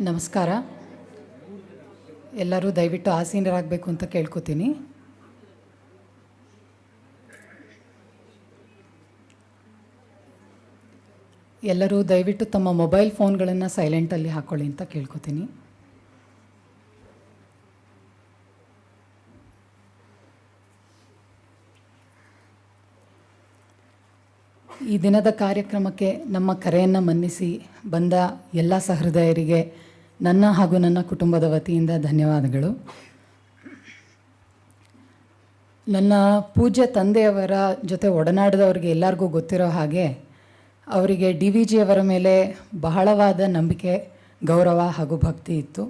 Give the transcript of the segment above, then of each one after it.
ನಮಸ್ಕಾರ. ಎಲ್ಲರೂ ದಯವಿಟ್ಟು ಆಸೀನರಾಗಬೇಕು ಅಂತ ಕೇಳ್ಕೊತೀನಿ. ಎಲ್ಲರೂ ದಯವಿಟ್ಟು ತಮ್ಮ ಮೊಬೈಲ್ ಫೋನ್ಗಳನ್ನು ಸೈಲೆಂಟಲ್ಲಿ ಹಾಕ್ಕೊಳ್ಳಿ ಅಂತ ಕೇಳ್ಕೊತೀನಿ. ಈ ದಿನದ ಕಾರ್ಯಕ್ರಮಕ್ಕೆ ನಮ್ಮ ಕರೆಯನ್ನು ಮನ್ನಿಸಿ ಬಂದ ಎಲ್ಲ ಸಹೃದಯರಿಗೆ ನನ್ನ ಹಾಗೂ ನನ್ನ ಕುಟುಂಬದ ವತಿಯಿಂದ ಧನ್ಯವಾದಗಳು. ನನ್ನ ಪೂಜ್ಯ ತಂದೆಯವರ ಜೊತೆ ಒಡನಾಡಿದವರಿಗೆ ಎಲ್ಲರಿಗೂ ಗೊತ್ತಿರೋ ಹಾಗೆ ಅವರಿಗೆ DVG ಅವರ ಮೇಲೆ ಬಹಳವಾದ ನಂಬಿಕೆ, ಗೌರವ ಹಾಗೂ ಭಕ್ತಿ ಇತ್ತು.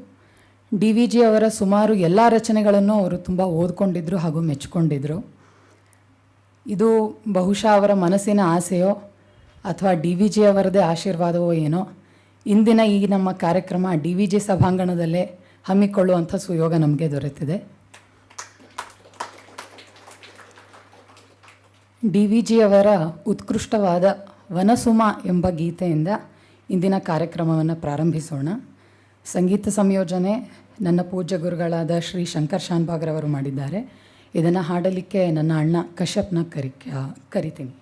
DVG ಅವರ ಸುಮಾರು ಎಲ್ಲ ರಚನೆಗಳನ್ನು ಅವರು ತುಂಬ ಓದ್ಕೊಂಡಿದ್ದರು ಹಾಗೂ ಮೆಚ್ಚಿಕೊಂಡಿದ್ದರು. ಇದು ಬಹುಶಃ ಅವರ ಮನಸ್ಸಿನ ಆಸೆಯೋ ಅಥವಾ DVG ಅವರದೇ ಆಶೀರ್ವಾದವೋ ಏನೋ, ಇಂದಿನ ಈ ನಮ್ಮ ಕಾರ್ಯಕ್ರಮ DVG ಸಭಾಂಗಣದಲ್ಲೇ ಹಮ್ಮಿಕೊಳ್ಳುವಂಥ ಸುಯೋಗ ನಮಗೆ ದೊರೆತಿದೆ. DVG ಅವರ ಉತ್ಕೃಷ್ಟವಾದ ವನಸುಮ ಎಂಬ ಗೀತೆಯಿಂದ ಇಂದಿನ ಕಾರ್ಯಕ್ರಮವನ್ನು ಪ್ರಾರಂಭಿಸೋಣ. ಸಂಗೀತ ಸಂಯೋಜನೆ ನನ್ನ ಪೂಜ್ಯ ಗುರುಗಳಾದ ಶ್ರೀ ಶಂಕರ್ ಶಾನ್ಭಾಗ್ರವರು ಮಾಡಿದ್ದಾರೆ. ಇದನ್ನು ಹಾಡಲಿಕ್ಕೆ ನನ್ನ ಅಣ್ಣ ಕಶ್ಯಪ್ನ ಕರಿತೀನಿ.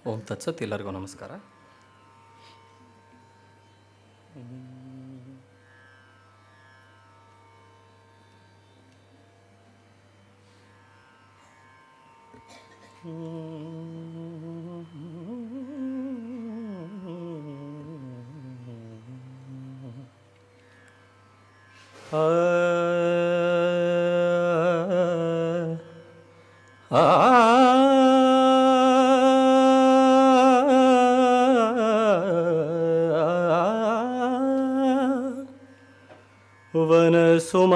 ಓಂ ತತ್ಸತ್. ಎಲ್ಲರಿಗೂ ನಮಸ್ಕಾರ.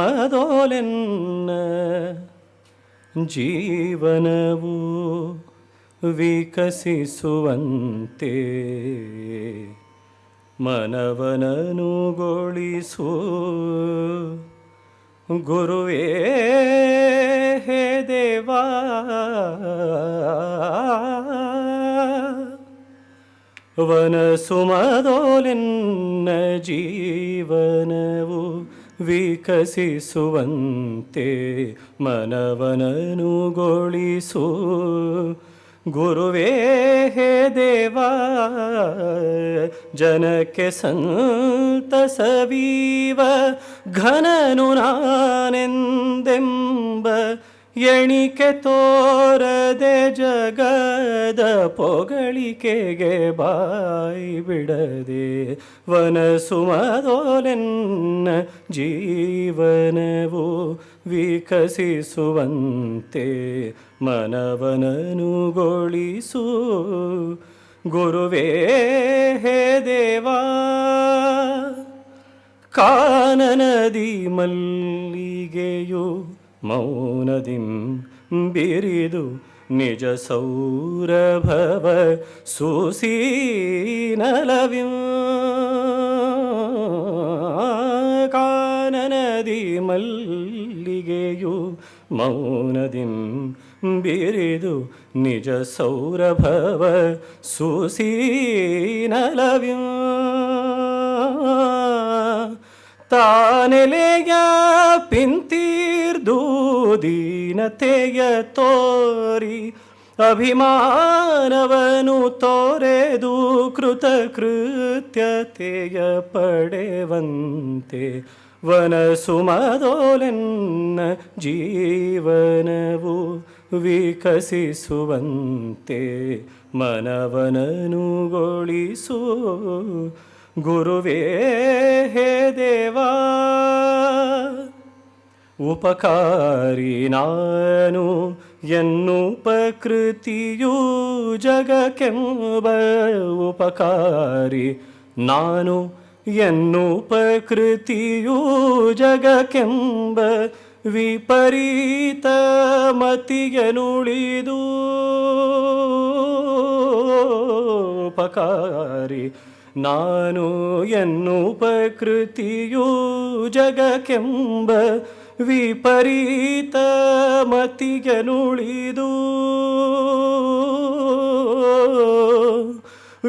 ವನಸುಮದೋಲೆನ್ನ ಜೀವನವು ವಿಕಸಿಸುವಂತೆ ಮನವನನುಗೊಳಿಸು ಗುರುವೇ ಹೇ ದೇವಾ. ವನಸುಮದೋಲೆನ್ನ ಜೀವನವು ವಿಕಸಿಸುವಂತೆ ಮನವನನುಗೊಳಿಸು ಗುರುವೇ ಹೇ ದೇವಾ. ಜನಕ್ಕೆ ಸಂತಸವೀವ ಘನನು ನಾನೆಂದೆಂಬ ಎಣಿಕೆ ತೋರದೆ ಜಗದ ಪೊಗಳಿಕೆಗೆ ಬಾಯಿ ಬಿಡದೆ ವನಸುಮದೋಲೆನ್ನ ಜೀವನವು ವಿಕಸಿಸುವಂತೆ ಮನವನನುಗೊಳಿಸು ಗುರುವೇ ಹೇ ದೇವಾ. ಕಾನನದಿ ಮಲ್ಲಿಗೆಯು ಮೌನದಿಂ ಬಿರಿದು ನಿಜ ಸೌರಭವ ಸೂಸೀನಲವಿಂ. ಕಾನನದಿ ಮಲ್ಲಿಗೆಯು ಮೌನದಿಂ ಬಿರಿದು ನಿಜ ಸೌರಭವ ಸೂಸೀನಲವಿಂ. ತಾನೆಲೆಯ ಪಿಂತೀರ್ದು ದೀನತೆಯ ತೋರಿ ಅಭಿಮಾನವನು ತೋರೆದು ಕೃತಕೃತ್ಯತೆಯ ಪಡೆವಂತೆ ವನಸುಮದೋಲೆನ್ನ ಜೀವನವು ವಿಕಸಿಸುವಂತೆ ಮನವನನುಗೊಳಿಸು ಗುರುವೇ ಹೇ ದೇವಾ. ಉಪಕಾರಿ ನಾನು ಎನ್ನು ಪ್ರಕೃತಿಯು ಜಗಕ್ಕೆಂಬ ಉಪಕಾರಿ ನಾನು ಎನ್ನು ಪ್ರಕೃತಿಯು ಜಗಕ್ಕೆಂಬ ವಿಪರೀತ ಮತಿಯನುಳಿದು ಉಪಕಾರಿ ನಾನು ಎನ್ನು ಪ್ರಕೃತಿಯು ಜಗಕ್ಕೆಂಬ ವಿಪರೀತ ಮತಿಯನುಳಿದು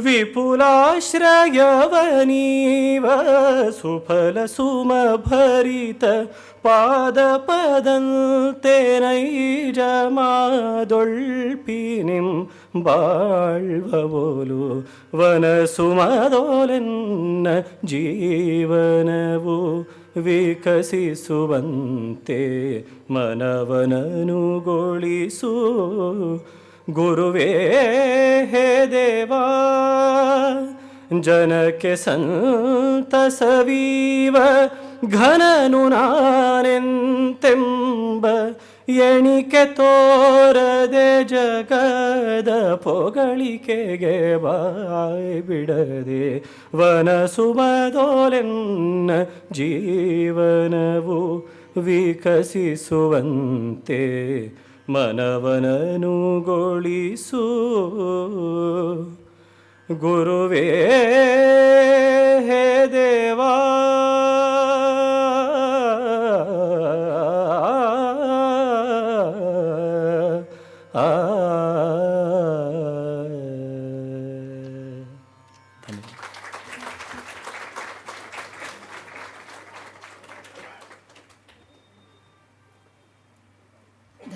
ವಿಪುಲಾಶ್ರಯವನೀವ ಸುಫಲ ಸುಮಭರಿತ ಪಾದ ಪದಂತೆ ನೈಜ ಮಾದೊಳ್ಪಿನಿಂ ಬಾಳ್ವಬೋಲು ವನ ಸುಮದೋಲೆನ್ನ ಜೀವನವು ವಿಕಸಿಸುವಂತೆ ಮನವನನುಗೊಳಿಸು ಗುರುವೇ ಹೇ ದೇವಾ ಜನಕ್ಕೆ ಸಂತಸವೀವ ಘನನು ನಾನೆಂತೆಂಬ ಎಣಿಕೆ ತೋರದೆ ಜಗದ ಪೊಗಳಿಕೆಗೆ ಬಾಯ್ ಬಿಡದೆ ವನ ಸುಮದೋಲೆನ್ನ ಜೀವನವು ವಿಕಸಿಸುವಂತೆ ಮನವನನುಗೊಳಿಸು ಗುರುವೇ ಹೇ ದೇವಾ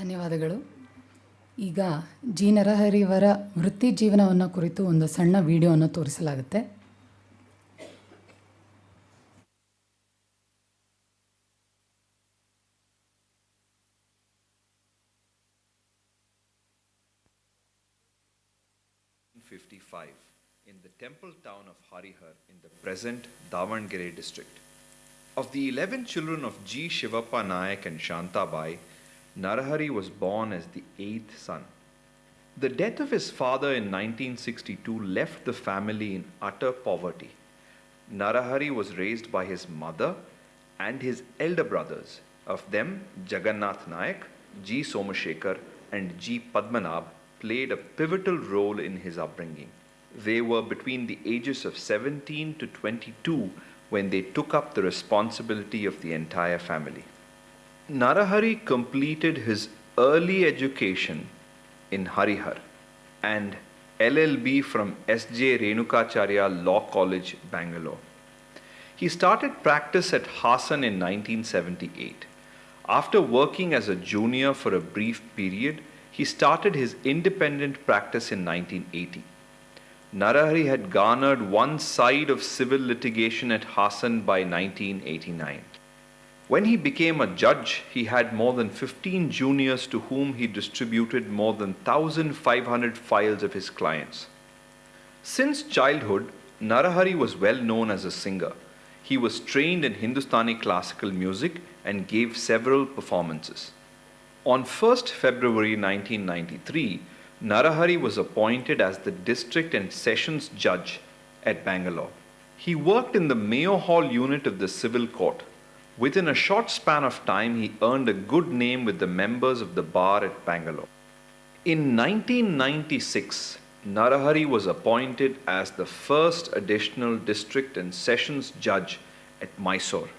ಧನ್ಯವಾದಗಳು. ಈಗ ಜಿ ನರಹರಿಯವರ ವೃತ್ತಿ ಜೀವನವನ್ನು ಕುರಿತು ಒಂದು ಸಣ್ಣ ವಿಡಿಯೋವನ್ನು ತೋರಿಸಲಾಗುತ್ತೆ. In the temple town of Harihar in the present Davangere district. Of the 11 children of G. Shivappa Nayak and Shantabai, Narahari was born as the 8th son. The death of his father in 1962 left the family in utter poverty. Narahari was raised by his mother and his elder brothers, of them Jagannath Nayak, G. Chandrashekhar and G. Padmanabh played a pivotal role in his upbringing. They were between the ages of 17 to 22 when they took up the responsibility of the entire family. Narahari completed his early education in Harihar and LLB from S.J. Renukacharya Law College, Bengaluru. He started practice at Hassan in 1978. After working as a junior for a brief period, he started his independent practice in 1980. Narahari had garnered one side of civil litigation at Hassan by 1989. When he became a judge, he had more than 15 juniors to whom he distributed more than 1,500 files of his clients. Since childhood, Narahari was well known as a singer. He was trained in Hindustani classical music and gave several performances. On 1st February 1993, Narahari was appointed as the district and sessions judge at Bengaluru. He worked in the Mayo Hall unit of the civil court. Within a short span of time, he earned a good name with the members of the bar at Bengaluru. In 1996, Narahari was appointed as the first additional district and sessions judge at Mysore.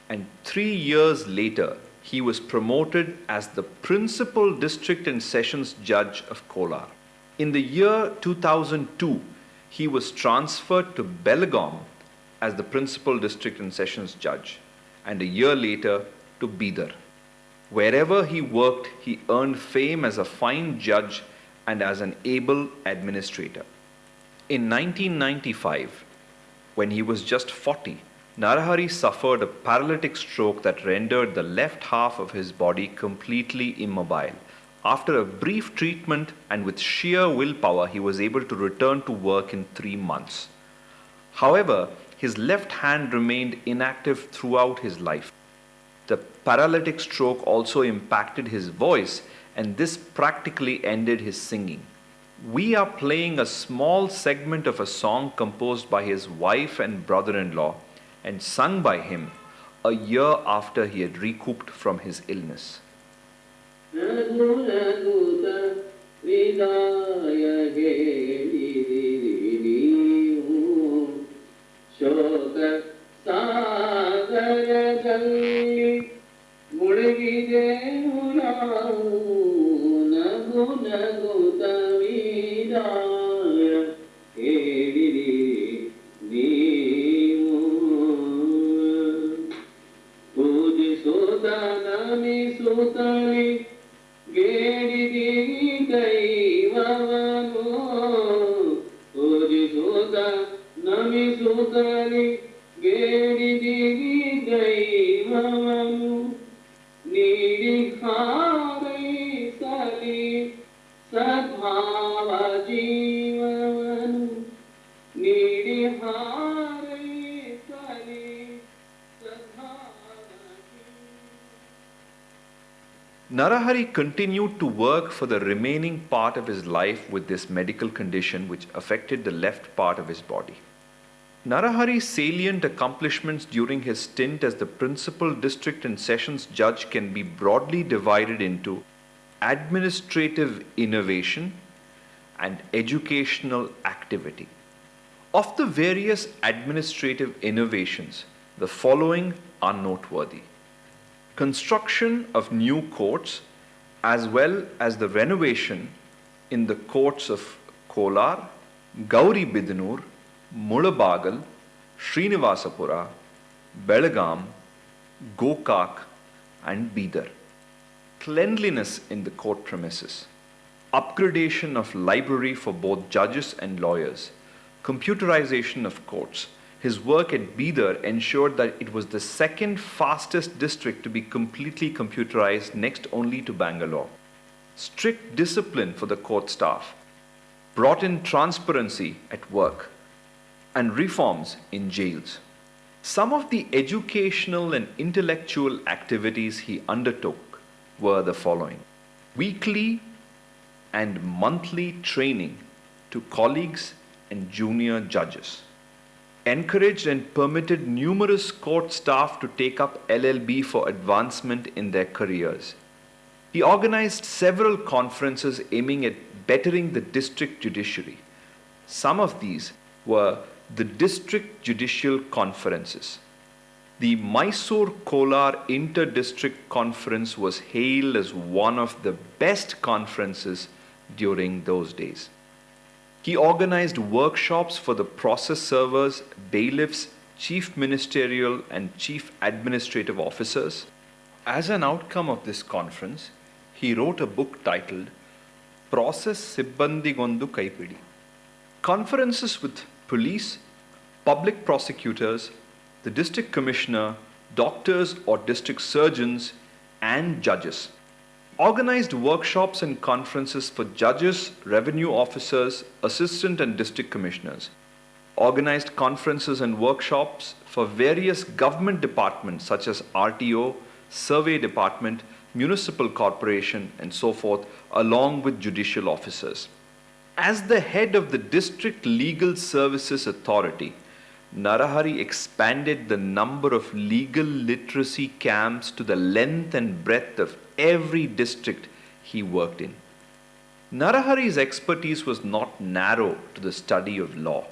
And 3 years later, he was promoted as the principal district and sessions judge of Kolar. In the year 2002, he was transferred to Belgaum as the principal district and sessions judge, and a year later to Bidar. Wherever he worked, he earned fame as a fine judge and as an able administrator. In 1995, when he was just 40, Narahari suffered a paralytic stroke that rendered the left half of his body completely immobile. After a brief treatment and with sheer willpower, he was able to return to work in 3 months. However, his left hand remained inactive throughout his life. The paralytic stroke also impacted his voice, and this practically ended his singing. We are playing a small segment of a song composed by his wife and brother-in-law and sung by him a year after he had recouped from his illness. Narahari continued to work for the remaining part of his life with this medical condition which affected the left part of his body. Narahari's salient accomplishments during his stint as the principal district and sessions judge can be broadly divided into administrative innovation and educational activity. Of the various administrative innovations, the following are noteworthy. Construction of new courts as well as the renovation in the courts of Kolar, Gauri Bidanur, Mulabagal, Srinivasapura, Belagaum, Gokak and Bidar. Cleanliness in the court premises. Upgradation of library for both judges and lawyers. Computerization of courts. His work at Bidar ensured that it was the second fastest district to be completely computerized, next only to Bangalore. Strict discipline for the court staff. Brought in transparency at work. And reforms in jails. Some of the educational and intellectual activities he undertook were the following. Weekly and monthly training to colleagues and junior judges. Encouraged and permitted numerous court staff to take up LLB for advancement in their careers. He organized several conferences aiming at bettering the district judiciary. Some of these were the district judicial conferences. The Mysore Kolar Inter-District Conference was hailed as one of the best conferences during those days. He organized workshops for the process servers, bailiffs, chief ministerial and chief administrative officers. As an outcome of this conference, he wrote a book titled Process Sibbandigondu Kaipidi. Conferences with police, public prosecutors, the district commissioner, doctors or district surgeons, and judges. Organized workshops and conferences for judges, revenue officers, assistant and district commissioners. Organized conferences and workshops for various government departments such as RTO, survey department, municipal corporation, and so forth, along with judicial officers. As the head of the District Legal Services Authority, Narahari expanded the number of legal literacy camps to the length and breadth of every district he worked in. Narahari's expertise was not narrow to the study of law.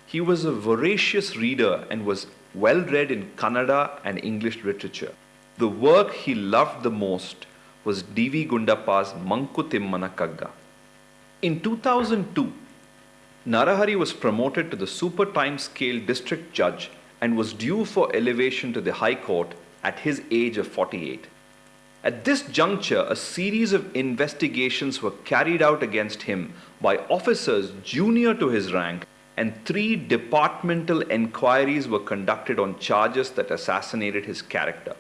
He was a voracious reader and was well read in Kannada and English literature. The work he loved the most was D.V. Gundappa's Manku Timmana Kagga. In 2002, Narahari was promoted to the super time scale district judge and was due for elevation to the High Court at his age of 48. At this juncture, a series of investigations were carried out against him by officers junior to his rank, and 3 departmental enquiries were conducted on charges that assassinated his character.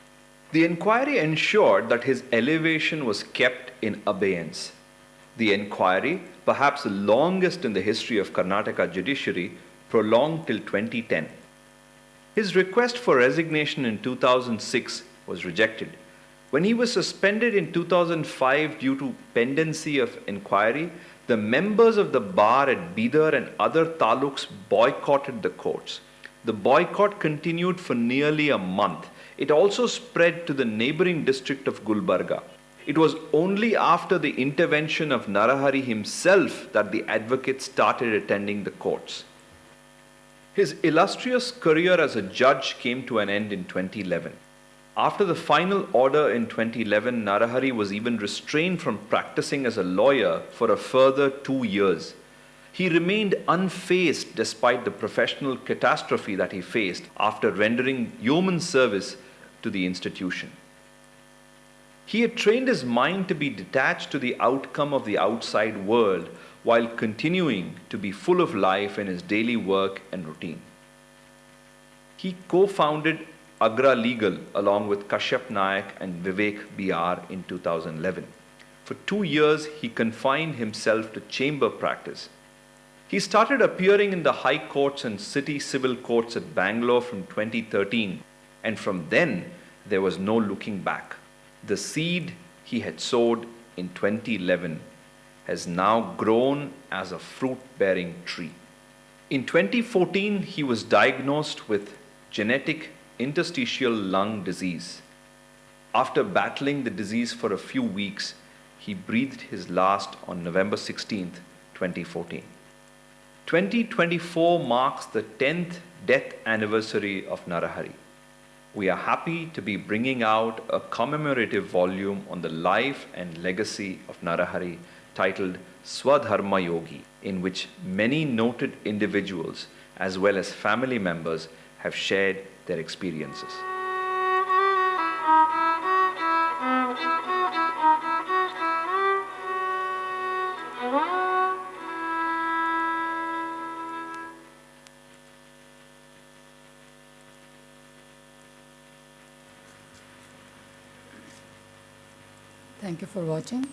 The inquiry ensured that his elevation was kept in abeyance. The inquiry, perhaps the longest in the history of Karnataka judiciary, prolonged till 2010. His request for resignation in 2006 was rejected. When he was suspended in 2005 due to pendency of inquiry, the members of the bar at Bidar and other taluks boycotted the courts. The boycott continued for nearly a month. It also spread to the neighboring district of Gulbarga. It was only after the intervention of Narahari himself that the advocates started attending the courts. His illustrious career as a judge came to an end in 2011. After the final order in 2011, Narahari was even restrained from practicing as a lawyer for a further 2 years. He remained unfazed despite the professional catastrophe that he faced after rendering yeoman service to the institution. He had trained his mind to be detached to the outcome of the outside world while continuing to be full of life in his daily work and routine. He co-founded Agra Legal along with Kashyap Nayak and Vivek BR in 2011. For 2 years, he confined himself to chamber practice. He started appearing in the high courts and city civil courts at Bangalore from 2013, and from then, there was no looking back. The seed he had sowed in 2011 has now grown as a fruit-bearing tree. In 2014, he was diagnosed with genetic interstitial lung disease. After battling the disease for a few weeks, he breathed his last on November 16th, 2014. 2024 marks the 10th death anniversary of Narahari. We are happy to be bringing out a commemorative volume on the life and legacy of Narahari titled Swadharma Yogi, in which many noted individuals as well as family members have shared their experiences. Thank you for watching.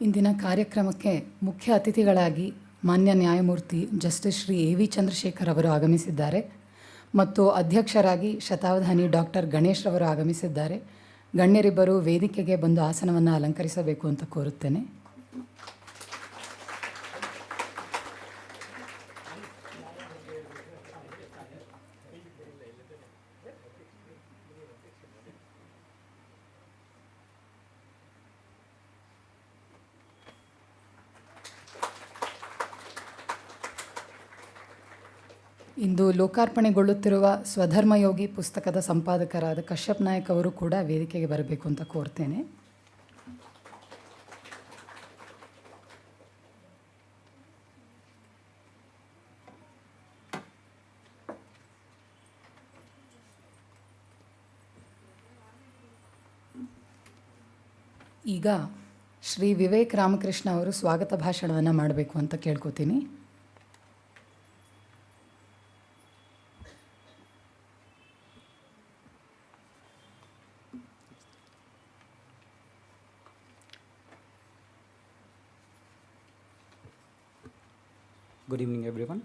ಇಂದಿನ ಕಾರ್ಯಕ್ರಮಕ್ಕೆ ಮುಖ್ಯ ಅತಿಥಿಗಳಾಗಿ ಮಾನ್ಯ ನ್ಯಾಯಮೂರ್ತಿ justice Shri A V Chandrashekar ಅವರು ಆಗಮಿಸಿದ್ದಾರೆ ಮತ್ತು ಅಧ್ಯಕ್ಷರಾಗಿ ಶತಾವಧಾನಿ ಡಾಕ್ಟರ್ ಗಣೇಶ್ ಅವರು ಆಗಮಿಸಿದ್ದಾರೆ. ಗಣ್ಯರಿಬ್ಬರು ವೇದಿಕೆಗೆ ಬಂದು ಆಸನವನ್ನು ಅಲಂಕರಿಸಬೇಕು ಅಂತ ಕೋರುತ್ತೇನೆ. ಇಂದು ಲೋಕಾರ್ಪಣೆಗೊಳ್ಳುತ್ತಿರುವ ಸ್ವಧರ್ಮಯೋಗಿ ಪುಸ್ತಕದ ಸಂಪಾದಕರಾದ ಕಶ್ಯಪ್ ನಾಯಕ್ ಅವರು ಕೂಡ ವೇದಿಕೆಗೆ ಬರಬೇಕು ಅಂತ ಕೋರ್ತೇನೆ. ಈಗ ಶ್ರೀ ವಿವೇಕ್ ರಾಮಕೃಷ್ಣ ಅವರು ಸ್ವಾಗತ ಭಾಷಣವನ್ನು ಮಾಡಬೇಕು ಅಂತ ಕೇಳ್ಕೊತೀನಿ. Good evening, everyone.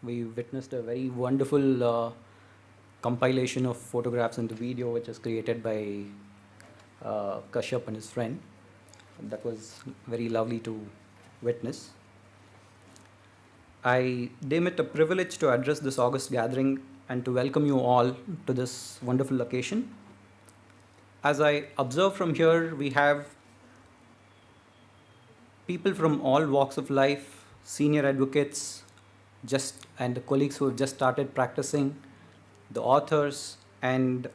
We witnessed a very wonderful compilation of photographs and the video which was created by Kashyap and his friend. That was very lovely to witness. I deem it a privilege to address this august gathering and to welcome you all to this wonderful occasion. As I observe from here, we have people from all walks of life senior advocates and the colleagues who have just started practicing, the authors and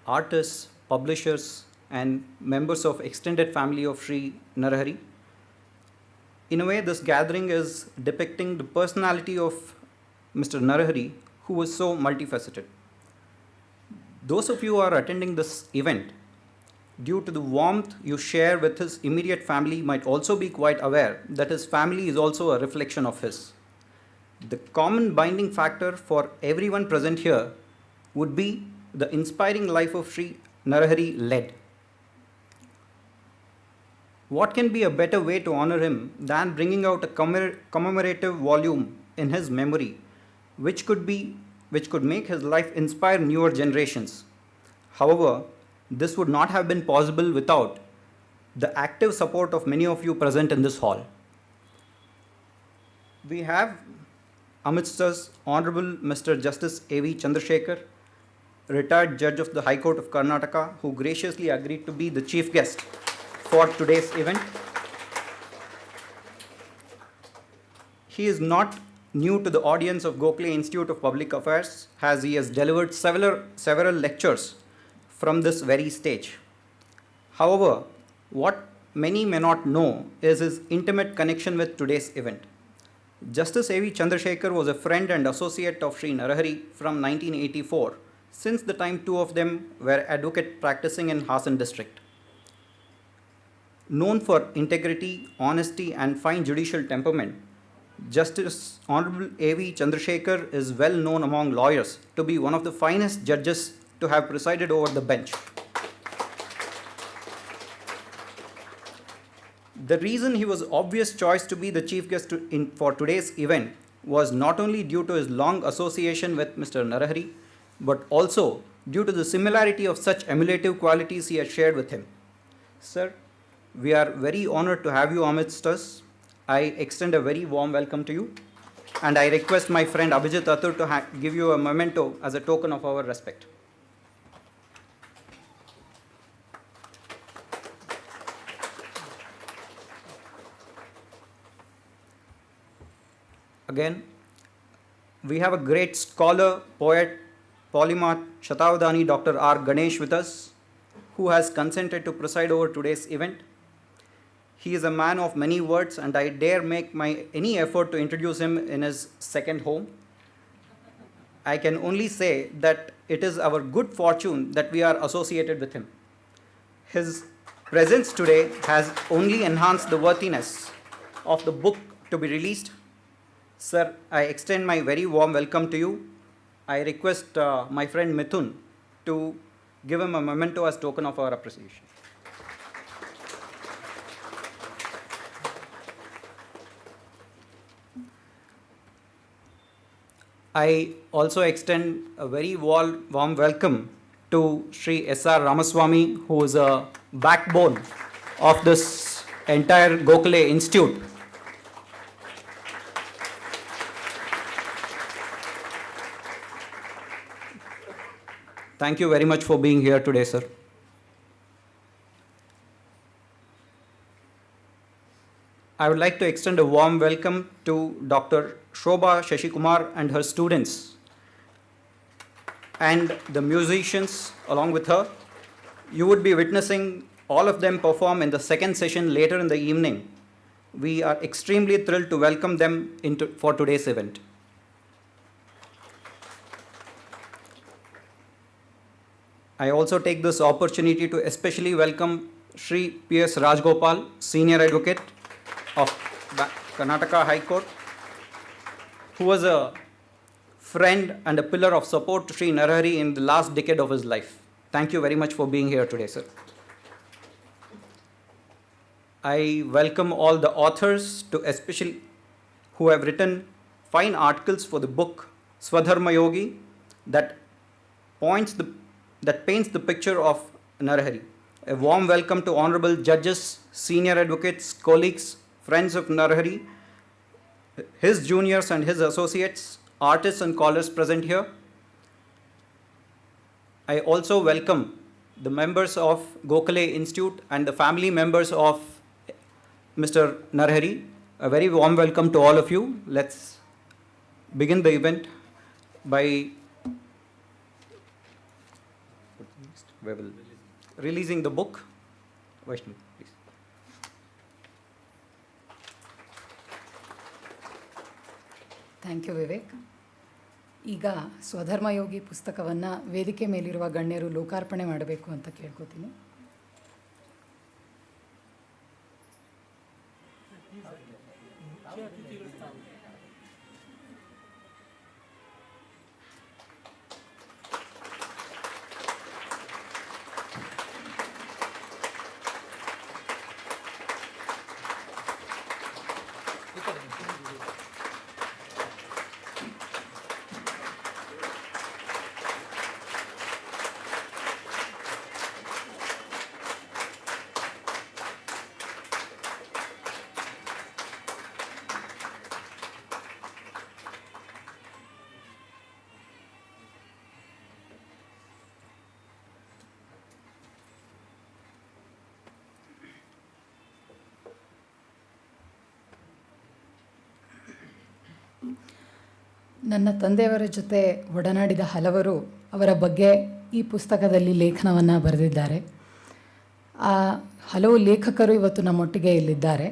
artists, publishers, and members of extended family of Sri Narahari. In a way, this gathering is depicting the personality of Mr. Narahari, who was so multifaceted. Those of you who are attending this event, due to the warmth you share with his immediate family, might also be quite aware that his family is also a reflection of his. The common binding factor for everyone present here would be the inspiring life of Sri Narahari led. What can be a better way to honor him than bringing out a commemorative volume in his memory, which could make his life inspire newer generations? However, this would not have been possible without the active support of many of you present in this hall. We have amidst us Honorable Mr. Justice A.V. Chandrashekhar, retired judge of the High Court of Karnataka, who graciously agreed to be the chief guest for today's event. He is not new to the audience of Gokhale Institute of Public Affairs, as he has delivered several lectures from this very stage. However, what many may not know is his intimate connection with today's event. Justice A.V. Chandrashekhar was a friend and associate of Sri Narahari from 1984, since the time two of them were advocate practicing in Hassan district. Known for integrity, honesty, and fine judicial temperament, Justice Honorable A.V. Chandrashekhar is well known among lawyers to be one of the finest judges to have presided over the bench. The reason he was obvious choice to be the chief guest for today's event was not only due to his long association with Mr. Narahari, but also due to the similarity of such emulative qualities he has shared with him. Sir, we are very honored to have you amidst us. I extend a very warm welcome to you, and I request my friend Abhijit Atur to give you a memento as a token of our respect. Again, we have a great scholar, poet, polymath, Shatavadhani, Dr. R. Ganesh with us, who has consented to preside over today's event. He is a man of many words, and I dare make any effort to introduce him in his second home. I can only say that it is our good fortune that we are associated with him. His presence today has only enhanced the worthiness of the book to be released. Sir, I extend my very warm welcome to you. I request my friend Mithun to give him a memento as token of our appreciation. I also extend a very warm welcome to Sri S.R. Ramaswamy, who is a backbone of this entire Gokhale Institute. Thank you very much for being here today, sir. I would like to extend a warm welcome to Dr. SHobha Shashikumar and her students and the musicians along with her. You would be witnessing all of them perform in the second session later in the evening. We are extremely thrilled to welcome them for today's event. I also take this opportunity to especially welcome Sri PS Rajgopal, Senior Advocate of Karnataka High Court, who was a friend and a pillar of support to Sri Narahari in the last decade of his life. Thank you very much for being here today, sir. I welcome all the authors who have written fine articles for the book Swadharma Yogi that paints the picture of Narahari. A warm welcome to honorable judges, senior advocates, colleagues, friends of Narahari, his juniors and his associates, artists and scholars present here. I also welcome the members of Gokhale Institute and the family members of Mr. Narahari. A very warm welcome to all of you. Let's begin the event by releasing the book. Vaishnavi, please. Thank you Vivek. ಈಗ ಸ್ವಧರ್ಮಯೋಗಿ ಪುಸ್ತಕವನ್ನು ವೇದಿಕೆ ಮೇಲಿರುವ ಗಣ್ಯರು ಲೋಕಾರ್ಪಣೆ ಮಾಡಬೇಕು ಅಂತ ಕೇಳ್ಕೊತೀನಿ. ನನ್ನ ತಂದೆಯವರ ಜೊತೆ ಒಡನಾಡಿದ ಹಲವರು ಅವರ ಬಗ್ಗೆ ಈ ಪುಸ್ತಕದಲ್ಲಿ ಲೇಖನವನ್ನು ಬರೆದಿದ್ದಾರೆ. ಆ ಹಲವು ಲೇಖಕರು ಇವತ್ತು ನಮ್ಮೊಟ್ಟಿಗೆ ಇಲ್ಲಿದ್ದಾರೆ.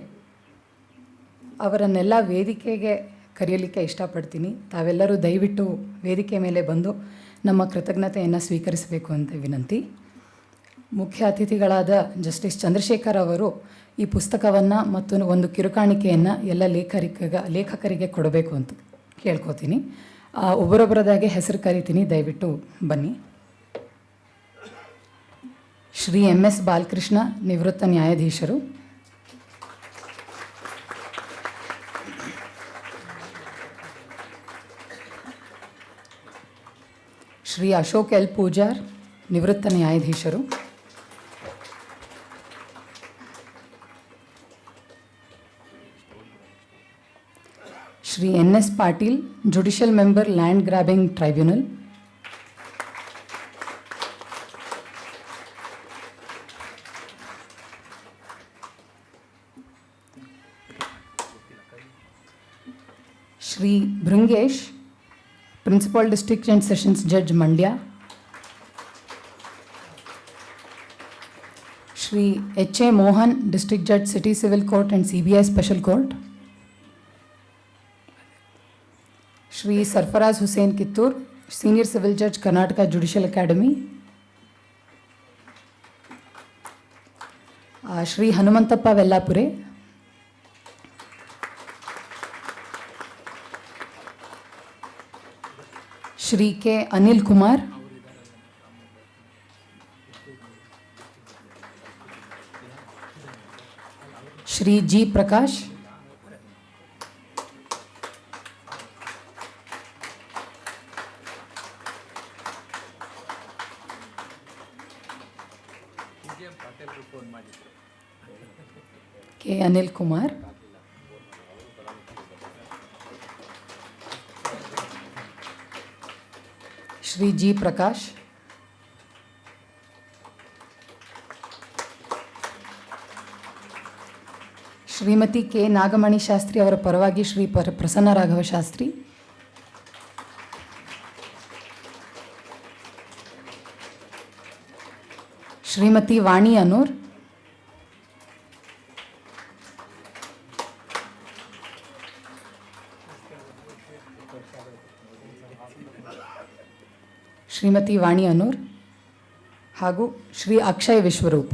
ಅವರನ್ನೆಲ್ಲ ವೇದಿಕೆಗೆ ಕರೆಯಲಿಕ್ಕೆ ಇಷ್ಟಪಡ್ತೀನಿ. ತಾವೆಲ್ಲರೂ ದಯವಿಟ್ಟು ವೇದಿಕೆ ಮೇಲೆ ಬಂದು ನಮ್ಮ ಕೃತಜ್ಞತೆಯನ್ನು ಸ್ವೀಕರಿಸಬೇಕು ಅಂತ ವಿನಂತಿ. ಮುಖ್ಯ ಅತಿಥಿಗಳಾದ ಜಸ್ಟಿಸ್ ಚಂದ್ರಶೇಖರ್ ಅವರು ಈ ಪುಸ್ತಕವನ್ನು ಮತ್ತು ಒಂದು ಕಿರುಕಾಣಿಕೆಯನ್ನು ಎಲ್ಲ ಲೇಖಕರಿಗೆ ಕೊಡಬೇಕು ಅಂತ ಕೇಳ್ಕೊತೀನಿ. ಒಬ್ಬರೊಬ್ಬರದಾಗೆ ಹೆಸರು ಕರಿತೀನಿ, ದಯವಿಟ್ಟು ಬನ್ನಿ. ಶ್ರೀ MS ಬಾಲಕೃಷ್ಣ, ನಿವೃತ್ತ ನ್ಯಾಯಾಧೀಶರು. ಶ್ರೀ ಅಶೋಕ್ L ಪೂಜಾರ್, ನಿವೃತ್ತ ನ್ಯಾಯಾಧೀಶರು. Shri NS Patil, judicial member, land grabbing tribunal. Shri Bhringesh, principal district and sessions judge, Mandya. Shri HA Mohan, district judge, city civil court and CBI special court. Shri Sarfaraz Hussain Kittur, senior civil judge, Karnataka judicial academy. Shri Hanumanthappa Vellapure. Shri K Anil Kumar. Shri G Prakash. K Anil Kumar. Shri G Prakash. Shrimati K Nagamani Shastri ಅವರ ಪರವಾಗಿ ಶ್ರೀ ಪ್ರಸನ್ನ ರಾಘವ ಶಾಸ್ತ್ರಿ. ಶ್ರೀಮತಿ ವಾಣಿ ಅನೂರ್. ಶ್ರೀಮತಿ ವಾಣಿ ಅನೂರ್ ಹಾಗೂ ಶ್ರೀ ಅಕ್ಷಯ್ ವಿಶ್ವರೂಪ್.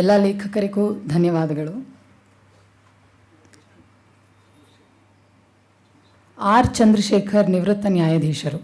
ಎಲ್ಲ ಲೇಖಕರಿಗೂ ಧನ್ಯವಾದಗಳು. R Chandrashekhar, ನಿವೃತ್ತ ನ್ಯಾಯಾಧೀಶರು.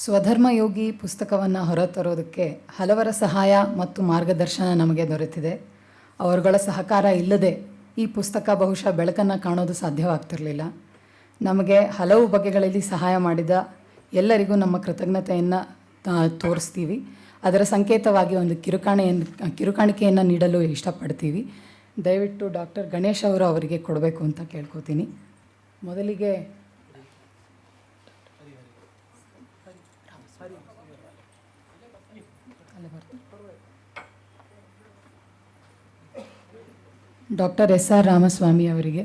ಸ್ವಧರ್ಮಯೋಗಿ ಪುಸ್ತಕವನ್ನು ಹೊರತರೋದಕ್ಕೆ ಹಲವರ ಸಹಾಯ ಮತ್ತು ಮಾರ್ಗದರ್ಶನ ನಮಗೆ ದೊರೆತಿದೆ. ಅವರುಗಳ ಸಹಕಾರ ಇಲ್ಲದೆ ಈ ಪುಸ್ತಕ ಬಹುಶಃ ಬೆಳಕನ್ನು ಕಾಣೋದು ಸಾಧ್ಯವಾಗ್ತಿರಲಿಲ್ಲ. ನಮಗೆ ಹಲವು ಬಗೆಗಳಲ್ಲಿ ಸಹಾಯ ಮಾಡಿದ ಎಲ್ಲರಿಗೂ ನಮ್ಮ ಕೃತಜ್ಞತೆಯನ್ನು ತೋರಿಸ್ತೀವಿ. ಅದರ ಸಂಕೇತವಾಗಿ ಒಂದು ಕಿರುಕಾಣಿಕೆಯನ್ನು ನೀಡಲು ಇಷ್ಟಪಡ್ತೀವಿ. ದಯವಿಟ್ಟು ಡಾಕ್ಟರ್ ಗಣೇಶ್ ಅವರು ಅವರಿಗೆ ಕೊಡಬೇಕು ಅಂತ ಕೇಳ್ಕೊತೀನಿ. ಮೊದಲಿಗೆ ಡಾಕ್ಟರ್ SR ರಾಮಸ್ವಾಮಿ ಅವರಿಗೆ,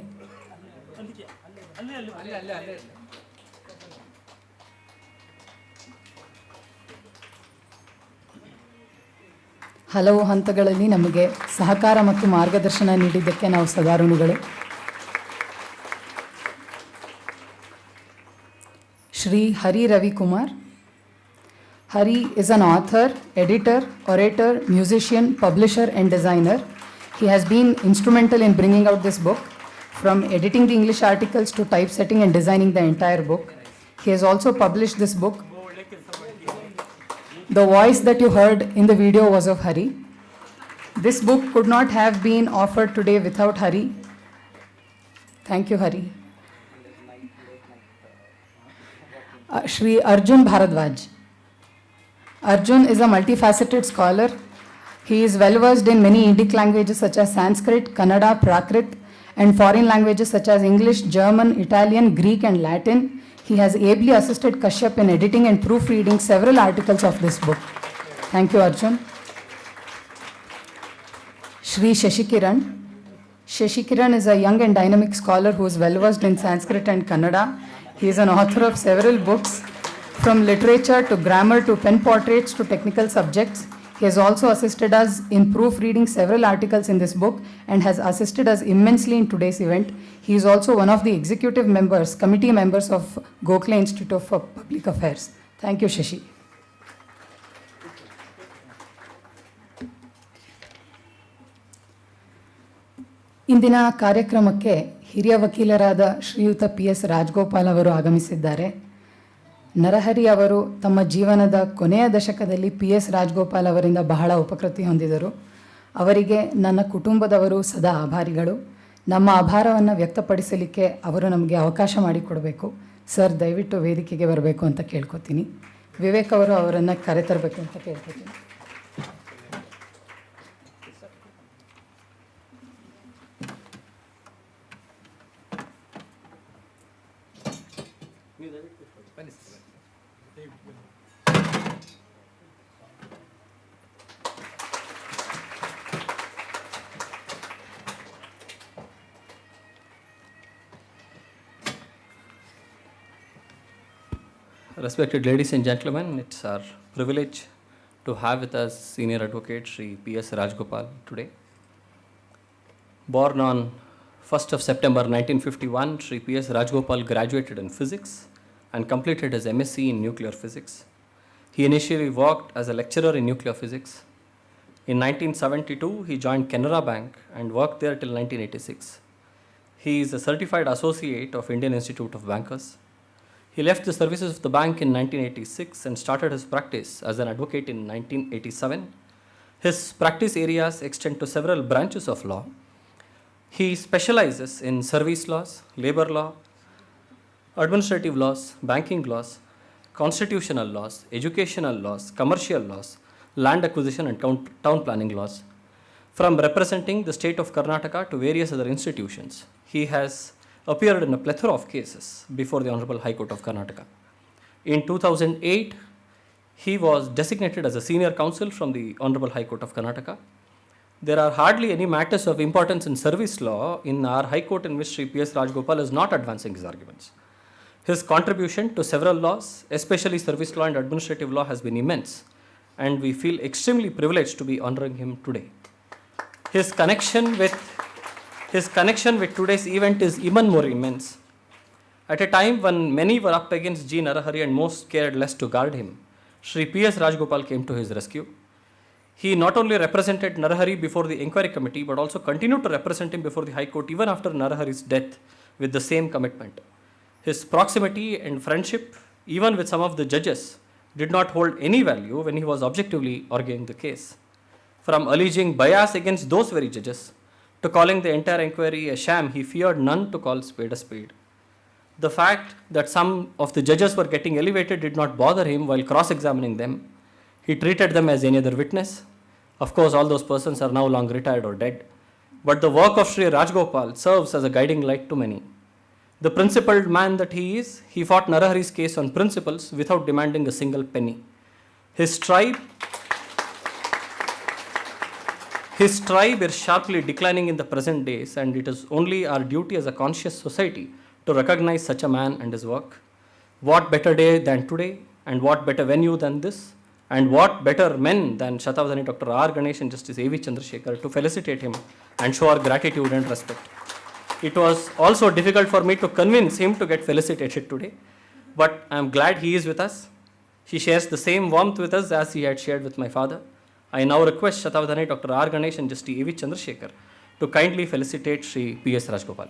ಹಲವು ಹಂತಗಳಲ್ಲಿ ನಮಗೆ ಸಹಕಾರ ಮತ್ತು ಮಾರ್ಗದರ್ಶನ ನೀಡಿದ್ದಕ್ಕೆ ನಾವು ಸದಾಋಣಿಗಳು. ಶ್ರೀ ಹರಿ Ravikumar. Hari is an author, editor, orator, musician, publisher and designer. He has been instrumental in bringing out this book, from editing the English articles to typesetting and designing the entire book. He has also published this book. The voice that you heard in the video was of Hari. This book could not have been offered today without Hari. Thank you, Hari. Shri Arjun Bharadwaj. Arjun is a multifaceted scholar. He is well versed in many Indic languages such as Sanskrit, Kannada, Prakrit, and foreign languages such as English, German, Italian, Greek, and Latin. He has ably assisted Kashyap in editing and proofreading several articles of this book. Thank you, Arjun. Shri Shashikiran. Shashikiran is a young and dynamic scholar who is well versed in Sanskrit and Kannada. He is an author of several books, from literature to grammar to pen portraits to technical subjects. He has also assisted us in proofreading several articles in this book and has assisted us immensely in today's event. He is also one of the executive members, committee members of Gokhale Institute of Public Affairs. Thank you, Shashi. ಇಂದಿನ ಕಾರ್ಯಕ್ರಮಕ್ಕೆ ಹಿರಿಯ ವಕೀಲರಾದ ಶ್ರೀಯುತ PS Rajagopal ಅವರು ಆಗಮಿಸಿದ್ದಾರೆ. ನರಹರಿ ಅವರು ತಮ್ಮ ಜೀವನದ ಕೊನೆಯ ದಶಕದಲ್ಲಿ PS ರಾಜಗೋಪಾಲ್ ಅವರಿಂದ ಬಹಳ ಉಪಕೃತಿ ಹೊಂದಿದರು. ಅವರಿಗೆ ನನ್ನ ಕುಟುಂಬದವರು ಸದಾ ಆಭಾರಿಗಳು. ನಮ್ಮ ಆಭಾರವನ್ನು ವ್ಯಕ್ತಪಡಿಸಲಿಕ್ಕೆ ಅವರು ನಮಗೆ ಅವಕಾಶ ಮಾಡಿಕೊಡಬೇಕು. ಸರ್, ದಯವಿಟ್ಟು ವೇದಿಕೆಗೆ ಬರಬೇಕು ಅಂತ ಕೇಳ್ಕೊತೀನಿ. ವಿವೇಕ್ ಅವರು ಅವರನ್ನು ಕರೆತರಬೇಕು ಅಂತ ಕೇಳ್ಕೊತೀನಿ. Respected ladies and gentlemen, it's our privilege to have with us Senior Advocate Shri PS Rajgopal today. Born on 1st of September 1951, Shri PS Rajgopal graduated in physics and completed his MSc in nuclear physics. He initially worked as a lecturer in nuclear physics. In 1972, he joined Canara Bank and worked there till 1986. He is a certified associate of Indian Institute of Bankers. He left the services of the bank in 1986 and started his practice as an advocate in 1987. His practice areas extend to several branches of law. He specializes in service laws, labor law, administrative laws, banking laws, constitutional laws, educational laws, commercial laws, land acquisition and town planning laws. From representing the state of Karnataka to various other institutions, he has appeared in a plethora of cases before the Honorable High Court of Karnataka. In 2008, he was designated as a senior counsel from the Honorable High Court of Karnataka. There are hardly any matters of importance in service law in our High Court in which Shri PS Rajgopal is not advancing his arguments. His contribution to several laws, especially service law and administrative law, has been immense, and we feel extremely privileged to be honoring him today. His connection with today's event is even more immense. At a time when many were up against G. Narahari and most cared less to guard him, Shri PS Rajgopal came to his rescue. He not only represented Narahari before the inquiry committee, but also continued to represent him before the High Court even after Narahari's death with the same commitment. His proximity and friendship, even with some of the judges, did not hold any value when he was objectively arguing the case. From alleging bias against those very judges to calling the entire inquiry a sham, he feared none to call spade a spade. The fact that some of the judges were getting elevated did not bother him while cross-examining them. He treated them as any other witness. Of course, all those persons are now long retired or dead. But the work of Sri Rajgopal serves as a guiding light to many. The principled man that he is, he fought Narahari's case on principles without demanding a single penny. His tribe is sharply declining in the present days, and it is only our duty as a conscious society to recognize such a man and his work. What better day than today, and what better venue than this, and what better men than Shatavadhani Dr. R. Ganesh and Justice A.V. Chandrashekhar to felicitate him and show our gratitude and respect. It was also difficult for me to convince him to get felicitated today, but I am glad he is with us. He shares the same warmth with us as he had shared with my father. I now request Shatavadhani Dr. R. Ganesh and Justice A.V. Chandrashekhar to kindly felicitate Sri PS Rajgopal.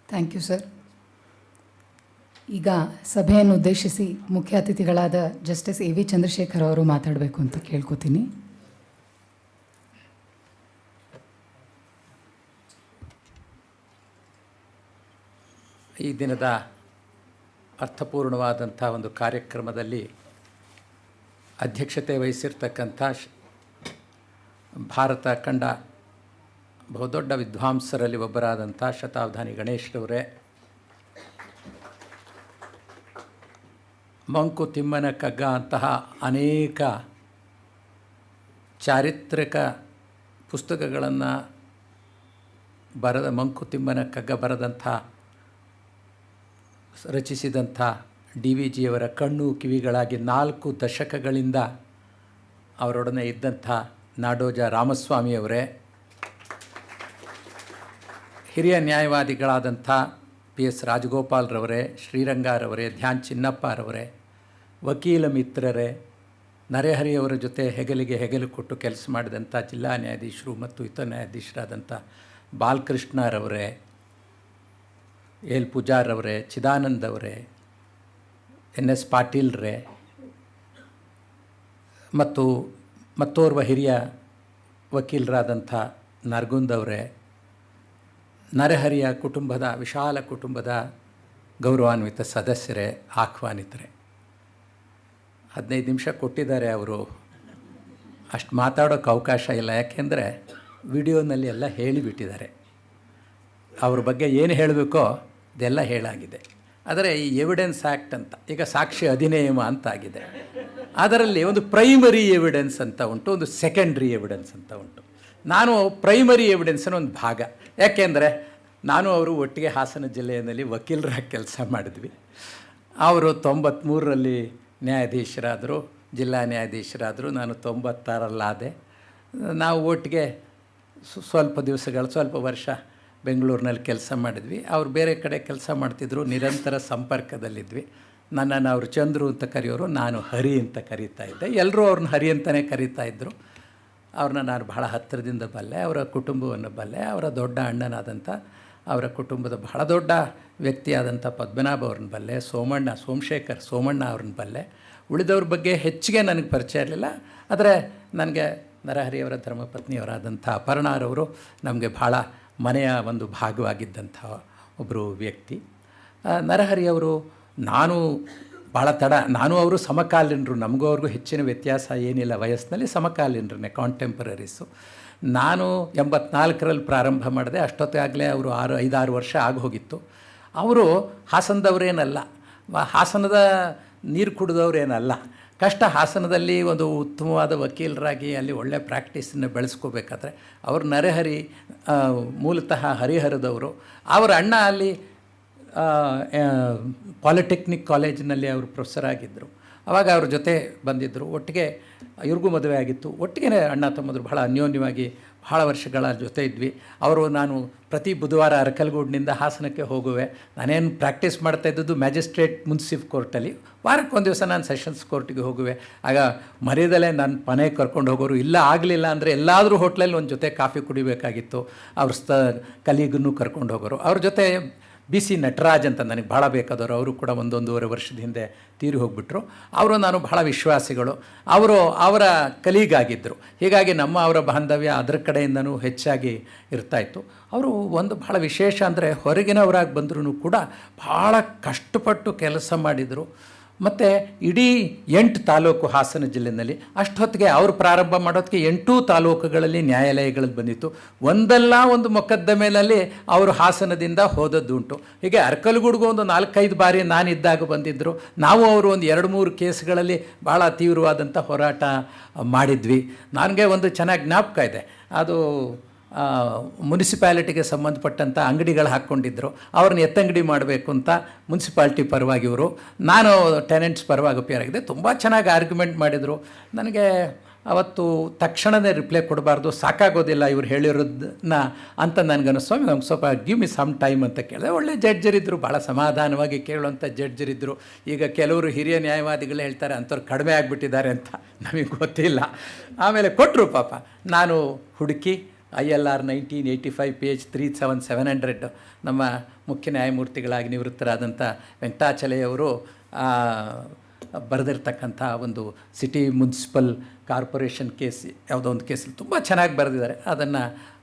Thank you sir. ಈಗ ಸಭೆಯನ್ನು ಉದ್ದೇಶಿಸಿ ಮುಖ್ಯ ಅತಿಥಿಗಳಾದ justice A V Chandrashekar ಅವರು ಮಾತಾಡಬೇಕು ಅಂತ ಕೇಳ್ಕೊತೀನಿ. ಈ ದಿನದ ಅರ್ಥಪೂರ್ಣವಾದಂಥ ಒಂದು ಕಾರ್ಯಕ್ರಮದಲ್ಲಿ ಅಧ್ಯಕ್ಷತೆ ವಹಿಸಿರ್ತಕ್ಕಂಥ ಭಾರತ ಕಂಡ ಬಹುದೊಡ್ಡ ವಿದ್ವಾಂಸರಲ್ಲಿ ಒಬ್ಬರಾದಂಥ ಶತಾವಧಾನಿ ಗಣೇಶ್ರವರೇ, ಮಂಕುತಿಮ್ಮನ ಕಗ್ಗ ಅಂತಹ ಅನೇಕ ಚಾರಿತ್ರಿಕ ಪುಸ್ತಕಗಳನ್ನು ಮಂಕುತಿಮ್ಮನ ಕಗ್ಗ ರಚಿಸಿದಂಥ ಡಿ ವಿ ಜಿಯವರ ಕಣ್ಣು ಕಿವಿಗಳಾಗಿ 4 ದಶಕಗಳಿಂದ ಅವರೊಡನೆ ಇದ್ದಂಥ ನಾಡೋಜ ರಾಮಸ್ವಾಮಿಯವರೇ, ಹಿರಿಯ ನ್ಯಾಯವಾದಿಗಳಾದಂಥ ಪಿ ಎಸ್ ರಾಜಗೋಪಾಲ್ರವರೇ, ಶ್ರೀರಂಗಾರವರೇ, ಧ್ಯಾನ್ ಚಿನ್ನಪ್ಪರವರೇ, ವಕೀಲ ಮಿತ್ರರೇ, ನರಹರಿಯವರ ಜೊತೆ ಹೆಗಲಿಗೆ ಹೆಗಲು ಕೊಟ್ಟು ಕೆಲಸ ಮಾಡಿದಂಥ ಜಿಲ್ಲಾ ನ್ಯಾಯಾಧೀಶರು ಮತ್ತು ಇತರ ನ್ಯಾಯಾಧೀಶರಾದಂಥ ಬಾಲಕೃಷ್ಣರವರೇ, ಎಲ್ ಪೂಜಾರವರೇ, ಚಿದಾನಂದ್ ಅವರೇ, ಎನ್ ಎಸ್ ಪಾಟೀಲ್ರೇ ಮತ್ತು ಮತ್ತೋರ್ವ ಹಿರಿಯ ವಕೀಲರಾದಂಥ ನರಗುಂದ್ ಅವರೇ, ನರಹರಿಯ ಕುಟುಂಬದ ವಿಶಾಲ ಕುಟುಂಬದ ಗೌರವಾನ್ವಿತ ಸದಸ್ಯರೇ, ಆಹ್ವಾನಿತರೆ. 15 ನಿಮಿಷ ಕೊಟ್ಟಿದ್ದಾರೆ ಅವರು. ಅಷ್ಟು ಮಾತಾಡೋಕ್ಕೆ ಅವಕಾಶ ಇಲ್ಲ, ಯಾಕೆಂದರೆ ವಿಡಿಯೋನಲ್ಲಿ ಎಲ್ಲ ಹೇಳಿಬಿಟ್ಟಿದ್ದಾರೆ. ಅವ್ರ ಬಗ್ಗೆ ಏನು ಹೇಳಬೇಕೋ ಅದೆಲ್ಲ ಹೇಳಾಗಿದೆ. ಆದರೆ ಈ ಎವಿಡೆನ್ಸ್ ಆ್ಯಕ್ಟ್ ಅಂತ, ಈಗ ಸಾಕ್ಷಿ ಅಧಿನಿಯಮ ಅಂತಾಗಿದೆ, ಅದರಲ್ಲಿ ಒಂದು ಪ್ರೈಮರಿ ಎವಿಡೆನ್ಸ್ ಅಂತ ಉಂಟು, ಒಂದು ಸೆಕೆಂಡ್ರಿ ಎವಿಡೆನ್ಸ್ ಅಂತ ಉಂಟು. ನಾನು ಪ್ರೈಮರಿ ಎವಿಡೆನ್ಸಿನ ಒಂದು ಭಾಗ, ಯಾಕೆಂದರೆ ನಾನು ಅವರು ಒಟ್ಟಿಗೆ ಹಾಸನ ಜಿಲ್ಲೆಯಲ್ಲಿ ವಕೀಲರಾಗಿ ಕೆಲಸ ಮಾಡಿದ್ವಿ. ಅವರು 93ರಲ್ಲಿ ನ್ಯಾಯಾಧೀಶರಾದರು, ಜಿಲ್ಲಾ ನ್ಯಾಯಾಧೀಶರಾದರು. ನಾನು 96ರಲ್ಲಾದೆ. ನಾವು ಒಟ್ಟಿಗೆ ಸ್ವಲ್ಪ ವರ್ಷ ಬೆಂಗಳೂರಿನಲ್ಲಿ ಕೆಲಸ ಮಾಡಿದ್ವಿ. ಅವ್ರು ಬೇರೆ ಕಡೆ ಕೆಲಸ ಮಾಡ್ತಿದ್ರು, ನಿರಂತರ ಸಂಪರ್ಕದಲ್ಲಿದ್ವಿ. ನನ್ನನ್ನು ಅವರು ಚಂದ್ರು ಅಂತ ಕರೆಯೋರು, ನಾನು ಹರಿ ಅಂತ ಕರೀತಾ ಇದ್ದೆ. ಎಲ್ಲರೂ ಅವ್ರನ್ನ ಹರಿ ಅಂತಲೇ ಕರೀತಾಯಿದ್ರು. ಅವ್ರನ್ನ ನಾನು ಬಹಳ ಹತ್ತಿರದಿಂದ ಬಲ್ಲೆ, ಅವರ ಕುಟುಂಬವನ್ನು ಬಲ್ಲೆ. ಅವರ ದೊಡ್ಡ ಅಣ್ಣನಾದಂಥ ಅವರ ಕುಟುಂಬದ ಬಹಳ ದೊಡ್ಡ ವ್ಯಕ್ತಿಯಾದಂಥ ಪದ್ಮನಾಭ ಅವ್ರನ್ನ ಬಲ್ಲೆ, ಸೋಮಶೇಖರ್ ಸೋಮಣ್ಣ ಅವ್ರನ್ನ ಬಲ್ಲೆ. ಉಳಿದವ್ರ ಬಗ್ಗೆ ಹೆಚ್ಚಿಗೆ ನನಗೆ ಪರಿಚಯ ಇರಲಿಲ್ಲ. ಆದರೆ ನನಗೆ ನರಹರಿಯವರ ಧರ್ಮಪತ್ನಿಯವರಾದಂಥ ಅಪರ್ಣಾರವರು ನಮಗೆ ಭಾಳ ಮನೆಯ ಒಂದು ಭಾಗವಾಗಿದ್ದಂಥ ಒಬ್ಬರು ವ್ಯಕ್ತಿ. ನರಹರಿಯವರು ನಾನು ಅವರು ಸಮಕಾಲೀನರು, ನಮಗೂ ಅವ್ರಿಗೂ ಹೆಚ್ಚಿನ ವ್ಯತ್ಯಾಸ ಏನಿಲ್ಲ ವಯಸ್ಸಿನಲ್ಲಿ, ಸಮಕಾಲೀನರನ್ನೇ, ಕಾಂಟೆಂಪರರೀಸು. ನಾನು 84ರಲ್ಲಿ ಪ್ರಾರಂಭ ಮಾಡಿದೆ. ಅಷ್ಟೊತ್ತಾಗಲೇ ಅವರು 5-6 ವರ್ಷ ಆಗೋಗಿತ್ತು. ಅವರು ಹಾಸನದವರೇನಲ್ಲ, ಹಾಸನದ ನೀರು ಕುಡಿದವರೇನಲ್ಲ. ಕಷ್ಟ ಹಾಸನದಲ್ಲಿ ಒಂದು ಉತ್ತಮವಾದ ವಕೀಲರಾಗಿ ಅಲ್ಲಿ ಒಳ್ಳೆಯ ಪ್ರಾಕ್ಟೀಸನ್ನು ಬೆಳೆಸ್ಕೋಬೇಕಾದ್ರೆ ಅವರು ನರಹರಿ ಮೂಲತಃ ಹರಿಹರದವರು. ಅವರ ಅಣ್ಣ ಅಲ್ಲಿ ಪಾಲಿಟೆಕ್ನಿಕ್ ಕಾಲೇಜಿನಲ್ಲಿ ಅವರು ಪ್ರೊಫೆಸರ್ ಆಗಿದ್ದರು. ಆವಾಗ ಅವ್ರ ಜೊತೆ ಬಂದಿದ್ದರು. ಒಟ್ಟಿಗೆ ಇವ್ರಿಗೂ ಮದುವೆ ಆಗಿತ್ತು. ಒಟ್ಟಿಗೆ ಅಣ್ಣ ತಮ್ಮದ್ರು ಬಹಳ ಅನ್ಯೋನ್ಯವಾಗಿ ಭಾಳ ವರ್ಷಗಳ ಜೊತೆ ಇದ್ವಿ. ನಾನು ಪ್ರತಿ ಬುಧವಾರ ಅರಕಲಗೂಡಿನಿಂದ ಹಾಸನಕ್ಕೆ ಹೋಗುವೆ. ನಾನೇನು ಪ್ರಾಕ್ಟೀಸ್ ಮಾಡ್ತಾಯಿದ್ದದ್ದು ಮ್ಯಾಜಿಸ್ಟ್ರೇಟ್ ಮುನ್ಸಿಫ್ ಕೋರ್ಟಲ್ಲಿ. ವಾರಕ್ಕೆ ಒಂದು ದಿವಸ ನಾನು ಸೆಷನ್ಸ್ ಕೋರ್ಟಿಗೆ ಹೋಗುವೆ. ಆಗ ಮರ್ಯಾದಲ್ಲೇ ನನ್ನ ಮನೆಗೆ ಕರ್ಕೊಂಡು ಹೋಗೋರು. ಇಲ್ಲ ಆಗಲಿಲ್ಲ ಅಂದರೆ ಎಲ್ಲಾದರೂ ಹೋಟ್ಲಲ್ಲಿ ಒಂದು ಜೊತೆ ಕಾಫಿ ಕುಡಿಬೇಕಾಗಿತ್ತು. ಅವ್ರ ಕಲೀಗನ್ನು ಕರ್ಕೊಂಡು ಹೋಗೋರು. ಅವ್ರ ಜೊತೆ BC ನಟರಾಜ್ ಅಂತ ನನಗೆ ಭಾಳ ಬೇಕಾದವರು, ಅವರು ಕೂಡ 1-1.5 ವರ್ಷದ ಹಿಂದೆ ತೀರಿ ಹೋಗಿಬಿಟ್ರು. ನಾನು ಬಹಳ ವಿಶ್ವಾಸಿಗಳು. ಅವರ ಕಲೀಗಾಗಿದ್ದರು. ಹೀಗಾಗಿ ಅವರ ಬಾಂಧವ್ಯ ಅದರ ಕಡೆಯಿಂದನೂ ಹೆಚ್ಚಾಗಿ ಇರ್ತಾಯಿತ್ತು. ಅವರು ಒಂದು ಬಹಳ ವಿಶೇಷ ಅಂದರೆ ಹೊರಗಿನವರಾಗಿ ಬಂದರೂ ಕೂಡ ಭಾಳ ಕಷ್ಟಪಟ್ಟು ಕೆಲಸ ಮಾಡಿದರು. ಮತ್ತು ಇಡೀ 8 ತಾಲೂಕು ಹಾಸನ ಜಿಲ್ಲೆಯಲ್ಲಿ ಅಷ್ಟೊತ್ತಿಗೆ ಅವರು ಪ್ರಾರಂಭ ಮಾಡೋದಕ್ಕೆ 8 ತಾಲೂಕುಗಳಲ್ಲಿ ನ್ಯಾಯಾಲಯಗಳಲ್ಲಿ ಬಂದಿತ್ತು. ಒಂದಲ್ಲ ಒಂದು ಮೊಕದ್ದಮೆಯಲ್ಲಿ ಅವರು ಹಾಸನದಿಂದ ಹೋದದ್ದುಂಟು. ಹೀಗೆ ಅರಕಲಗೂಡಿಗೂ ಒಂದು 4-5 ಬಾರಿ ನಾನಿದ್ದಾಗ ಬಂದಿದ್ದರು. ನಾವು ಅವರು ಒಂದು 2-3 ಕೇಸ್ಗಳಲ್ಲಿ ಭಾಳ ತೀವ್ರವಾದಂಥ ಹೋರಾಟ ಮಾಡಿದ್ವಿ. ನನಗೆ ಒಂದು ಚೆನ್ನಾಗಿ ಜ್ಞಾಪಕ ಇದೆ. ಅದು ಮುನ್ಸಿಪಾಲಿಟಿಗೆ ಸಂಬಂಧಪಟ್ಟಂಥ ಅಂಗಡಿಗಳು ಹಾಕ್ಕೊಂಡಿದ್ದರು. ಅವ್ರನ್ನ ಎತ್ತಂಗಡಿ ಮಾಡಬೇಕು ಅಂತ ಮುನ್ಸಿಪಾಲ್ಟಿ ಪರವಾಗಿ ಇವರು, ನಾನು ಟೆನೆಂಟ್ಸ್ ಪರವಾಗಿ ಅಪಿಯರ್ ಆಗಿದೆ. ತುಂಬ ಚೆನ್ನಾಗಿ ಆರ್ಗ್ಯುಮೆಂಟ್ ಮಾಡಿದರು. ನನಗೆ ಅವತ್ತು ತಕ್ಷಣವೇ ರಿಪ್ಲೈ ಕೊಡಬಾರ್ದು, ಸಾಕಾಗೋದಿಲ್ಲ ಇವ್ರು ಹೇಳಿರೋದನ್ನ ಅಂತ ನನಗನ್ನಿಸ್ತು. ನಮ್ಗೆ ಸ್ವಲ್ಪ ಗಿವ್ ಮಿ ಸಮ್ ಟೈಮ್ ಅಂತ ಕೇಳಿದೆ. ಒಳ್ಳೆ ಜಡ್ಜರಿದ್ದರು, ಭಾಳ ಸಮಾಧಾನವಾಗಿ ಕೇಳುವಂಥ ಜಡ್ಜರಿದ್ದರು. ಈಗ ಕೆಲವರು ಹಿರಿಯ ನ್ಯಾಯವಾದಿಗಳು ಹೇಳ್ತಾರೆ ಅಂಥವ್ರು ಕಡಿಮೆ ಆಗಿಬಿಟ್ಟಿದ್ದಾರೆ ಅಂತ, ನಮಗೆ ಗೊತ್ತಿಲ್ಲ. ಆಮೇಲೆ ಕೊಟ್ಟರು ಪಾಪ. ನಾನು ಹುಡುಕಿ ILR 1985 ಪೇಜ್ 37700 ನಮ್ಮ ಮುಖ್ಯ ನ್ಯಾಯಮೂರ್ತಿಗಳಾಗಿ ನಿವೃತ್ತರಾದಂಥ ವೆಂಕಟಾಚಲಯ್ಯವರು ಬರೆದಿರ್ತಕ್ಕಂಥ ಒಂದು ಸಿಟಿ ಮುನ್ಸಿಪಲ್ ಕಾರ್ಪೊರೇಷನ್ ಕೇಸ್, ಯಾವುದೋ ಒಂದು ಕೇಸಲ್ಲಿ ತುಂಬ ಚೆನ್ನಾಗಿ ಬರೆದಿದ್ದಾರೆ. ಅದನ್ನು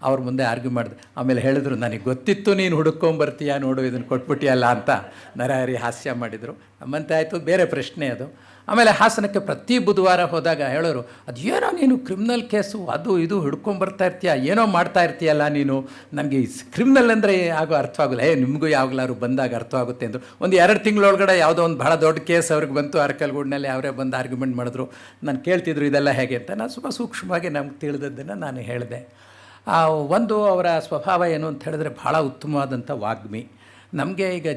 ಅವ್ರ ಮುಂದೆ ಆರ್ಗ್ಯೂ ಮಾಡಿದೆ. ಆಮೇಲೆ ಹೇಳಿದ್ರು, ನನಗೆ ಗೊತ್ತಿತ್ತು ನೀನು ಹುಡುಕೊಂಬರ್ತೀಯ, ನೋಡು ಇದನ್ನು ಕೊಟ್ಬಿಟ್ಟಿಯಲ್ಲ ಅಂತ ನರಹರಿ ಹಾಸ್ಯ ಮಾಡಿದರು. ನಮ್ಮಂತೆ ಆಯಿತು, ಬೇರೆ ಪ್ರಶ್ನೆ ಅದು. ಆಮೇಲೆ ಹಾಸನಕ್ಕೆ ಪ್ರತಿ ಬುಧವಾರ ಹೋದಾಗ ಹೇಳೋರು, ಅದೇನೋ ನೀನು ಕ್ರಿಮಿನಲ್ ಕೇಸು ಅದು ಇದು ಹಿಡ್ಕೊಂಬರ್ತಾ ಇರ್ತೀಯ, ಏನೋ ಮಾಡ್ತಾ ಇರ್ತೀಯಲ್ಲ ನೀನು, ನನಗೆ ಕ್ರಿಮಿನಲ್ ಅಂದರೆ ಆಗೋ ಅರ್ಥವಾಗಲ್ಲ. ನಿಮಗೂ ಯಾವಾಗಲಾದ್ರು ಬಂದಾಗ ಅರ್ಥವಾಗುತ್ತೆ ಅಂದರು. ಒಂದು 2 ತಿಂಗಳೊಳಗಡೆ ಯಾವುದೋ ಒಂದು ಭಾಳ ದೊಡ್ಡ ಕೇಸ್ ಅವ್ರಿಗೆ ಬಂತು ಅರಕಲಗೂಡಿನಲ್ಲಿ. ಅವರೇ ಬಂದು ಆರ್ಗ್ಯುಮೆಂಟ್ ಮಾಡಿದ್ರು. ನಾನು ಕೇಳ್ತಿದ್ರು ಇದೆಲ್ಲ ಹೇಗೆ ಅಂತ. ನಾನು ಸ್ವಲ್ಪ ಸೂಕ್ಷ್ಮವಾಗಿ ನಮ್ಗೆ ತಿಳಿದದ್ದನ್ನು ನಾನು ಹೇಳಿದೆ. ಒಂದು ಅವರ ಸ್ವಭಾವ ಏನು ಅಂತ ಹೇಳಿದ್ರೆ ಭಾಳ ಉತ್ತಮವಾದಂಥ ವಾಗ್ಮಿ. ನಮಗೆ ಈಗ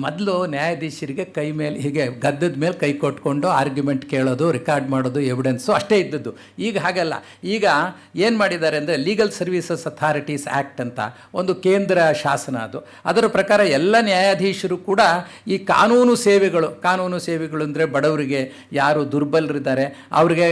ಮೊದಲು ನ್ಯಾಯಾಧೀಶರಿಗೆ ಕೈ ಮೇಲೆ ಹೀಗೆ ಗದ್ದದ ಮೇಲೆ ಕೈ ಕೊಟ್ಕೊಂಡು ಆರ್ಗ್ಯುಮೆಂಟ್ ಕೇಳೋದು, ರೆಕಾರ್ಡ್ ಮಾಡೋದು, ಎವಿಡೆನ್ಸು ಅಷ್ಟೇ ಇದ್ದದ್ದು. ಈಗ ಹಾಗಲ್ಲ. ಈಗ ಏನು ಮಾಡಿದ್ದಾರೆ ಅಂದರೆ ಲೀಗಲ್ ಸರ್ವೀಸಸ್ ಅಥಾರಿಟೀಸ್ ಆ್ಯಕ್ಟ್ ಅಂತ ಒಂದು ಕೇಂದ್ರ ಶಾಸನ ಅದು. ಅದರ ಪ್ರಕಾರ ಎಲ್ಲ ನ್ಯಾಯಾಧೀಶರು ಕೂಡ ಈ ಕಾನೂನು ಸೇವೆಗಳು ಅಂದರೆ ಬಡವರಿಗೆ, ಯಾರು ದುರ್ಬಲರಿದ್ದಾರೆ ಅವ್ರಿಗೆ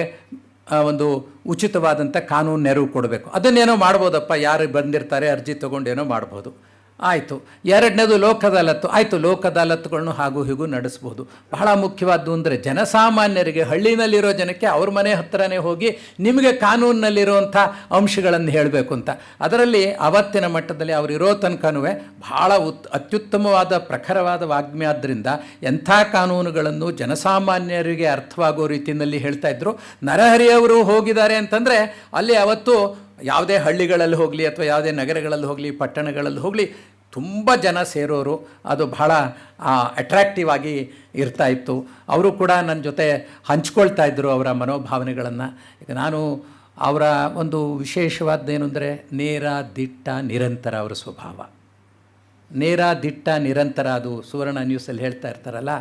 ಒಂದು ಉಚಿತವಾದಂಥ ಕಾನೂನು ನೆರವು ಕೊಡಬೇಕು. ಅದನ್ನೇನೋ ಮಾಡ್ಬೋದಪ್ಪ, ಯಾರು ಬಂದಿರ್ತಾರೆ ಅರ್ಜಿ ತೊಗೊಂಡೇನೋ ಮಾಡ್ಬೋದು. ಆಯಿತು. 2ನೇದು ಲೋಕ ಅದಾಲತ್ತು. ಆಯಿತು, ಲೋಕ ಅದಾಲತ್ತುಗಳನ್ನು ಹಾಗೂ ಹೀಗೂ ನಡೆಸ್ಬೋದು. ಬಹಳ ಮುಖ್ಯವಾದ್ದು ಅಂದರೆ ಜನಸಾಮಾನ್ಯರಿಗೆ, ಹಳ್ಳಿನಲ್ಲಿರೋ ಜನಕ್ಕೆ ಅವ್ರ ಮನೆ ಹತ್ತಿರನೇ ಹೋಗಿ ನಿಮಗೆ ಕಾನೂನಿನಲ್ಲಿರುವಂಥ ಅಂಶಗಳನ್ನು ಹೇಳಬೇಕು ಅಂತ. ಅದರಲ್ಲಿ ಅವತ್ತಿನ ಮಟ್ಟದಲ್ಲಿ ಅವರಿರೋ ತನಕನೂ ಭಾಳ ಅತ್ಯುತ್ತಮವಾದ ಪ್ರಖರವಾದ ವಾಗ್ಮಿ. ಆದ್ದರಿಂದ ಎಂಥ ಕಾನೂನುಗಳನ್ನು ಜನಸಾಮಾನ್ಯರಿಗೆ ಅರ್ಥವಾಗೋ ರೀತಿಯಲ್ಲಿ ಹೇಳ್ತಾಯಿದ್ರು. ನರಹರಿಯವರು ಹೋಗಿದ್ದಾರೆ ಅಂತಂದರೆ ಅಲ್ಲಿ ಅವತ್ತು ಯಾವುದೇ ಹಳ್ಳಿಗಳಲ್ಲಿ ಹೋಗಲಿ ಅಥವಾ ಯಾವುದೇ ನಗರಗಳಲ್ಲಿ ಹೋಗಲಿ, ಪಟ್ಟಣಗಳಲ್ಲಿ ಹೋಗಲಿ, ತುಂಬ ಜನ ಸೇರೋರು. ಅದು ಬಹಳ ಅಟ್ರಾಕ್ಟಿವ್ ಆಗಿ ಇರ್ತಾಯಿತ್ತು. ಅವರು ಕೂಡ ನನ್ನ ಜೊತೆ ಹಂಚ್ಕೊಳ್ತಾ ಇದ್ದರು ಅವರ ಮನೋಭಾವನೆಗಳನ್ನು. ಈಗ ನಾನು ಅವರ ಒಂದು ವಿಶೇಷವಾದ್ದೇನು ಅಂದರೆ ನೇರ, ದಿಟ್ಟ, ನಿರಂತರ ಅವರ ಸ್ವಭಾವ. ನೇರ, ದಿಟ್ಟ, ನಿರಂತರ. ಅದು ಸುವರ್ಣ ನ್ಯೂಸಲ್ಲಿ ಹೇಳ್ತಾ ಇರ್ತಾರಲ್ಲ,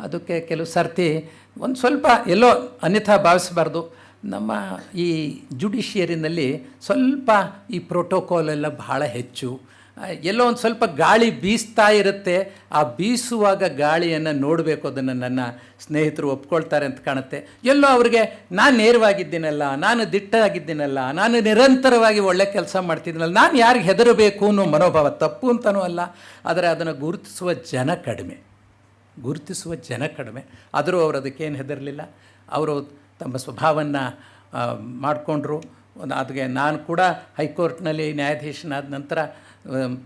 ಅದಕ್ಕೆ ಕೆಲವು ಸರ್ತಿ ಒಂದು ಸ್ವಲ್ಪ ಎಲ್ಲೋ ಅನ್ಯಥಾ ಭಾವಿಸಬಾರ್ದು. ನಮ್ಮ ಈ ಜುಡಿಷಿಯರಿನಲ್ಲಿ ಸ್ವಲ್ಪ ಈ ಪ್ರೋಟೋಕಾಲ್ ಎಲ್ಲ ಬಹಳ ಹೆಚ್ಚು. ಎಲ್ಲೋ ಒಂದು ಸ್ವಲ್ಪ ಗಾಳಿ ಬೀಸ್ತಾ ಇರುತ್ತೆ. ಆ ಬೀಸುವಾಗ ಗಾಳಿಯನ್ನು ನೋಡಬೇಕು, ಅದನ್ನು ನನ್ನ ಸ್ನೇಹಿತರು ಒಪ್ಕೊಳ್ತಾರೆ ಅಂತ ಕಾಣುತ್ತೆ. ಎಲ್ಲೋ ಅವ್ರಿಗೆ ನಾನು ನೇರವಾಗಿದ್ದೀನಲ್ಲ, ನಾನು ದಿಟ್ಟಾಗಿದ್ದೀನಲ್ಲ, ನಾನು ನಿರಂತರವಾಗಿ ಒಳ್ಳೆ ಕೆಲಸ ಮಾಡ್ತಿದ್ದೀನಲ್ಲ, ನಾನು ಯಾರಿಗೆ ಹೆದರಬೇಕು ಅನ್ನೋ ಮನೋಭಾವ ತಪ್ಪು ಅಂತನೂ ಅಲ್ಲ. ಆದರೆ ಅದನ್ನು ಗುರುತಿಸುವ ಜನ ಕಡಿಮೆ. ಆದರೂ ಅವರು ಅದಕ್ಕೇನು ಹೆದರಲಿಲ್ಲ. ಅವರು ತಮ್ಮ ಸ್ವಭಾವವನ್ನು ಮಾಡಿಕೊಂಡ್ರು. ಅದಕ್ಕೆ ನಾನು ಕೂಡ ಹೈಕೋರ್ಟ್ನಲ್ಲಿ ನ್ಯಾಯಾಧೀಶನಾದ ನಂತರ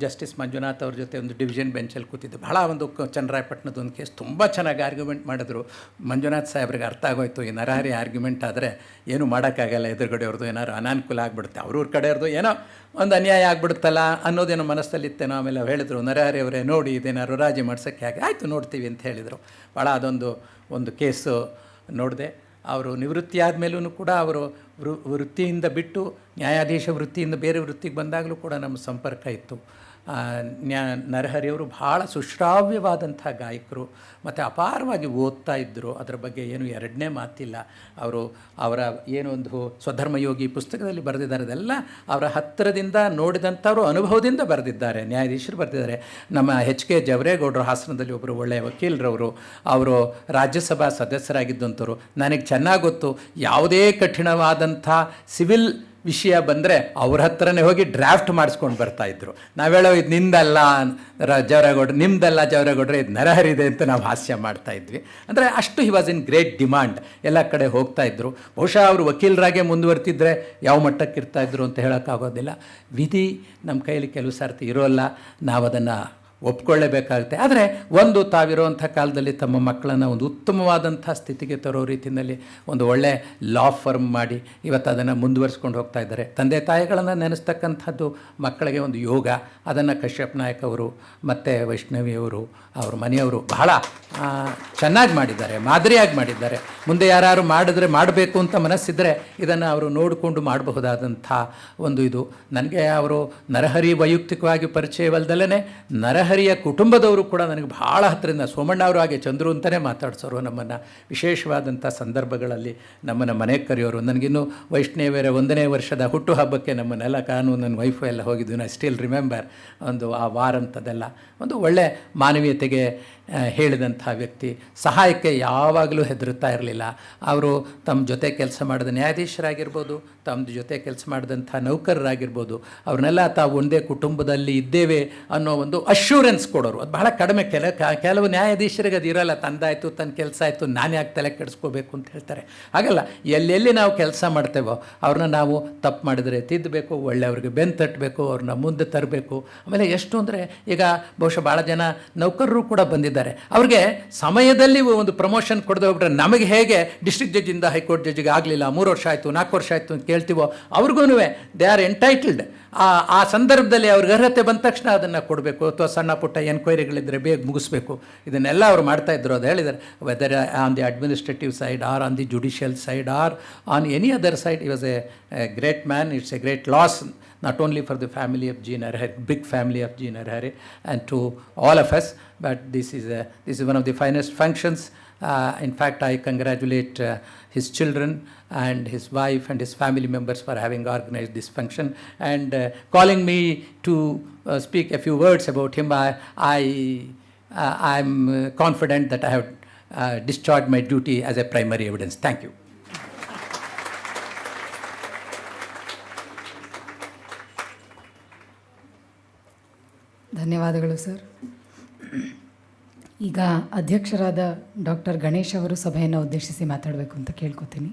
ಜಸ್ಟಿಸ್ ಮಂಜುನಾಥ್ ಅವ್ರ ಜೊತೆ ಒಂದು ಡಿವಿಷನ್ ಬೆಂಚಲ್ಲಿ ಕೂತಿದ್ದೆ. ಬಹಳ ಒಂದು ಚನ್ನರಾಯಪಟ್ಟಣದ ಒಂದು ಕೇಸ್ ತುಂಬ ಚೆನ್ನಾಗಿ ಆರ್ಗ್ಯುಮೆಂಟ್ ಮಾಡಿದ್ರು. ಮಂಜುನಾಥ್ ಸಾಹೇಬ್ರಿಗೆ ಅರ್ಥ ಆಗೋಯ್ತು, ಈ ನರಹರಿ ಆರ್ಗ್ಯುಮೆಂಟ್ ಆದರೆ ಏನೂ ಮಾಡೋಕ್ಕಾಗಲ್ಲ, ಎದುರುಗಡೆಯವ್ರದ್ದು ಏನಾದ್ರು ಅನಾನುಕೂಲ ಆಗಿಬಿಡುತ್ತೆ, ಅವ್ರವ್ರ ಕಡೆಯವ್ರದ್ದು ಏನೋ ಒಂದು ಅನ್ಯಾಯ ಆಗ್ಬಿಡುತ್ತಲ್ಲ ಅನ್ನೋದೇನೋ ಮನಸ್ಸಲ್ಲಿತ್ತೇನೋ. ಆಮೇಲೆ ಹೇಳಿದ್ರು, ನರಹರಿ ಅವರೇ ನೋಡಿ ಇದೇನಾದ್ರು ರಾಜಿ ಮಾಡ್ಸೋಕ್ಕೆ ಹಾಗೆ, ಆಯಿತು ನೋಡ್ತೀವಿ ಅಂತ ಹೇಳಿದರು. ಭಾಳ ಅದೊಂದು ಕೇಸು ನೋಡಿದೆ. ಅವರು ನಿವೃತ್ತಿ ಆದಮೇಲೂ ಕೂಡ ಅವರು ವೃತ್ತಿಯಿಂದ ಬಿಟ್ಟು ನ್ಯಾಯಾಧೀಶ ವೃತ್ತಿಯಿಂದ ಬೇರೆ ವೃತ್ತಿಗೆ ಬಂದಾಗಲೂ ಕೂಡ ನಮ್ಮ ಸಂಪರ್ಕ ಇತ್ತು. ನರಹರಿಯವರು ಭಾಳ ಸುಶ್ರಾವ್ಯವಾದಂಥ ಗಾಯಕರು ಮತ್ತು ಅಪಾರವಾಗಿ ಓದ್ತಾ ಇದ್ದರು. ಅದರ ಬಗ್ಗೆ ಏನು ಎರಡನೇ ಮಾತಿಲ್ಲ. ಅವರ ಏನೊಂದು ಸ್ವಧರ್ಮಯೋಗಿ ಪುಸ್ತಕದಲ್ಲಿ ಬರೆದಿದ್ದಾರೆ, ಅದೆಲ್ಲ ಅವರ ಹತ್ತಿರದಿಂದ ನೋಡಿದಂಥವರು ಅನುಭವದಿಂದ ಬರೆದಿದ್ದಾರೆ, ನ್ಯಾಯಾಧೀಶರು ಬರೆದಿದ್ದಾರೆ. ನಮ್ಮ HK ಜವರೇಗೌಡರು ಹಾಸನದಲ್ಲಿ ಒಬ್ಬರು ಒಳ್ಳೆಯ ವಕೀಲರವರು, ಅವರು ರಾಜ್ಯಸಭಾ ಸದಸ್ಯರಾಗಿದ್ದಂಥವ್ರು. ನನಗೆ ಚೆನ್ನಾಗಿ ಗೊತ್ತು, ಯಾವುದೇ ಕಠಿಣವಾದಂಥ ಸಿವಿಲ್ ವಿಷಯ ಬಂದರೆ ಅವ್ರ ಹತ್ರನೇ ಹೋಗಿ ಡ್ರಾಫ್ಟ್ ಮಾಡಿಸ್ಕೊಂಡು ಬರ್ತಾಯಿದ್ರು. ನಾವು ಹೇಳೋ ಇದು ನಿಂದಲ್ಲ ಜವರೇಗೌಡ್ರು, ನಿಮ್ದಲ್ಲ ಜವರೇಗೌಡ್ರೆ, ಇದು ನರಹರಿದೆ ಅಂತ ನಾವು ಹಾಸ್ಯ ಮಾಡ್ತಾಯಿದ್ವಿ. ಅಂದರೆ ಅಷ್ಟು he was in great demand, ಎಲ್ಲ ಕಡೆ ಹೋಗ್ತಾಯಿದ್ರು. ಬಹುಶಃ ಅವರು ವಕೀಲರಾಗೆ ಮುಂದುವರ್ತಿದ್ರೆ ಯಾವ ಮಟ್ಟಕ್ಕೆ ಇರ್ತಾಯಿದ್ರು ಅಂತ ಹೇಳೋಕ್ಕಾಗೋದಿಲ್ಲ. ವಿಧಿ ನಮ್ಮ ಕೈಯಲ್ಲಿ ಕೆಲವು ಸರ್ತಿ ಇರೋಲ್ಲ, ನಾವು ಅದನ್ನು ಒಪ್ಕೊಳ್ಳೇಬೇಕಾಗುತ್ತೆ. ಆದರೆ ತಾವಿರುವಂಥ ಕಾಲದಲ್ಲಿ ತಮ್ಮ ಮಕ್ಕಳನ್ನು ಒಂದು ಉತ್ತಮವಾದಂಥ ಸ್ಥಿತಿಗೆ ತರೋ ರೀತಿಯಲ್ಲಿ ಒಂದು ಒಳ್ಳೆ ಲಾ ಫರ್ಮ್ ಮಾಡಿ ಇವತ್ತು ಅದನ್ನು ಮುಂದುವರಿಸ್ಕೊಂಡು ಹೋಗ್ತಾ ಇದ್ದಾರೆ. ತಂದೆ ತಾಯಿಗಳನ್ನು ನೆನೆಸ್ತಕ್ಕಂಥದ್ದು ಮಕ್ಕಳಿಗೆ ಒಂದು ಯೋಗ. ಅದನ್ನು ಕಶ್ಯಪ್ ನಾಯಕ್ ಅವರು ಮತ್ತು ವೈಷ್ಣವಿಯವರು ಅವ್ರ ಮನೆಯವರು ಬಹಳ ಚೆನ್ನಾಗಿ ಮಾಡಿದ್ದಾರೆ, ಮಾದರಿಯಾಗಿ ಮಾಡಿದ್ದಾರೆ. ಮುಂದೆ ಯಾರು ಮಾಡಬೇಕು ಅಂತ ಮನಸ್ಸಿದ್ದರೆ ಇದನ್ನು ಅವರು ನೋಡಿಕೊಂಡು ಮಾಡಬಹುದಾದಂಥ ಇದು. ನನಗೆ ಅವರು ನರಹರಿ ವೈಯಕ್ತಿಕವಾಗಿ ಪರಿಚಯವಲ್ಲದಲ್ಲೇ ನರಹರಿಯ ಕುಟುಂಬದವರು ಕೂಡ ನನಗೆ ಭಾಳ ಹತ್ತಿರದಿಂದ, ಸೋಮಣ್ಣ ಅವರು ಹಾಗೆ ಚಂದ್ರು ಅಂತಲೇ ಮಾತಾಡ್ಸೋರು. ನಮ್ಮನ್ನು ವಿಶೇಷವಾದಂಥ ಸಂದರ್ಭಗಳಲ್ಲಿ ನಮ್ಮನ್ನು ಮನೆಗೆ ಕರೆಯೋರು. ನನಗಿನ್ನೂ ವೈಷ್ಣವಿಯರ 1ನೇ ವರ್ಷದ ಹುಟ್ಟುಹಬ್ಬಕ್ಕೆ ನಮ್ಮನ್ನೆಲ್ಲ ನನ್ನ ವೈಫು ಎಲ್ಲ ಹೋಗಿದ್ವಿ. ಐ ಸ್ಟಿಲ್ ರಿಮೆಂಬರ್ ಆ ವಾರ ಅಂಥದ್ದೆಲ್ಲ ಒಂದು ಒಳ್ಳೆ ಮಾನವೀಯತೆಗೆ ಹೇಳಿದಂಥ ವ್ಯಕ್ತಿ. ಸಹಾಯಕ್ಕೆ ಯಾವಾಗಲೂ ಹೆದರುತ್ತಾ ಇರಲಿಲ್ಲ. ಅವರು ತಮ್ಮ ಜೊತೆ ಕೆಲಸ ಮಾಡಿದ ನ್ಯಾಯಾಧೀಶರಾಗಿರ್ಬೋದು, ತಮ್ಮ ಜೊತೆ ಕೆಲಸ ಮಾಡಿದಂಥ ನೌಕರರಾಗಿರ್ಬೋದು, ಅವ್ರನ್ನೆಲ್ಲ ತಾವು ಒಂದೇ ಕುಟುಂಬದಲ್ಲಿ ಇದ್ದೇವೆ ಅನ್ನೋ ಒಂದು ಅಶ್ಯೂರೆನ್ಸ್ ಕೊಡೋರು. ಅದು ಬಹಳ ಕಡಿಮೆ. ಕೆಲವು ನ್ಯಾಯಾಧೀಶರಿಗೆ ಅದು ಇರೋಲ್ಲ. ತಂದಾಯಿತು, ತನ್ನ ಕೆಲಸ ಆಯಿತು, ನಾನು ಯಾಕೆ ತಲೆ ಕೆಡಿಸ್ಕೋಬೇಕು ಅಂತ ಹೇಳ್ತಾರೆ. ಹಾಗಲ್ಲ, ಎಲ್ಲೆಲ್ಲಿ ನಾವು ಕೆಲಸ ಮಾಡ್ತೇವೋ ಅವ್ರನ್ನ ನಾವು ತಪ್ಪು ಮಾಡಿದರೆ ತಿದ್ದಬೇಕು, ಒಳ್ಳೆಯವ್ರಿಗೆ ಬೆನ್ನು ತಟ್ಟಬೇಕು, ಅವ್ರನ್ನ ಮುಂದೆ ತರಬೇಕು. ಆಮೇಲೆ ಎಷ್ಟು ಅಂದರೆ ಈಗ ಬಹುಶಃ ಭಾಳ ಜನ ನೌಕರರು ಕೂಡ ಬಂದಿದ್ದಾರೆ. ಅವ್ರಿಗೆ ಸಮಯದಲ್ಲಿ ಒಂದು ಪ್ರಮೋಷನ್ ಕೊಡದೆ ಹೋಗ್ಬಿಟ್ರೆ, ನಮಗೆ ಹೇಗೆ ಡಿಸ್ಟ್ರಿಕ್ಟ್ ಜಡ್ಜಿಂದ ಹೈಕೋರ್ಟ್ ಜಡ್ಜಿಗೆ ಆಗಲಿಲ್ಲ, 3 ವರ್ಷ ಆಯಿತು, 4 ವರ್ಷ ಆಯಿತು ಅಂತ ಕೇಳ್ತೀವೋ, ಅವ್ರಿಗೂ ದೇ ಆರ್ ಎಂಟೈಟಲ್ಡ್. ಆ ಸಂದರ್ಭದಲ್ಲಿ ಅವ್ರಿಗೆ ಅರ್ಹತೆ ಬಂದ ತಕ್ಷಣ ಅದನ್ನು ಕೊಡಬೇಕು, ಅಥವಾ ಸಣ್ಣ ಪುಟ್ಟ ಎನ್ಕ್ವೈರಿಗಳಿದ್ದರೆ ಬೇಗ ಮುಗಿಸ್ಬೇಕು. ಇದನ್ನೆಲ್ಲ ಅವರು ಮಾಡ್ತಾಯಿದ್ರು. ಅದು ಹೇಳಿದ್ದಾರೆ, whether on the administrative side or on the judicial side or on any other side, he was a great man. It's a great loss, not only for the family of G. Narahari, big family of G. Narahari, and to all of us. But this is one of the finest functions. In fact, I congratulate his children and his wife and his family members for having organized this function and calling me to speak a few words about him. I'm confident that I have discharged my duty as a primary evidence. Thank you. ಧನ್ಯವಾದಗಳು sir. ಈಗ ಅಧ್ಯಕ್ಷರಾದ doctor Ganesh ಅವರು ಸಭೆಯನ್ನು ಉದ್ದೇಶಿಸಿ ಮಾತಾಡಬೇಕು ಅಂತ ಕೇಳ್ಕೊತೀನಿ.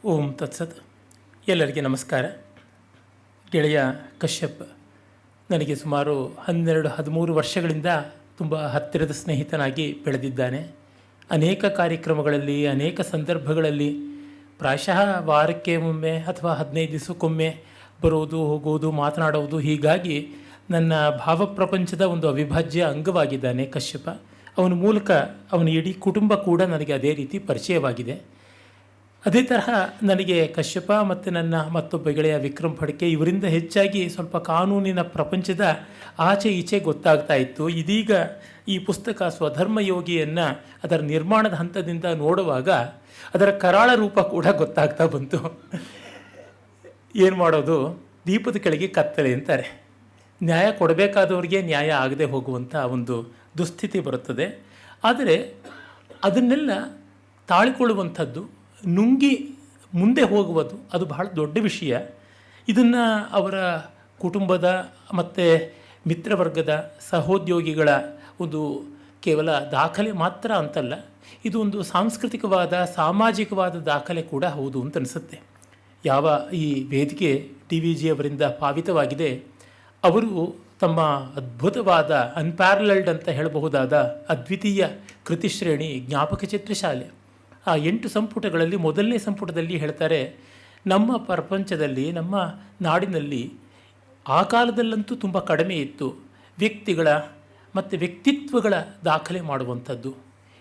ಓಂ ತತ್ಸತ್. ಎಲ್ಲರಿಗೆ ನಮಸ್ಕಾರ. ಗೆಳೆಯ ಕಶ್ಯಪ್ ನನಗೆ ಸುಮಾರು 12-13 ವರ್ಷಗಳಿಂದ ತುಂಬ ಹತ್ತಿರದ ಸ್ನೇಹಿತನಾಗಿ ಬೆಳೆದಿದ್ದಾನೆ. ಅನೇಕ ಕಾರ್ಯಕ್ರಮಗಳಲ್ಲಿ, ಅನೇಕ ಸಂದರ್ಭಗಳಲ್ಲಿ, ಪ್ರಾಯಶಃ ವಾರಕ್ಕೆ ಒಮ್ಮೆ ಅಥವಾ 15 ದಿವಸಕ್ಕೊಮ್ಮೆ ಬರೋದು, ಹೋಗೋದು, ಮಾತನಾಡುವುದು, ಹೀಗಾಗಿ ನನ್ನ ಭಾವಪ್ರಪಂಚದ ಒಂದು ಅವಿಭಾಜ್ಯ ಅಂಗವಾಗಿದ್ದಾನೆ ಕಶ್ಯಪ. ಅವನ ಮೂಲಕ ಅವನ ಇಡೀ ಕುಟುಂಬ ಕೂಡ ನನಗೆ ಅದೇ ರೀತಿ ಪರಿಚಯವಾಗಿದೆ. ಅದೇ ತರಹ ನನಗೆ ಕಶ್ಯಪ ಮತ್ತು ನನ್ನ ಮತ್ತೊಬ್ಬ ಗೆಳೆಯ ವಿಕ್ರಮ್ ಫಡ್ಕೆ ಇವರಿಂದ ಹೆಚ್ಚಾಗಿ ಸ್ವಲ್ಪ ಕಾನೂನಿನ ಪ್ರಪಂಚದ ಆಚೆ ಈಚೆ ಗೊತ್ತಾಗ್ತಾ ಇತ್ತು. ಇದೀಗ ಈ ಪುಸ್ತಕ ಸ್ವಧರ್ಮಯೋಗಿಯನ್ನು ಅದರ ನಿರ್ಮಾಣದ ಹಂತದಿಂದ ನೋಡುವಾಗ ಅದರ ಕರಾಳ ರೂಪ ಕೂಡ ಗೊತ್ತಾಗ್ತಾ ಬಂತು. ಏನು ಮಾಡೋದು, ದೀಪದ ಕೆಳಗೆ ಕತ್ತಲೆ ಅಂತಾರೆ. ನ್ಯಾಯ ಕೊಡಬೇಕಾದವ್ರಿಗೆ ನ್ಯಾಯ ಆಗದೆ ಹೋಗುವಂಥ ಒಂದು ದುಸ್ಥಿತಿ ಬರುತ್ತದೆ. ಆದರೆ ಅದನ್ನೆಲ್ಲ ತಾಳಿಕೊಳ್ಳುವಂಥದ್ದು, ನುಂಗಿ ಮುಂದೆ ಹೋಗುವುದು, ಅದು ಬಹಳ ದೊಡ್ಡ ವಿಷಯ. ಇದನ್ನು ಅವರ ಕುಟುಂಬದ ಮತ್ತು ಮಿತ್ರವರ್ಗದ ಸಹೋದ್ಯೋಗಿಗಳ ಒಂದು ಕೇವಲ ದಾಖಲೆ ಮಾತ್ರ ಅಂತಲ್ಲ, ಇದು ಒಂದು ಸಾಂಸ್ಕೃತಿಕವಾದ ಸಾಮಾಜಿಕವಾದ ದಾಖಲೆ ಕೂಡ ಹೌದು ಅಂತ ಅನಿಸುತ್ತೆ. ಯಾವ ಈ ವೇದಿಕೆ TVG ಅವರಿಂದ ಪಾವಿತವಾಗಿದೆ, ಅವರು ತಮ್ಮ ಅದ್ಭುತವಾದ ಅನ್ಪ್ಯಾರಲಲ್ಡ್ ಅಂತ ಹೇಳಬಹುದಾದ ಅದ್ವಿತೀಯ ಕೃತಿಶ್ರೇಣಿ ಜ್ಞಾಪಕ ಚಿತ್ರಶಾಲೆ, ಆ 8 ಸಂಪುಟಗಳಲ್ಲಿ ಮೊದಲನೇ ಸಂಪುಟದಲ್ಲಿ ಹೇಳ್ತಾರೆ, ನಮ್ಮ ಪ್ರಪಂಚದಲ್ಲಿ ನಮ್ಮ ನಾಡಿನಲ್ಲಿ ಆ ಕಾಲದಲ್ಲಂತೂ ತುಂಬ ಕಡಿಮೆ ಇತ್ತು ವ್ಯಕ್ತಿಗಳ ಮತ್ತು ವ್ಯಕ್ತಿತ್ವಗಳ ದಾಖಲೆ ಮಾಡುವಂಥದ್ದು,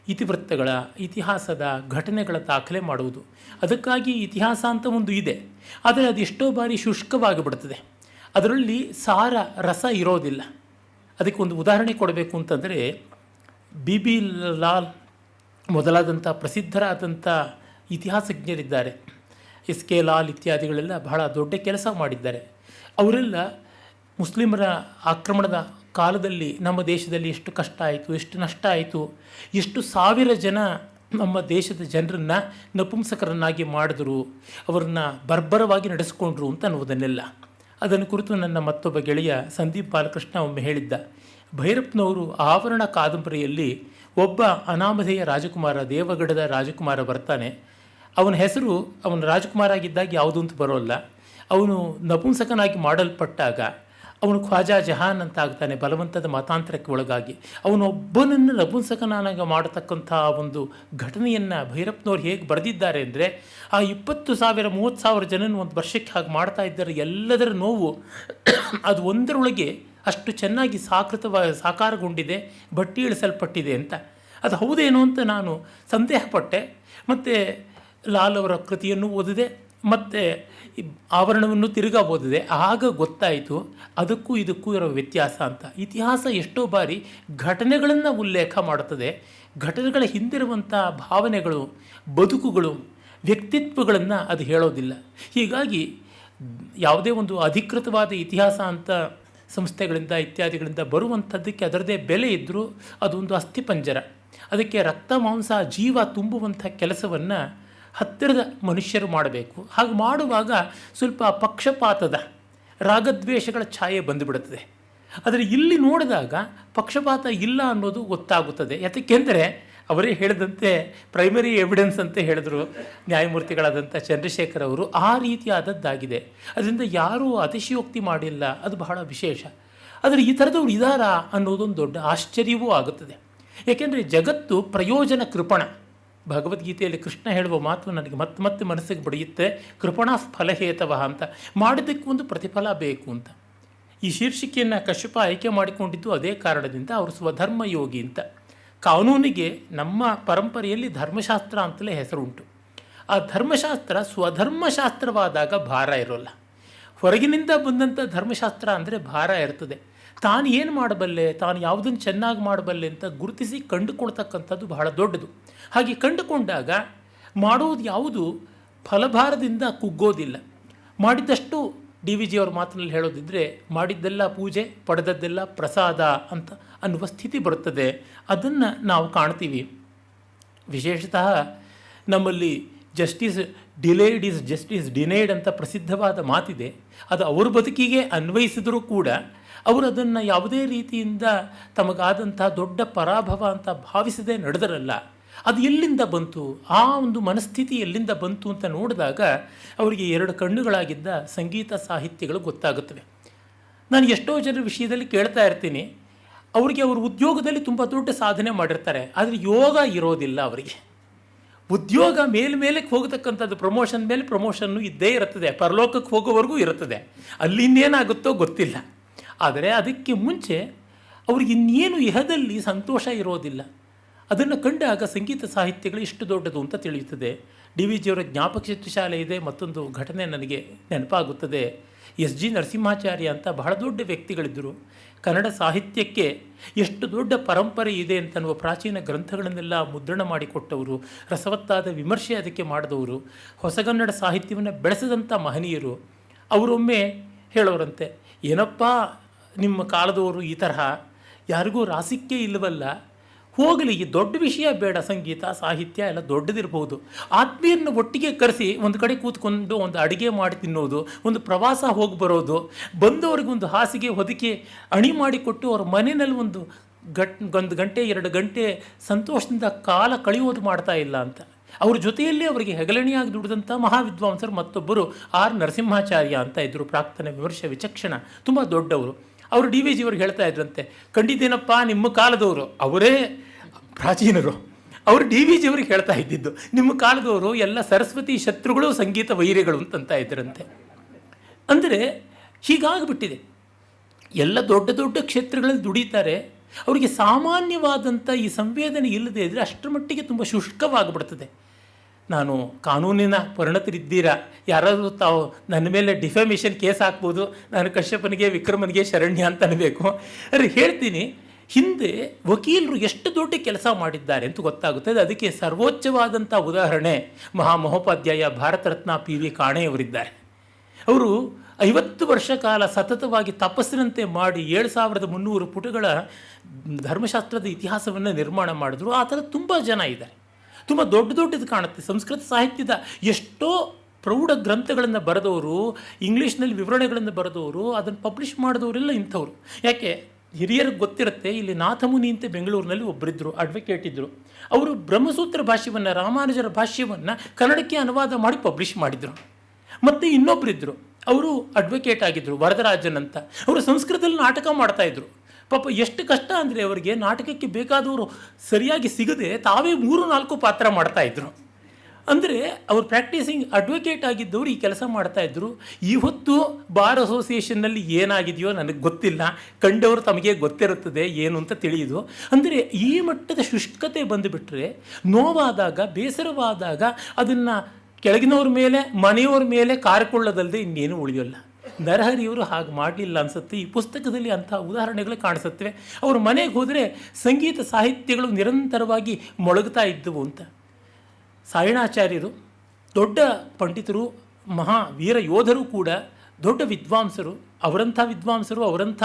ಇತಿವೃತ್ತಗಳ ಇತಿಹಾಸದ ಘಟನೆಗಳ ದಾಖಲೆ ಮಾಡುವುದು. ಅದಕ್ಕಾಗಿ ಇತಿಹಾಸ ಅಂತ ಒಂದು ಇದೆ, ಆದರೆ ಅದೆಷ್ಟೋ ಬಾರಿ ಶುಷ್ಕವಾಗಿ ಬಿಡುತ್ತದೆ, ಅದರಲ್ಲಿ ಸಾರ ರಸ ಇರೋದಿಲ್ಲ. ಅದಕ್ಕೆ ಒಂದು ಉದಾಹರಣೆ ಕೊಡಬೇಕು ಅಂತಂದರೆ, BB ಲಾಲ್ ಮೊದಲಾದಂಥ ಪ್ರಸಿದ್ಧರಾದಂಥ ಇತಿಹಾಸಜ್ಞರಿದ್ದಾರೆ, SK ಲಾಲ್ ಇತ್ಯಾದಿಗಳೆಲ್ಲ ಬಹಳ ದೊಡ್ಡ ಕೆಲಸ ಮಾಡಿದ್ದಾರೆ. ಅವರೆಲ್ಲ ಮುಸ್ಲಿಮರ ಆಕ್ರಮಣದ ಕಾಲದಲ್ಲಿ ನಮ್ಮ ದೇಶದಲ್ಲಿ ಎಷ್ಟು ಕಷ್ಟ ಆಯಿತು, ಎಷ್ಟು ನಷ್ಟ ಆಯಿತು, ಎಷ್ಟು ಸಾವಿರ ಜನ ನಮ್ಮ ದೇಶದ ಜನರನ್ನು ನಪುಂಸಕರನ್ನಾಗಿ ಮಾಡಿದ್ರು, ಅವರನ್ನು ಬರ್ಬರವಾಗಿ ನಡೆಸ್ಕೊಂಡ್ರು ಅಂತ ಅನ್ನೋದನ್ನೆಲ್ಲ. ಅದನ್ನು ಕುರಿತು ನನ್ನ ಮತ್ತೊಬ್ಬ ಗೆಳೆಯ ಸಂದೀಪ್ ಬಾಲಕೃಷ್ಣ ಒಮ್ಮೆ ಹೇಳಿದ್ದ, ಭೈರಪ್ಪನವರು ಆವರಣ ಕಾದಂಬರಿಯಲ್ಲಿ ಒಬ್ಬ ಅನಾಮಧೇಯ ರಾಜಕುಮಾರ, ದೇವಗಢದ ರಾಜಕುಮಾರ ಬರ್ತಾನೆ. ಅವನ ಹೆಸರು ಅವನು ರಾಜಕುಮಾರ ಆಗಿದ್ದಾಗ ಯಾವುದೂ ಅಂತ ಬರೋಲ್ಲ. ಅವನು ನಪುಂಸಕನಾಗಿ ಮಾಡಲ್ಪಟ್ಟಾಗ ಅವನು ಖ್ವಾಜಾ ಜಹಾನ್ ಅಂತ ಆಗ್ತಾನೆ, ಬಲವಂತದ ಮತಾಂತರಕ್ಕೆ ಒಳಗಾಗಿ. ಅವನೊಬ್ಬನನ್ನು ನಪುಂಸಕನಾಗ ಮಾಡತಕ್ಕಂಥ ಒಂದು ಘಟನೆಯನ್ನು ಭೈರಪ್ಪನವ್ರು ಹೇಗೆ ಬರೆದಿದ್ದಾರೆ ಅಂದರೆ, ಆ 20,000 30,000 ಜನನ ಒಂದು ವರ್ಷಕ್ಕೆ ಹಾಗೆ ಮಾಡ್ತಾ ಇದ್ದಾರೆ. ಎಲ್ಲದರ ನೋವು ಅದು ಒಂದರೊಳಗೆ ಅಷ್ಟು ಚೆನ್ನಾಗಿ ಸಾಕಾರಗೊಂಡಿದೆ, ಬಟ್ಟಿ ಇಳಿಸಲ್ಪಟ್ಟಿದೆ ಅಂತ. ಅದು ಹೌದೇನೋ ಅಂತ ನಾನು ಸಂದೇಹಪಟ್ಟೆ. ಮತ್ತು ಲಾಲ್ ಅವರ ಕೃತಿಯನ್ನು ಓದಿದೆ, ಮತ್ತು ಆವರಣವನ್ನು ತಿರುಗಾ ಓದಿದೆ. ಆಗ ಗೊತ್ತಾಯಿತು ಅದಕ್ಕೂ ಇದಕ್ಕೂ ಇರೋ ವ್ಯತ್ಯಾಸ ಅಂತ. ಇತಿಹಾಸ ಎಷ್ಟೋ ಬಾರಿ ಘಟನೆಗಳನ್ನು ಉಲ್ಲೇಖ ಮಾಡುತ್ತದೆ, ಘಟನೆಗಳ ಹಿಂದಿರುವಂಥ ಭಾವನೆಗಳು, ಬದುಕುಗಳು, ವ್ಯಕ್ತಿತ್ವಗಳನ್ನು ಅದು ಹೇಳೋದಿಲ್ಲ. ಹೀಗಾಗಿ ಯಾವುದೇ ಒಂದು ಅಧಿಕೃತವಾದ ಇತಿಹಾಸ ಅಂತ ಸಂಸ್ಥೆಗಳಿಂದ ಇತ್ಯಾದಿಗಳಿಂದ ಬರುವಂಥದ್ದಕ್ಕೆ ಅದರದೇ ಬೆಲೆ ಇದ್ದರೂ ಅದೊಂದು ಅಸ್ಥಿಪಂಜರ. ಅದಕ್ಕೆ ರಕ್ತ ಮಾಂಸ ಜೀವ ತುಂಬುವಂಥ ಕೆಲಸವನ್ನು ಹತ್ತಿರದ ಮನುಷ್ಯರು ಮಾಡಬೇಕು. ಹಾಗೆ ಮಾಡುವಾಗ ಸ್ವಲ್ಪ ಪಕ್ಷಪಾತದ ರಾಗದ್ವೇಷಗಳ ಛಾಯೆ ಬಂದುಬಿಡುತ್ತದೆ. ಆದರೆ ಇಲ್ಲಿ ನೋಡಿದಾಗ ಪಕ್ಷಪಾತ ಇಲ್ಲ ಅನ್ನೋದು ಗೊತ್ತಾಗುತ್ತದೆ. ಯಾಕೆಂದರೆ ಅವರೇ ಹೇಳಿದಂತೆ ಪ್ರೈಮರಿ ಎವಿಡೆನ್ಸ್ ಅಂತ ಹೇಳಿದ್ರು ನ್ಯಾಯಮೂರ್ತಿಗಳಾದಂಥ ಚಂದ್ರಶೇಖರ್ ಅವರು. ಆ ರೀತಿಯಾದದ್ದಾಗಿದೆ. ಅದರಿಂದ ಯಾರೂ ಅತಿಶಯೋಕ್ತಿ ಮಾಡಿಲ್ಲ, ಅದು ಬಹಳ ವಿಶೇಷ. ಆದರೆ ಈ ಥರದವ್ರು ಇದ್ದಾರಾ ಅನ್ನೋದೊಂದು ದೊಡ್ಡ ಆಶ್ಚರ್ಯವೂ ಆಗುತ್ತದೆ. ಏಕೆಂದರೆ ಜಗತ್ತು ಪ್ರಯೋಜನ ಕೃಪಣ. ಭಗವದ್ಗೀತೆಯಲ್ಲಿ ಕೃಷ್ಣ ಹೇಳುವ ಮಾತು ನನಗೆ ಮತ್ತೆ ಮತ್ತೆ ಮನಸ್ಸಿಗೆ ಬಡಿಯುತ್ತೆ, ಕೃಪಣಾ ಫಲಹೇತವ ಅಂತ. ಮಾಡಿದ್ದಕ್ಕೆ ಒಂದು ಪ್ರತಿಫಲ ಬೇಕು ಅಂತ. ಈ ಶೀರ್ಷಿಕೆಯನ್ನು ಕಶ್ಯಪ ಆಯ್ಕೆ ಮಾಡಿಕೊಂಡಿದ್ದು ಅದೇ ಕಾರಣದಿಂದ. ಅವರು ಸ್ವಧರ್ಮಯೋಗಿ ಅಂತ. ಕಾನೂನಿಗೆ ನಮ್ಮ ಪರಂಪರೆಯಲ್ಲಿ ಧರ್ಮಶಾಸ್ತ್ರ ಅಂತಲೇ ಹೆಸರುಂಟು. ಆ ಧರ್ಮಶಾಸ್ತ್ರ ಸ್ವಧರ್ಮಶಾಸ್ತ್ರವಾದಾಗ ಭಾರ ಇರೋಲ್ಲ. ಹೊರಗಿನಿಂದ ಬಂದಂಥ ಧರ್ಮಶಾಸ್ತ್ರ ಅಂದರೆ ಭಾರ ಇರ್ತದೆ. ತಾನು ಏನು ಮಾಡಬಲ್ಲೆ, ತಾನು ಯಾವುದನ್ನು ಚೆನ್ನಾಗಿ ಮಾಡಬಲ್ಲೆ ಅಂತ ಗುರುತಿಸಿ ಕಂಡುಕೊಳ್ತಕ್ಕಂಥದ್ದು ಬಹಳ ದೊಡ್ಡದು. ಹಾಗೆ ಕಂಡುಕೊಂಡಾಗ ಮಾಡೋದು ಯಾವುದು ಫಲಭಾರದಿಂದ ಕುಗ್ಗೋದಿಲ್ಲ. ಮಾಡಿದ್ದಷ್ಟು DVG ಅವ್ರ ಮಾತಿನಲ್ಲಿ ಹೇಳೋದಿದ್ದರೆ, ಮಾಡಿದ್ದೆಲ್ಲ ಪೂಜೆ, ಪಡೆದದ್ದೆಲ್ಲ ಪ್ರಸಾದ ಅಂತ ಅನ್ನುವ ಸ್ಥಿತಿ ಬರುತ್ತದೆ. ಅದನ್ನು ನಾವು ಕಾಣ್ತೀವಿ. ವಿಶೇಷತಃ ನಮ್ಮಲ್ಲಿ justice delayed is justice denied ಅಂತ ಪ್ರಸಿದ್ಧವಾದ ಮಾತಿದೆ. ಅದು ಅವ್ರ ಬದುಕಿಗೆ ಅನ್ವಯಿಸಿದರೂ ಕೂಡ ಅವರು ಅದನ್ನು ಯಾವುದೇ ರೀತಿಯಿಂದ ತಮಗಾದಂಥ ದೊಡ್ಡ ಪರಾಭವ ಅಂತ ಭಾವಿಸದೆ ನಡೆದರಲ್ಲ. ಅದು ಎಲ್ಲಿಂದ ಬಂತು, ಆ ಒಂದು ಮನಸ್ಥಿತಿ ಎಲ್ಲಿಂದ ಬಂತು ಅಂತ ನೋಡಿದಾಗ ಅವರಿಗೆ 2 ಕಣ್ಣುಗಳಾಗಿದ್ದ ಸಂಗೀತ ಸಾಹಿತ್ಯಗಳು ಗೊತ್ತಾಗುತ್ತವೆ. ನಾನು ಎಷ್ಟೋ ಜನರ ವಿಷಯದಲ್ಲಿ ಕೇಳ್ತಾ ಇರ್ತೀನಿ, ಅವರಿಗೆ ಅವ್ರ ಉದ್ಯೋಗದಲ್ಲಿ ತುಂಬ ದೊಡ್ಡ ಸಾಧನೆ ಮಾಡಿರ್ತಾರೆ, ಆದರೆ ಯೋಗ ಇರೋದಿಲ್ಲ ಅವರಿಗೆ. ಉದ್ಯೋಗ ಮೇಲ್ಮೇಲಕ್ಕೆ ಹೋಗತಕ್ಕಂಥದ್ದು, ಪ್ರಮೋಷನ್ ಮೇಲೆ ಪ್ರಮೋಷನ್ನು ಇದ್ದೇ ಇರುತ್ತದೆ, ಪರಲೋಕಕ್ಕೆ ಹೋಗೋವರೆಗೂ ಇರುತ್ತದೆ. ಅಲ್ಲಿ ಇನ್ನೇನಾಗುತ್ತೋ ಗೊತ್ತಿಲ್ಲ. ಆದರೆ ಅದಕ್ಕೆ ಮುಂಚೆ ಅವ್ರಿಗೆ ಇನ್ನೇನು ಇಹದಲ್ಲಿ ಸಂತೋಷ ಇರೋದಿಲ್ಲ. ಅದನ್ನು ಕಂಡಾಗ ಸಂಗೀತ ಸಾಹಿತ್ಯಗಳು ಇಷ್ಟು ದೊಡ್ಡದು ಅಂತ ತಿಳಿಯುತ್ತದೆ. DVಜಿಯವರ ಜ್ಞಾಪಕ ಚಿತ್ರಶಾಲೆ ಇದೆ. ಮತ್ತೊಂದು ಘಟನೆ ನನಗೆ ನೆನಪಾಗುತ್ತದೆ. SG ನರಸಿಂಹಾಚಾರ್ಯ ಅಂತ ಬಹಳ ದೊಡ್ಡ ವ್ಯಕ್ತಿಗಳಿದ್ದರು. ಕನ್ನಡ ಸಾಹಿತ್ಯಕ್ಕೆ ಎಷ್ಟು ದೊಡ್ಡ ಪರಂಪರೆ ಇದೆ ಅಂತನ್ನುವ ಪ್ರಾಚೀನ ಗ್ರಂಥಗಳನ್ನೆಲ್ಲ ಮುದ್ರಣ ಮಾಡಿಕೊಟ್ಟವರು, ರಸವತ್ತಾದ ವಿಮರ್ಶೆ ಅದಕ್ಕೆ ಮಾಡಿದವರು, ಹೊಸಗನ್ನಡ ಸಾಹಿತ್ಯವನ್ನು ಬೆಳೆಸಿದಂಥ ಮಹನೀಯರು. ಅವರೊಮ್ಮೆ ಹೇಳೋರಂತೆ, ಏನಪ್ಪ ನಿಮ್ಮ ಕಾಲದವರು ಈ ತರಹ, ಯಾರಿಗೂ ರಾಸಿಕ್ಕೆ ಇಲ್ಲವಲ್ಲ, ಹೋಗಲಿ ಈ ದೊಡ್ಡ ವಿಷಯ ಬೇಡ, ಸಂಗೀತ ಸಾಹಿತ್ಯ ಎಲ್ಲ ದೊಡ್ಡದಿರ್ಬೋದು, ಆತ್ಮೀಯರನ್ನ ಒಟ್ಟಿಗೆ ಕರೆಸಿ ಒಂದು ಕಡೆ ಕೂತ್ಕೊಂಡು ಒಂದು ಅಡುಗೆ ಮಾಡಿ ತಿನ್ನೋದು, ಒಂದು ಪ್ರವಾಸ ಹೋಗಿ ಬರೋದು, ಬಂದವರಿಗೆ ಒಂದು ಹಾಸಿಗೆ ಹೊದಿಕೆ ಅಣಿ ಮಾಡಿಕೊಟ್ಟು ಅವ್ರ ಮನೆಯಲ್ಲಿ ಒಂದು ಗಂಟೆ 2 ಗಂಟೆ ಸಂತೋಷದಿಂದ ಕಾಲ ಕಳೆಯೋದು ಮಾಡ್ತಾ ಇಲ್ಲ ಅಂತ. ಅವ್ರ ಜೊತೆಯಲ್ಲೇ ಅವರಿಗೆ ಹೆಗಲಣಿಯಾಗಿ ದುಡಿದಂಥ ಮಹಾವಿದ್ವಾಂಸರು ಮತ್ತೊಬ್ಬರು R ನರಸಿಂಹಾಚಾರ್ಯ ಅಂತ ಇದ್ದರು. ಪ್ರಾಕ್ತನ ವಿಮರ್ಶೆ ವಿಚಕ್ಷಣ, ತುಂಬ ದೊಡ್ಡವರು. ಅವರು DVಜಿಯವ್ರಿಗೆ ಹೇಳ್ತಾ ಇದ್ರಂತೆ, ಖಂಡಿತೇನಪ್ಪ ನಿಮ್ಮ ಕಾಲದವರು, ಅವರೇ ಪ್ರಾಚೀನರು, ಅವರು DVಜಿಯವ್ರಿಗೆ ಹೇಳ್ತಾ ಇದ್ದಿದ್ದು, ನಿಮ್ಮ ಕಾಲದವರು ಎಲ್ಲ ಸರಸ್ವತಿ ಶತ್ರುಗಳು, ಸಂಗೀತ ವೈರಿಗಳು ಅಂತಂತ ಇದ್ರಂತೆ. ಅಂದರೆ ಹೀಗಾಗಿಬಿಟ್ಟಿದೆ. ಎಲ್ಲ ದೊಡ್ಡ ದೊಡ್ಡ ಕ್ಷೇತ್ರಗಳಲ್ಲಿ ದುಡಿತಾರೆ, ಅವರಿಗೆ ಸಾಮಾನ್ಯವಾದಂಥ ಈ ಸಂವೇದನೆ ಇಲ್ಲದೆ ಇದ್ದರೆ ಅಷ್ಟರ ಮಟ್ಟಿಗೆ ತುಂಬ ಶುಷ್ಕವಾಗಿಬಿಡ್ತದೆ. ನಾನು ಕಾನೂನಿನ ಪರಿಣತರಿದ್ದೀರಾ, ಯಾರಾದರೂ ತಾವು ನನ್ನ ಮೇಲೆ ಡಿಫಮೇಷನ್ ಕೇಸ್ ಹಾಕ್ಬೋದು, ನಾನು ಕಶ್ಯಪನಿಗೆ ವಿಕ್ರಮನಿಗೆ ಶರಣ್ಯ ಅಂತ ಅನ್ನಬೇಕು. ಆದರೆ ಹೇಳ್ತೀನಿ, ಹಿಂದೆ ವಕೀಲರು ಎಷ್ಟು ದೊಡ್ಡ ಕೆಲಸ ಮಾಡಿದ್ದಾರೆ ಅಂತ ಗೊತ್ತಾಗುತ್ತದೆ. ಅದಕ್ಕೆ ಸರ್ವೋಚ್ಚವಾದಂಥ ಉದಾಹರಣೆ ಮಹಾಮಹೋಪಾಧ್ಯಾಯ ಭಾರತ ರತ್ನ PV ಕಾಣೆಯವರಿದ್ದಾರೆ. ಅವರು 50 ವರ್ಷ ಕಾಲ ಸತತವಾಗಿ ತಪಸ್ಸಿನಂತೆ ಮಾಡಿ 7300 ಪುಟಗಳ ಧರ್ಮಶಾಸ್ತ್ರದ ಇತಿಹಾಸವನ್ನು ನಿರ್ಮಾಣ ಮಾಡಿದ್ರು. ಆ ಥರ ತುಂಬ ಜನ ಇದ್ದಾರೆ. ತುಂಬ ದೊಡ್ಡದು ಕಾಣುತ್ತೆ. ಸಂಸ್ಕೃತ ಸಾಹಿತ್ಯದ ಎಷ್ಟೋ ಪ್ರೌಢ ಗ್ರಂಥಗಳನ್ನು ಬರೆದವರು, ಇಂಗ್ಲೀಷ್ನಲ್ಲಿ ವಿವರಣೆಗಳನ್ನು ಬರೆದವರು, ಅದನ್ನು ಪಬ್ಲಿಷ್ ಮಾಡಿದವರೆಲ್ಲ ಇಂಥವ್ರು. ಯಾಕೆ ಹಿರಿಯರಿಗೆ ಗೊತ್ತಿರುತ್ತೆ. ಇಲ್ಲಿ ನಾಥಮುನಿ ಅಂತ ಬೆಂಗಳೂರಿನಲ್ಲಿ ಒಬ್ಬರಿದ್ದರು, ಅಡ್ವೊಕೇಟ್ ಇದ್ದರು. ಅವರು ಬ್ರಹ್ಮಸೂತ್ರ ಭಾಷ್ಯವನ್ನು, ರಾಮಾನುಜರ ಭಾಷ್ಯವನ್ನು ಕನ್ನಡಕ್ಕೆ ಅನುವಾದ ಮಾಡಿ ಪಬ್ಲಿಷ್ ಮಾಡಿದರು. ಮತ್ತು ಇನ್ನೊಬ್ಬರಿದ್ದರು, ಅವರು ಅಡ್ವೊಕೇಟ್ ಆಗಿದ್ದರು, ವರದರಾಜನ್ ಅಂತ. ಅವರು ಸಂಸ್ಕೃತದಲ್ಲಿ ನಾಟಕ ಮಾಡ್ತಾಯಿದ್ರು. ಪಾಪ ಎಷ್ಟು ಕಷ್ಟ ಅಂದರೆ ಅವರಿಗೆ ನಾಟಕಕ್ಕೆ ಬೇಕಾದವರು ಸರಿಯಾಗಿ ಸಿಗದೆ ತಾವೇ 3-4 ಪಾತ್ರ ಮಾಡ್ತಾಯಿದ್ರು. ಅಂದರೆ ಅವರು ಪ್ರಾಕ್ಟೀಸಿಂಗ್ ಅಡ್ವೊಕೇಟ್ ಆಗಿದ್ದವರು ಈ ಕೆಲಸ ಮಾಡ್ತಾಯಿದ್ರು. ಇವತ್ತು ಬಾರ್ ಅಸೋಸಿಯೇಷನ್ನಲ್ಲಿ ಏನಾಗಿದೆಯೋ ನನಗೆ ಗೊತ್ತಿಲ್ಲ, ಕಂಡವರು ತಮಗೆ ಗೊತ್ತಿರುತ್ತದೆ ಏನು ಅಂತ ತಿಳಿಯುದು. ಅಂದರೆ ಈ ಮಟ್ಟದ ಶುಷ್ಕತೆ ಬಂದುಬಿಟ್ರೆ, ನೋವಾದಾಗ, ಬೇಸರವಾದಾಗ ಅದನ್ನು ಕೆಳಗಿನವ್ರ ಮೇಲೆ, ಮನೆಯವ್ರ ಮೇಲೆ ಕಾರಿಕೊಳ್ಳದಲ್ಲದೆ ಇನ್ನೇನು ಉಳಿಯೋಲ್ಲ. ನರಹರಿಯವರು ಹಾಗೆ ಮಾಡಲಿಲ್ಲ ಅನಿಸುತ್ತೆ. ಈ ಪುಸ್ತಕದಲ್ಲಿ ಅಂಥ ಉದಾಹರಣೆಗಳು ಕಾಣಿಸುತ್ತವೆ. ಅವರು ಮನೆಗೆ ಹೋದರೆ ಸಂಗೀತ ಸಾಹಿತ್ಯಗಳು ನಿರಂತರವಾಗಿ ಮೊಳಗ್ತಾ ಇದ್ದವು ಅಂತ. ಸಾಯಣಾಚಾರ್ಯರು ದೊಡ್ಡ ಪಂಡಿತರು, ಮಹಾ ವೀರ ಯೋಧರು ಕೂಡ, ದೊಡ್ಡ ವಿದ್ವಾಂಸರು. ಅವರಂಥ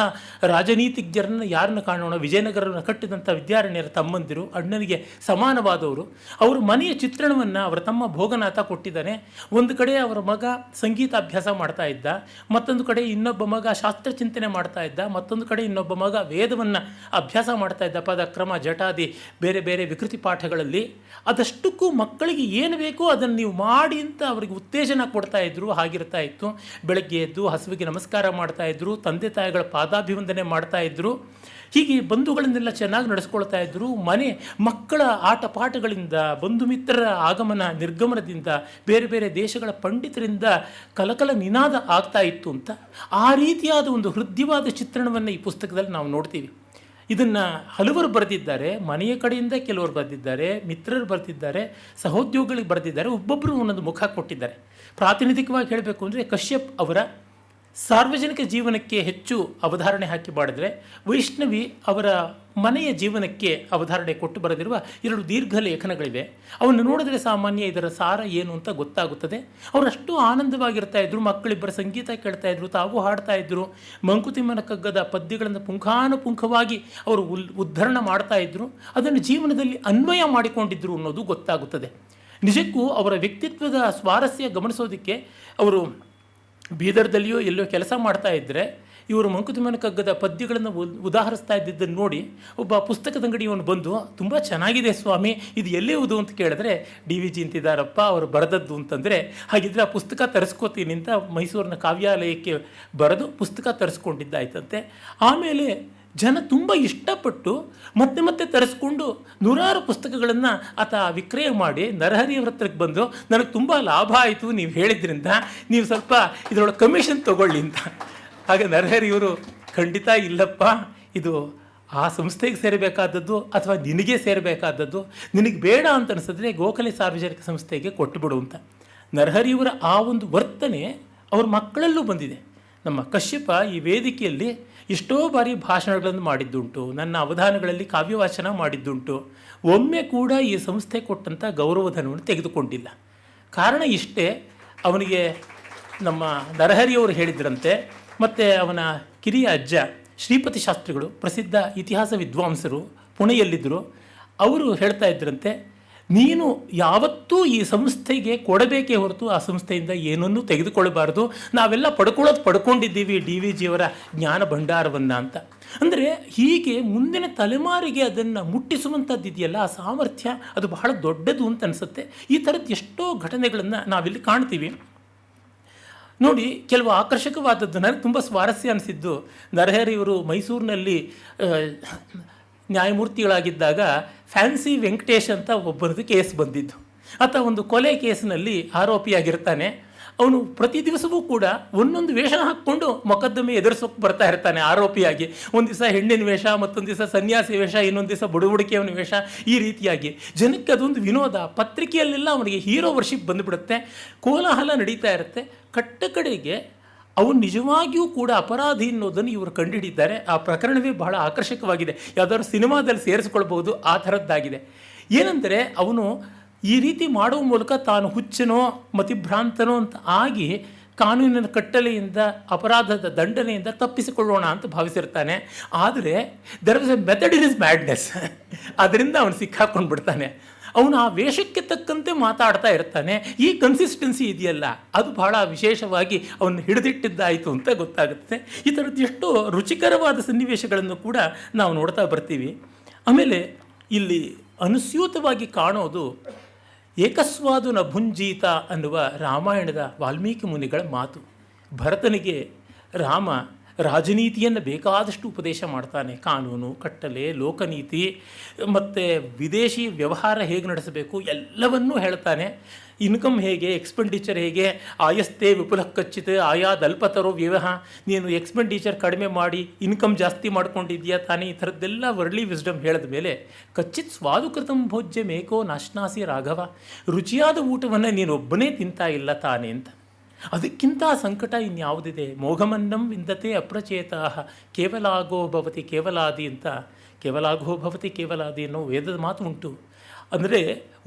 ರಾಜನೀತಿಜ್ಞರನ್ನು ಯಾರನ್ನು ಕಾಣೋಣ, ವಿಜಯನಗರವನ್ನು ಕಟ್ಟಿದಂಥ ವಿದ್ಯಾರಣ್ಯರ ತಮ್ಮಂದಿರು, ಅಣ್ಣನಿಗೆ ಸಮಾನವಾದವರು. ಅವರ ಮನೆಯ ಚಿತ್ರಣವನ್ನು ಅವರ ತಮ್ಮ ಭೋಗನಾಥ ಕೊಟ್ಟಿದ್ದಾನೆ. ಒಂದು ಕಡೆ ಅವರ ಮಗ ಸಂಗೀತ ಅಭ್ಯಾಸ ಮಾಡ್ತಾ ಇದ್ದ, ಮತ್ತೊಂದು ಕಡೆ ಇನ್ನೊಬ್ಬ ಮಗ ಶಾಸ್ತ್ರ ಚಿಂತನೆ ಮಾಡ್ತಾ ಇದ್ದ, ಮತ್ತೊಂದು ಕಡೆ ಇನ್ನೊಬ್ಬ ಮಗ ವೇದವನ್ನು ಅಭ್ಯಾಸ ಮಾಡ್ತಾ ಇದ್ದ, ಪದ ಕ್ರಮ ಜಟಾದಿ ಬೇರೆ ಬೇರೆ ವಿಕೃತಿ ಪಾಠಗಳಲ್ಲಿ. ಅದಷ್ಟಕ್ಕೂ ಮಕ್ಕಳಿಗೆ ಏನು ಬೇಕೋ ಅದನ್ನು ನೀವು ಮಾಡಿ ಅಂತ ಅವರಿಗೆ ಉತ್ತೇಜನ ಕೊಡ್ತಾ ಇದ್ರು. ಹಾಗಿರ್ತಾ ಇತ್ತು. ಬೆಳಗ್ಗೆ ಎದ್ದು ಹಸುವಿಗೆ ನಮಸ್ಕಾರ ಮಾಡ್ತಾ ಇದ್ರು, ತಂದೆ ತಾಯಿಗಳ ಪಾದಾಭಿವಂದನೆ ಮಾಡ್ತಾ ಇದ್ರು. ಹೀಗೆ ಬಂಧುಗಳನ್ನೆಲ್ಲ ಚೆನ್ನಾಗಿ ನಡೆಸ್ಕೊಳ್ತಾ ಇದ್ರು. ಮಕ್ಕಳ ಆಟ ಪಾಠಗಳಿಂದ, ಬಂಧು ಮಿತ್ರರ ಆಗಮನ ನಿರ್ಗಮನದಿಂದ, ಬೇರೆ ಬೇರೆ ದೇಶಗಳ ಪಂಡಿತರಿಂದ ಕಲಕಲ ನಿನಾದ ಆಗ್ತಾ ಇತ್ತು ಅಂತ. ಆ ರೀತಿಯಾದ ಒಂದು ಹೃದಯವಾದ ಚಿತ್ರಣವನ್ನು ಈ ಪುಸ್ತಕದಲ್ಲಿ ನಾವು ನೋಡ್ತೀವಿ. ಇದನ್ನು ಹಲವರು ಬರೆದಿದ್ದಾರೆ. ಮನೆಯ ಕಡೆಯಿಂದ ಕೆಲವರು ಬರೆದಿದ್ದಾರೆ, ಮಿತ್ರರು ಬರೆದಿದ್ದಾರೆ, ಸಹೋದ್ಯೋಗಿಗಳಿಗೆ ಬರೆದಿದ್ದಾರೆ, ಒಬ್ಬೊಬ್ಬರು ಒಂದೊಂದು ಮುಖ ಕೊಟ್ಟಿದ್ದಾರೆ. ಪ್ರಾತಿನಿಧಿಕವಾಗಿ ಹೇಳಬೇಕು ಅಂದರೆ ಕಶ್ಯಪ್ ಅವರ ಸಾರ್ವಜನಿಕ ಜೀವನಕ್ಕೆ ಹೆಚ್ಚು ಅವಧಾರಣೆ ಹಾಕಿ ಮಾಡಿದರೆ, ವೈಷ್ಣವಿ ಅವರ ಮನೆಯ ಜೀವನಕ್ಕೆ ಅವಧಾರಣೆ ಕೊಟ್ಟು ಬರೆದಿರುವ 2 ದೀರ್ಘ ಲೇಖನಗಳಿವೆ. ಅವನ್ನು ನೋಡಿದ್ರೆ ಸಾಮಾನ್ಯ ಇದರ ಸಾರ ಏನು ಅಂತ ಗೊತ್ತಾಗುತ್ತದೆ. ಅವರಷ್ಟು ಆನಂದವಾಗಿರ್ತಾ ಇದ್ರು. ಮಕ್ಕಳಿಬ್ಬರ ಸಂಗೀತ ಕೇಳ್ತಾ ಇದ್ರು, ತಾವು ಹಾಡ್ತಾ ಇದ್ರು. ಮಂಕುತಿಮ್ಮನ ಕಗ್ಗದ ಪದ್ಯಗಳನ್ನು ಪುಂಖಾನುಪುಂಖವಾಗಿ ಅವರು ಉದ್ಧರಣ ಮಾಡ್ತಾ ಇದ್ರು. ಅದನ್ನು ಜೀವನದಲ್ಲಿ ಅನ್ವಯ ಮಾಡಿಕೊಂಡಿದ್ರು ಅನ್ನೋದು ಗೊತ್ತಾಗುತ್ತದೆ. ನಿಜಕ್ಕೂ ಅವರ ವ್ಯಕ್ತಿತ್ವದ ಸ್ವಾರಸ್ಯ ಗಮನಿಸೋದಕ್ಕೆ, ಅವರು ಬೀದರ್ದಲ್ಲಿಯೋ ಎಲ್ಲೋ ಕೆಲಸ ಮಾಡ್ತಾ ಇದ್ದರೆ ಇವರು ಮಂಕುತಿಮ್ಮನ ಕಗ್ಗದ ಪದ್ಯಗಳನ್ನು ಉದಾಹರಿಸ್ತಾ ಇದ್ದಿದ್ದನ್ನು ನೋಡಿ ಒಬ್ಬ ಪುಸ್ತಕದ ಅಂಗಡಿಯವನು ಬಂದು, ತುಂಬ ಚೆನ್ನಾಗಿದೆ ಸ್ವಾಮಿ, ಇದು ಎಲ್ಲಿಯುವುದು ಅಂತ ಕೇಳಿದ್ರೆ, DVG ಅಂತಿದ್ದಾರಪ್ಪ ಅವರು ಬರೆದದ್ದು ಅಂತಂದರೆ, ಹಾಗಿದ್ರೆ ಆ ಪುಸ್ತಕ ತರಿಸ್ಕೋತೀನಿ ಅಂತ ಮೈಸೂರಿನ ಕಾವ್ಯಾಲಯಕ್ಕೆ ಬರೆದು ಪುಸ್ತಕ ತರಿಸ್ಕೊಂಡಿದ್ದಾಯ್ತಂತೆ. ಆಮೇಲೆ ಜನ ತುಂಬ ಇಷ್ಟಪಟ್ಟು ಮತ್ತೆ ಮತ್ತೆ ತರಿಸ್ಕೊಂಡು 100 ಪುಸ್ತಕಗಳನ್ನು ಆತ ವಿಕ್ರಯ ಮಾಡಿ ನರಹರಿಯವ್ರ ಹತ್ರಕ್ಕೆ ಬಂದು, ನನಗೆ ತುಂಬ ಲಾಭ ಆಯಿತು ನೀವು ಹೇಳಿದ್ರಿಂದ, ನೀವು ಸ್ವಲ್ಪ ಇದರೊಳಗೆ ಕಮಿಷನ್ ತೊಗೊಳ್ಳಿ ಅಂತ. ಹಾಗೆ ನರಹರಿಯವರು ಖಂಡಿತ ಇಲ್ಲಪ್ಪ, ಇದು ಆ ಸಂಸ್ಥೆಗೆ ಸೇರಬೇಕಾದದ್ದು ಅಥವಾ ನಿನಗೆ ಸೇರಬೇಕಾದದ್ದು, ನಿನಗೆ ಬೇಡ ಅಂತ ಅನಿಸಿದ್ರೆ ಗೋಖಲೆ ಸಾರ್ವಜನಿಕ ಸಂಸ್ಥೆಗೆ ಕೊಟ್ಟುಬಿಡು ಅಂತ. ನರಹರಿಯವರ ಆ ಒಂದು ವರ್ತನೆ ಅವ್ರ ಮಕ್ಕಳಲ್ಲೂ ಬಂದಿದೆ. ನಮ್ಮ ಕಶ್ಯಪ ಈ ವೇದಿಕೆಯಲ್ಲಿ ಎಷ್ಟೋ ಬಾರಿ ಭಾಷಣಗಳನ್ನು ಮಾಡಿದ್ದುಂಟು, ನನ್ನ ಅವಧಾನಗಳಲ್ಲಿ ಕಾವ್ಯವಾಚನ ಮಾಡಿದ್ದುಂಟು. ಒಮ್ಮೆ ಕೂಡ ಈ ಸಂಸ್ಥೆ ಕೊಟ್ಟಂಥ ಗೌರವಧನವನ್ನು ತೆಗೆದುಕೊಂಡಿಲ್ಲ. ಕಾರಣ ಇಷ್ಟೇ, ಅವನಿಗೆ ನಮ್ಮ ನರಹರಿಯವರು ಹೇಳಿದ್ರಂತೆ, ಮತ್ತು ಅವನ ಕಿರಿಯ ಅಜ್ಜ ಶ್ರೀಪತಿ ಶಾಸ್ತ್ರಿಗಳು, ಪ್ರಸಿದ್ಧ ಇತಿಹಾಸ ವಿದ್ವಾಂಸರು, ಪುಣೆಯಲ್ಲಿದ್ದರು. ಅವರು ಹೇಳ್ತಾ ಇದ್ರಂತೆ, ನೀನು ಯಾವತ್ತೂ ಈ ಸಂಸ್ಥೆಗೆ ಕೊಡಬೇಕೇ ಹೊರತು ಆ ಸಂಸ್ಥೆಯಿಂದ ಏನನ್ನೂ ತೆಗೆದುಕೊಳ್ಳಬಾರ್ದು. ನಾವೆಲ್ಲ ಪಡ್ಕೊಂಡಿದ್ದೀವಿ ಡಿ ವಿ ಜಿಯವರ ಜ್ಞಾನ ಭಂಡಾರವನ್ನು ಅಂತ. ಅಂದರೆ ಹೀಗೆ ಮುಂದಿನ ತಲೆಮಾರಿಗೆ ಅದನ್ನು ಮುಟ್ಟಿಸುವಂಥದ್ದು ಇದೆಯಲ್ಲ, ಆ ಸಾಮರ್ಥ್ಯ ಅದು ಬಹಳ ದೊಡ್ಡದು ಅಂತ ಅನಿಸುತ್ತೆ. ಈ ಥರದ್ದು ಎಷ್ಟೋ ಘಟನೆಗಳನ್ನು ನಾವಿಲ್ಲಿ ಕಾಣ್ತೀವಿ. ನೋಡಿ, ಕೆಲವು ಆಕರ್ಷಕವಾದದ್ದು ನನಗೆ ತುಂಬ ಸ್ವಾರಸ್ಯ ಅನಿಸಿದ್ದು, ನರಹರಿಯವರು ಮೈಸೂರಿನಲ್ಲಿ ನ್ಯಾಯಮೂರ್ತಿಗಳಾಗಿದ್ದಾಗ ಫ್ಯಾನ್ಸಿ ವೆಂಕಟೇಶ್ ಅಂತ ಒಬ್ಬರದ್ದು ಕೇಸ್ ಬಂದಿದ್ದು. ಆತ ಒಂದು ಕೊಲೆ ಕೇಸಿನಲ್ಲಿ ಆರೋಪಿಯಾಗಿರ್ತಾನೆ. ಅವನು ಪ್ರತಿ ದಿವಸವೂ ಕೂಡ ಒಂದೊಂದು ವೇಷ ಹಾಕ್ಕೊಂಡು ಮೊಕದ್ದಮೆ ಎದುರಿಸೋಕೆ ಬರ್ತಾ ಇರ್ತಾನೆ ಆರೋಪಿಯಾಗಿ. ಒಂದು ದಿವಸ ಹೆಣ್ಣಿನ ವೇಷ, ಮತ್ತೊಂದು ದಿವಸ ಸನ್ಯಾಸಿ ವೇಷ, ಇನ್ನೊಂದು ದಿವಸ ಬುಡುಬುಡಿಕೆಯವನ ವೇಷ, ಈ ರೀತಿಯಾಗಿ ಜನಕ್ಕೆ ಅದೊಂದು ವಿನೋದ. ಪತ್ರಿಕೆಯಲ್ಲೆಲ್ಲ ಅವನಿಗೆ ಹೀರೋ ವರ್ಷಿಪ್ ಬಂದುಬಿಡುತ್ತೆ, ಕೋಲಾಹಲ ನಡೀತಾ ಇರುತ್ತೆ. ಕಡೆಗೆ ಅವನು ನಿಜವಾಗಿಯೂ ಕೂಡ ಅಪರಾಧಿ ಅನ್ನೋದನ್ನು ಇವರು ಕಂಡುಹಿಡಿದ್ದಾರೆ. ಆ ಪ್ರಕರಣವೇ ಬಹಳ ಆಕರ್ಷಕವಾಗಿದೆ, ಯಾವುದಾದ್ರು ಸಿನಿಮಾದಲ್ಲಿ ಸೇರಿಸ್ಕೊಳ್ಬಹುದು, ಆ ಥರದ್ದಾಗಿದೆ. ಏನಂದರೆ ಅವನು ಈ ರೀತಿ ಮಾಡುವ ಮೂಲಕ ತಾನು ಹುಚ್ಚನೋ ಮತಿಭ್ರಾಂತನೋ ಅಂತ ಆಗಿ ಕಾನೂನಿನ ಕಟ್ಟಲೆಯಿಂದ, ಅಪರಾಧದ ದಂಡನೆಯಿಂದ ತಪ್ಪಿಸಿಕೊಳ್ಳೋಣ ಅಂತ ಭಾವಿಸಿರ್ತಾನೆ. ಆದರೆ there was a method in his madness. ಅದರಿಂದ ಅವನು ಸಿಕ್ಕಾಕೊಂಡು ಬಿಡ್ತಾನೆ. ಅವನು ಆ ವೇಷಕ್ಕೆ ತಕ್ಕಂತೆ ಮಾತಾಡ್ತಾ ಇರ್ತಾನೆ. ಈ ಕನ್ಸಿಸ್ಟೆನ್ಸಿ ಇದೆಯಲ್ಲ, ಅದು ಬಹಳ ವಿಶೇಷವಾಗಿ ಅವನು ಹಿಡಿದಿಟ್ಟಿದ್ದಾಯಿತು ಅಂತ ಗೊತ್ತಾಗುತ್ತೆ. ಈ ಥರದ್ದು ಎಷ್ಟೋ ರುಚಿಕರವಾದ ಸನ್ನಿವೇಶಗಳನ್ನು ಕೂಡ ನಾವು ನೋಡ್ತಾ ಬರ್ತೀವಿ. ಆಮೇಲೆ ಇಲ್ಲಿ ಅನುಸ್ಯೂತವಾಗಿ ಕಾಣೋದು ಏಕಸ್ವಾದು ನ ಭುಂಜೀತ ಅನ್ನುವ ರಾಮಾಯಣದ ವಾಲ್ಮೀಕಿ ಮುನಿಗಳ ಮಾತು. ಭರತನಿಗೆ ರಾಮ ರಾಜನೀತಿಯನ್ನು ಬೇಕಾದಷ್ಟು ಉಪದೇಶ ಮಾಡ್ತಾನೆ. ಕಾನೂನು, ಕಟ್ಟಲೆ, ಲೋಕನೀತಿ ಮತ್ತು ವಿದೇಶಿ ವ್ಯವಹಾರ ಹೇಗೆ ನಡೆಸಬೇಕು ಎಲ್ಲವನ್ನೂ ಹೇಳ್ತಾನೆ. ಇನ್ಕಮ್ ಹೇಗೆ, ಎಕ್ಸ್ಪೆಂಡಿಚರ್ ಹೇಗೆ, ಆಯಸ್ತೆ ವಿಪುಲ ಕಚ್ಚಿತ ಆಯಾದಲ್ಪತರೋ ವ್ಯವಹ, ನೀನು ಎಕ್ಸ್ಪೆಂಡಿಚರ್ ಕಡಿಮೆ ಮಾಡಿ ಇನ್ಕಮ್ ಜಾಸ್ತಿ ಮಾಡ್ಕೊಂಡಿದ್ಯಾ ತಾನೇ, ಈ ಥರದ್ದೆಲ್ಲ ವರ್ಲಿ ವಿಸ್ಡಮ್ ಹೇಳಿದ ಮೇಲೆ ಕಚ್ಚಿತ್ ಸ್ವಾದುಕೃತಂ ಭೋಜ್ಯ ಮೇಕೋ ನಾಶ್ನಾಸಿ ರಾಘವ, ರುಚಿಯಾದ ಊಟವನ್ನು ನೀನೊಬ್ಬನೇ ತಿಂತಾ ಇಲ್ಲ ತಾನೇ ಅಂತ. ಅದಕ್ಕಿಂತ ಸಂಕಟ ಇನ್ಯಾವುದಿದೆ? ಮೋಘಮನ್ನಂ ವಿಂದತೆ ಅಪ್ರಚೇತಾ ಕೇವಲಾಗೋ ಭವತಿ ಕೇವಲಾದಿ ಅಂತ, ಕೇವಲಾಗೋ ಭವತಿ ಕೇವಲಾದಿ ಅನ್ನೋ ವೇದದ ಮಾತು ಉಂಟು. ಅಂದರೆ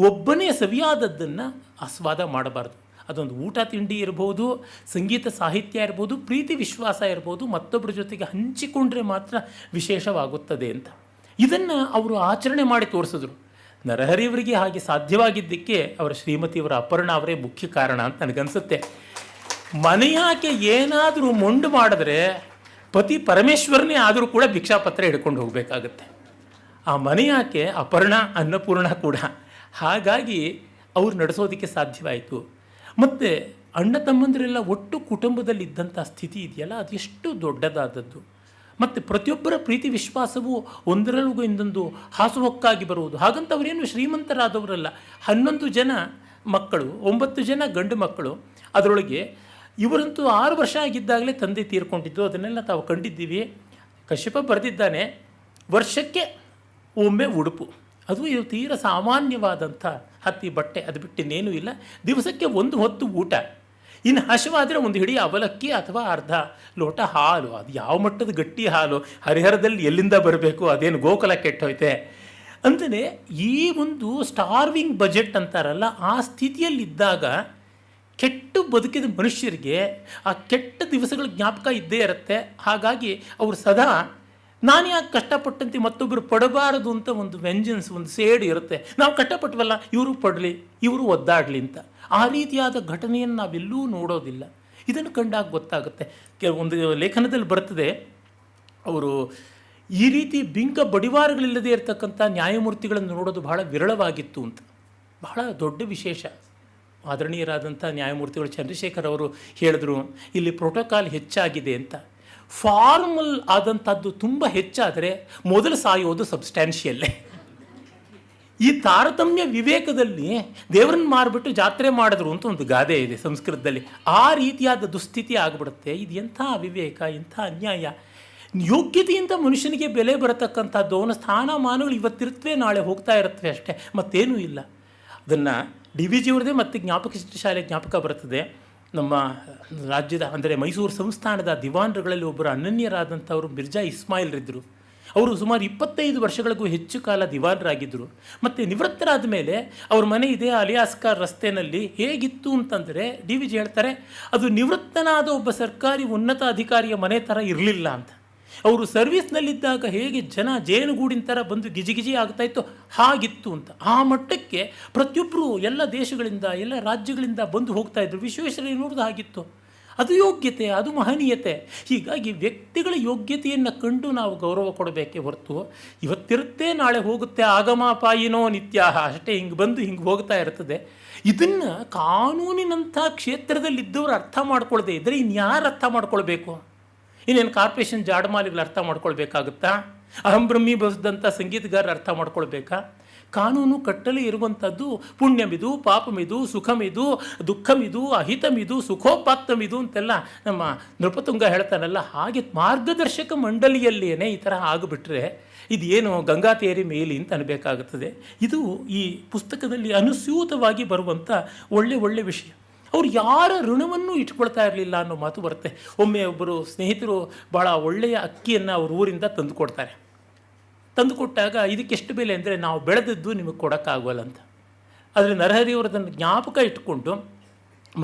ಒಬ್ಬನೇ ಸವಿಯಾದದ್ದನ್ನು ಆಸ್ವಾದ ಮಾಡಬಾರ್ದು. ಅದೊಂದು ಊಟ ತಿಂಡಿ ಇರ್ಬೋದು, ಸಂಗೀತ ಸಾಹಿತ್ಯ ಇರ್ಬೋದು, ಪ್ರೀತಿ ವಿಶ್ವಾಸ ಇರ್ಬೋದು, ಮತ್ತೊಬ್ಬರ ಜೊತೆಗೆ ಹಂಚಿಕೊಂಡ್ರೆ ಮಾತ್ರ ವಿಶೇಷವಾಗುತ್ತದೆ ಅಂತ. ಇದನ್ನು ಅವರು ಆಚರಣೆ ಮಾಡಿ ತೋರಿಸಿದ್ರು. ನರಹರಿಯವರಿಗೆ ಹಾಗೆ ಸಾಧ್ಯವಾಗಿದ್ದಕ್ಕೆ ಅವರ ಶ್ರೀಮತಿಯವರ ಅಪರ್ಣ ಅವರೇ ಮುಖ್ಯ ಕಾರಣ ಅಂತ ನನಗನ್ಸುತ್ತೆ. ಮನೆಯಾಕೆ ಏನಾದರೂ ಮೊಂಡು ಮಾಡಿದ್ರೆ ಪತಿ ಪರಮೇಶ್ವರನೇ ಆದರೂ ಕೂಡ ಭಿಕ್ಷಾಪತ್ರ ಹಿಡ್ಕೊಂಡು ಹೋಗಬೇಕಾಗತ್ತೆ. ಆ ಮನೆಯಾಕೆ ಅಪರ್ಣ ಅನ್ನಪೂರ್ಣ ಕೂಡ. ಹಾಗಾಗಿ ಅವ್ರು ನಡೆಸೋದಕ್ಕೆ ಸಾಧ್ಯವಾಯಿತು. ಮತ್ತು ಅಣ್ಣ ತಮ್ಮಂದರೆಲ್ಲ ಒಟ್ಟು ಕುಟುಂಬದಲ್ಲಿದ್ದಂಥ ಸ್ಥಿತಿ ಇದೆಯಲ್ಲ, ಅದೆಷ್ಟು ದೊಡ್ಡದಾದದ್ದು. ಮತ್ತು ಪ್ರತಿಯೊಬ್ಬರ ಪ್ರೀತಿ ವಿಶ್ವಾಸವು ಒಂದರಲ್ಲಿಗೂ ಇನ್ನೊಂದು ಹಾಸುಹೊಕ್ಕಾಗಿ ಬರುವುದು. ಹಾಗಂತ ಅವರೇನು ಶ್ರೀಮಂತರಾದವರಲ್ಲ. 11 ಜನ ಮಕ್ಕಳು, 9 ಜನ ಗಂಡು ಮಕ್ಕಳು. ಅದರೊಳಗೆ ಇವರಂತೂ 6 ವರ್ಷ ಆಗಿದ್ದಾಗಲೇ ತಂದೆ ತೀರ್ಕೊಂಡಿದ್ದು, ಅದನ್ನೆಲ್ಲ ತಾವು ಕಂಡಿದ್ದೀವಿ. ಕಶ್ಯಪ ಬರೆದಿದ್ದಾನೆ, ವರ್ಷಕ್ಕೆ ಒಮ್ಮೆ ಉಡುಪು, ಅದು ಇದು ತೀರ ಸಾಮಾನ್ಯವಾದಂಥ ಹತ್ತಿ ಬಟ್ಟೆ, ಅದು ಬಿಟ್ಟಿನ್ನೇನೂ ಇಲ್ಲ. ದಿವಸಕ್ಕೆ 1 ಹೊತ್ತು ಊಟ, ಇನ್ನು ಹಸಿವಾದರೆ ಒಂದು ಹಿಡಿ ಅವಲಕ್ಕಿ ಅಥವಾ ಅರ್ಧ ಲೋಟ ಹಾಲು. ಅದು ಯಾವ ಮಟ್ಟದ ಗಟ್ಟಿ ಹಾಲು, ಹರಿಹರದಲ್ಲಿ ಎಲ್ಲಿಂದ ಬರಬೇಕು, ಅದೇನು ಗೋಕುಲ ಕೆಟ್ಟೋಯ್ತೆ ಅಂತಲೇ. ಈ ಒಂದು ಸ್ಟಾರ್ವಿಂಗ್ ಬಜೆಟ್ ಅಂತಾರಲ್ಲ, ಆ ಸ್ಥಿತಿಯಲ್ಲಿದ್ದಾಗ ಕೆಟ್ಟು ಬದುಕಿದ ಮನುಷ್ಯರಿಗೆ ಆ ಕೆಟ್ಟ ದಿವಸಗಳ ಜ್ಞಾಪಕ ಇದ್ದೇ ಇರುತ್ತೆ. ಹಾಗಾಗಿ ಅವರು ಸದಾ ನಾನು ಯಾಕೆ ಕಷ್ಟಪಟ್ಟಂತೆ ಮತ್ತೊಬ್ಬರು ಪಡಬಾರದು ಅಂತ ಒಂದು ವೆಂಜನ್ಸ್, ಒಂದು ಸೇಡು ಇರುತ್ತೆ. ನಾವು ಕಷ್ಟಪಟ್ಟವಲ್ಲ, ಇವರು ಪಡಲಿ, ಇವರು ಒದ್ದಾಡಲಿ ಅಂತ. ಆ ರೀತಿಯಾದ ಘಟನೆಯನ್ನು ನಾವೆಲ್ಲೂ ನೋಡೋದಿಲ್ಲ. ಇದನ್ನು ಕಂಡಾಗ ಗೊತ್ತಾಗುತ್ತೆ. ಕೆಲವೊಂದು ಲೇಖನದಲ್ಲಿ ಬರ್ತದೆ, ಅವರು ಈ ರೀತಿ ಬಿಂಕ ಬಡಿವಾರಗಳಿಲ್ಲದೆ ಇರತಕ್ಕಂಥ ನ್ಯಾಯಮೂರ್ತಿಗಳನ್ನು ನೋಡೋದು ಬಹಳ ವಿರಳವಾಗಿತ್ತು ಅಂತ. ಬಹಳ ದೊಡ್ಡ ವಿಶೇಷ. ಆದರಣೀಯರಾದಂಥ ನ್ಯಾಯಮೂರ್ತಿಗಳು ಚಂದ್ರಶೇಖರ್ ಅವರು ಹೇಳಿದ್ರು, ಇಲ್ಲಿ ಪ್ರೋಟೋಕಾಲ್ ಹೆಚ್ಚಾಗಿದೆ ಅಂತ. ಫಾರ್ಮಲ್ ಆದಂಥದ್ದು ತುಂಬ ಹೆಚ್ಚಾದರೆ ಮೊದಲು ಸಾಯೋದು ಸಬ್ಸ್ಟ್ಯಾನ್ಷಿಯಲ್ಲೇ. ಈ ತಾರತಮ್ಯ ವಿವೇಕದಲ್ಲಿ ದೇವರನ್ನು ಮಾರಿಬಿಟ್ಟು ಜಾತ್ರೆ ಮಾಡಿದ್ರು ಅಂತ ಒಂದು ಗಾದೆ ಇದೆ ಸಂಸ್ಕೃತದಲ್ಲಿ. ಆ ರೀತಿಯಾದ ದುಸ್ಥಿತಿ ಆಗಿಬಿಡುತ್ತೆ. ಇದು ಎಂಥ ಅವಿವೇಕ, ಎಂಥ ಅನ್ಯಾಯ. ಯೋಗ್ಯತೆಯಿಂದ ಮನುಷ್ಯನಿಗೆ ಬೆಲೆ ಬರತಕ್ಕಂಥದ್ದು, ಅವನ ಸ್ಥಾನಮಾನಗಳು ಇವತ್ತಿರುತ್ತವೆ, ನಾಳೆ ಹೋಗ್ತಾ ಇರುತ್ತವೆ ಅಷ್ಟೇ, ಮತ್ತೇನೂ ಇಲ್ಲ. ಅದನ್ನು ಡಿ ವಿ ಜಿಯವ್ರದ್ದೇ ಮತ್ತೆ ಜ್ಞಾಪಕ ಶಾಲೆ ಜ್ಞಾಪಕ ಬರ್ತದೆ. ನಮ್ಮ ರಾಜ್ಯದ ಅಂದರೆ ಮೈಸೂರು ಸಂಸ್ಥಾನದ ದಿವಾನರುಗಳಲ್ಲಿ ಒಬ್ಬರು ಅನನ್ಯರಾದಂಥವರು ಮಿರ್ಜಾ ಇಸ್ಮಾಯಿಲ್ರಿದ್ದರು. ಅವರು ಸುಮಾರು 25 ವರ್ಷಗಳಿಗೂ ಹೆಚ್ಚು ಕಾಲ ದಿವಾನರಾಗಿದ್ದರು. ಮತ್ತು ನಿವೃತ್ತರಾದ ಮೇಲೆ ಅವ್ರ ಮನೆ ಇದೆ ಅಲಿಯಾಸ್ಕಾರ್ ರಸ್ತೆಯಲ್ಲಿ. ಹೇಗಿತ್ತು ಅಂತಂದರೆ ಡಿ ವಿ ಜಿ ಹೇಳ್ತಾರೆ, ಅದು ನಿವೃತ್ತನಾದ ಒಬ್ಬ ಸರ್ಕಾರಿ ಉನ್ನತ ಅಧಿಕಾರಿಯ ಮನೆ ಥರ ಇರಲಿಲ್ಲ ಅಂತ. ಅವರು ಸರ್ವೀಸ್ನಲ್ಲಿದ್ದಾಗ ಹೇಗೆ ಜನ ಜೇನುಗೂಡಿನ ಥರ ಬಂದು ಗಿಜಿಗಿಜಿ ಆಗ್ತಾಯಿತ್ತು ಹಾಗಿತ್ತು ಅಂತ. ಆ ಮಟ್ಟಕ್ಕೆ ಪ್ರತಿಯೊಬ್ಬರು ಎಲ್ಲ ದೇಶಗಳಿಂದ ಎಲ್ಲ ರಾಜ್ಯಗಳಿಂದ ಬಂದು ಹೋಗ್ತಾಯಿದ್ರು. ವಿಶ್ವೇಶ್ವರಯ್ಯನವ್ರದ್ದು ಹಾಗಿತ್ತು. ಅದು ಯೋಗ್ಯತೆ, ಅದು ಮಹನೀಯತೆ. ಹೀಗಾಗಿ ವ್ಯಕ್ತಿಗಳ ಯೋಗ್ಯತೆಯನ್ನು ಕಂಡು ನಾವು ಗೌರವ ಕೊಡಬೇಕೇ ಹೊರತು ಇವತ್ತಿರುತ್ತೆ ನಾಳೆ ಹೋಗುತ್ತೆ ಆಗಮಾಪಾಯಿನೋ ನಿತ್ಯಾಹ ಅಷ್ಟೇ, ಹಿಂಗೆ ಬಂದು ಹಿಂಗೆ ಹೋಗ್ತಾ ಇರ್ತದೆ. ಇದನ್ನು ಕಾನೂನಿನಂಥ ಕ್ಷೇತ್ರದಲ್ಲಿದ್ದವರು ಅರ್ಥ ಮಾಡ್ಕೊಳ್ಳದೆ ಇದ್ದರೆ ಇನ್ಯಾರು ಅರ್ಥ ಮಾಡ್ಕೊಳ್ಬೇಕು? ಇನ್ನೇನು ಕಾರ್ಪೊರೇಷನ್ ಜಾಡಮಾಲಿಗಳು ಅರ್ಥ ಮಾಡ್ಕೊಳ್ಬೇಕಾಗುತ್ತಾ? ಅಹಂಬ್ರಹ್ಮಿ ಬರೆದಂಥ ಸಂಗೀತಗಾರರು ಅರ್ಥ ಮಾಡ್ಕೊಳ್ಬೇಕಾ? ಕಾನೂನು ಕಟ್ಟಲೆ ಇರುವಂಥದ್ದು ಪುಣ್ಯಮಿದು, ಪಾಪಮಿದು, ಸುಖಮಿದು, ದುಃಖಮಿದು, ಅಹಿತಮಿದು, ಸುಖೋಪಾತ್ತಮಿದು ಅಂತೆಲ್ಲ ನಮ್ಮ ನೃಪತುಂಗ ಹೇಳ್ತಾನಲ್ಲ, ಹಾಗೆ ಮಾರ್ಗದರ್ಶಕ ಮಂಡಳಿಯಲ್ಲೇನೆ ಈ ಥರ ಆಗಿಬಿಟ್ರೆ ಇದೇನು ಗಂಗಾತೇರಿ ಮೇಲಿ ಅಂತ ಅನ್ಬೇಕಾಗುತ್ತದೆ. ಇದು ಈ ಪುಸ್ತಕದಲ್ಲಿ ಅನುಸ್ಯೂತವಾಗಿ ಬರುವಂಥ ಒಳ್ಳೆ ವಿಷಯ. ಅವ್ರು ಯಾರ ಋಣವನ್ನು ಇಟ್ಕೊಳ್ತಾ ಇರಲಿಲ್ಲ ಅನ್ನೋ ಮಾತು ಬರುತ್ತೆ. ಒಮ್ಮೆ ಒಬ್ಬರು ಸ್ನೇಹಿತರು ಭಾಳ ಒಳ್ಳೆಯ ಅಕ್ಕಿಯನ್ನು ಅವ್ರ ಊರಿಂದ ತಂದು ಕೊಡ್ತಾರೆ. ತಂದು ಕೊಟ್ಟಾಗ ಇದಕ್ಕೆಷ್ಟು ಬೆಲೆ ಅಂದರೆ, ನಾವು ಬೆಳೆದದ್ದು ನಿಮಗೆ ಕೊಡೋಕ್ಕಾಗೋಲ್ಲ ಅಂತ. ಆದರೆ ನರಹರಿಯವರು ಅದನ್ನು ಜ್ಞಾಪಕ ಇಟ್ಕೊಂಡು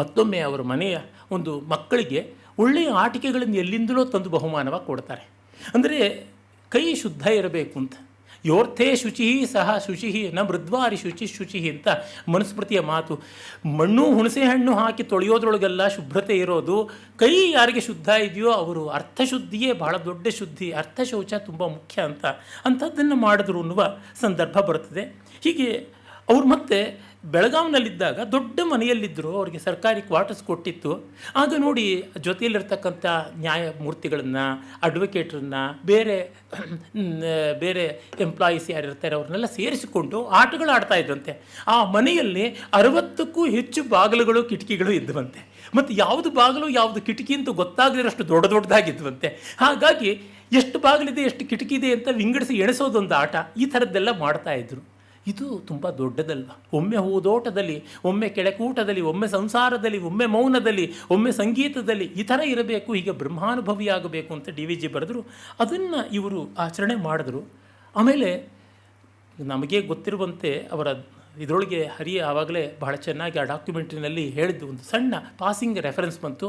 ಮತ್ತೊಮ್ಮೆ ಅವರ ಮನೆಯ ಒಂದು ಮಕ್ಕಳಿಗೆ ಒಳ್ಳೆಯ ಆಟಿಕೆಗಳನ್ನು ಎಲ್ಲಿಂದಲೋ ತಂದು ಬಹುಮಾನವಾಗಿ ಕೊಡ್ತಾರೆ. ಅಂದರೆ ಕೈ ಶುದ್ಧ ಇರಬೇಕು ಅಂತ. ಯೋರ್ಥೇ ಶುಚಿ ಸಹ ಶುಚಿ ನ ಮೃದ್ವಾರಿ ಶುಚಿ ಅಂತ ಮನುಸ್ಮೃತಿಯ ಮಾತು. ಮಣ್ಣು ಹುಣಸೆ ಹಣ್ಣು ಹಾಕಿ ತೊಳೆಯೋದ್ರೊಳಗೆಲ್ಲ ಶುಭ್ರತೆ ಇರೋದು. ಕೈ ಯಾರಿಗೆ ಶುದ್ಧ ಇದೆಯೋ ಅವರು ಅರ್ಥಶುದ್ಧಿಯೇ ಬಹಳ ದೊಡ್ಡ ಶುದ್ಧಿ. ಅರ್ಥಶೌಚ ತುಂಬ ಮುಖ್ಯ ಅಂಥದ್ದನ್ನು ಮಾಡಿದ್ರು ಅನ್ನುವ ಸಂದರ್ಭ ಬರ್ತದೆ. ಹೀಗೆ ಅವ್ರು ಮತ್ತೆ ಬೆಳಗಾವಿನಲ್ಲಿದ್ದಾಗ ದೊಡ್ಡ ಮನೆಯಲ್ಲಿದ್ದರು. ಅವರಿಗೆ ಸರ್ಕಾರಿ ಕ್ವಾರ್ಟರ್ಸ್ ಕೊಟ್ಟಿತ್ತು. ಆಗ ನೋಡಿ ಜೊತೆಯಲ್ಲಿರ್ತಕ್ಕಂಥ ನ್ಯಾಯಮೂರ್ತಿಗಳನ್ನು, ಅಡ್ವೊಕೇಟ್ರನ್ನು, ಬೇರೆ ಎಂಪ್ಲಾಯೀಸ್ ಯಾರಿರ್ತಾರೆ ಅವ್ರನ್ನೆಲ್ಲ ಸೇರಿಸಿಕೊಂಡು ಆಟಗಳು ಆಡ್ತಾಯಿದ್ರಂತೆ. ಆ ಮನೆಯಲ್ಲಿ 60ಕ್ಕೂ ಹೆಚ್ಚು ಬಾಗಿಲುಗಳು ಕಿಟಕಿಗಳು ಇದ್ದುವಂತೆ. ಮತ್ತು ಯಾವುದು ಬಾಗಿಲು ಯಾವುದು ಕಿಟಕಿ ಅಂತ ಗೊತ್ತಾಗದಿರೋಷ್ಟು ದೊಡ್ಡದಾಗಿದ್ವಂತೆ. ಹಾಗಾಗಿ ಎಷ್ಟು ಬಾಗಿಲಿದೆ ಎಷ್ಟು ಕಿಟಕಿ ಇದೆ ಅಂತ ವಿಂಗಡಿಸಿ ಎಣಿಸೋದೊಂದು ಆಟ. ಈ ಥರದ್ದೆಲ್ಲ ಮಾಡ್ತಾಯಿದ್ರು. ಇದು ತುಂಬ ದೊಡ್ಡದಲ್ವ? ಒಮ್ಮೆ ಹೂದೋಟದಲ್ಲಿ, ಒಮ್ಮೆ ಕೆಳಕೂಟದಲ್ಲಿ, ಒಮ್ಮೆ ಸಂಸಾರದಲ್ಲಿ, ಒಮ್ಮೆ ಮೌನದಲ್ಲಿ, ಒಮ್ಮೆ ಸಂಗೀತದಲ್ಲಿ ಈ ಥರ ಇರಬೇಕು, ಹೀಗೆ ಬ್ರಹ್ಮಾನುಭವಿಯಾಗಬೇಕು ಅಂತ ಡಿ ವಿ ಜಿ ಬರೆದರು. ಅದನ್ನು ಇವರು ಆಚರಣೆ ಮಾಡಿದ್ರು. ಆಮೇಲೆ ನಮಗೆ ಗೊತ್ತಿರುವಂತೆ ಅವರ ಇದರೊಳಗೆ ಆವಾಗಲೇ ಬಹಳ ಚೆನ್ನಾಗಿ ಆ ಡಾಕ್ಯುಮೆಂಟ್ರಿನಲ್ಲಿ ಹೇಳಿದ್ದು ಒಂದು ಸಣ್ಣ ಪಾಸಿಂಗ್ ರೆಫರೆನ್ಸ್ ಬಂತು.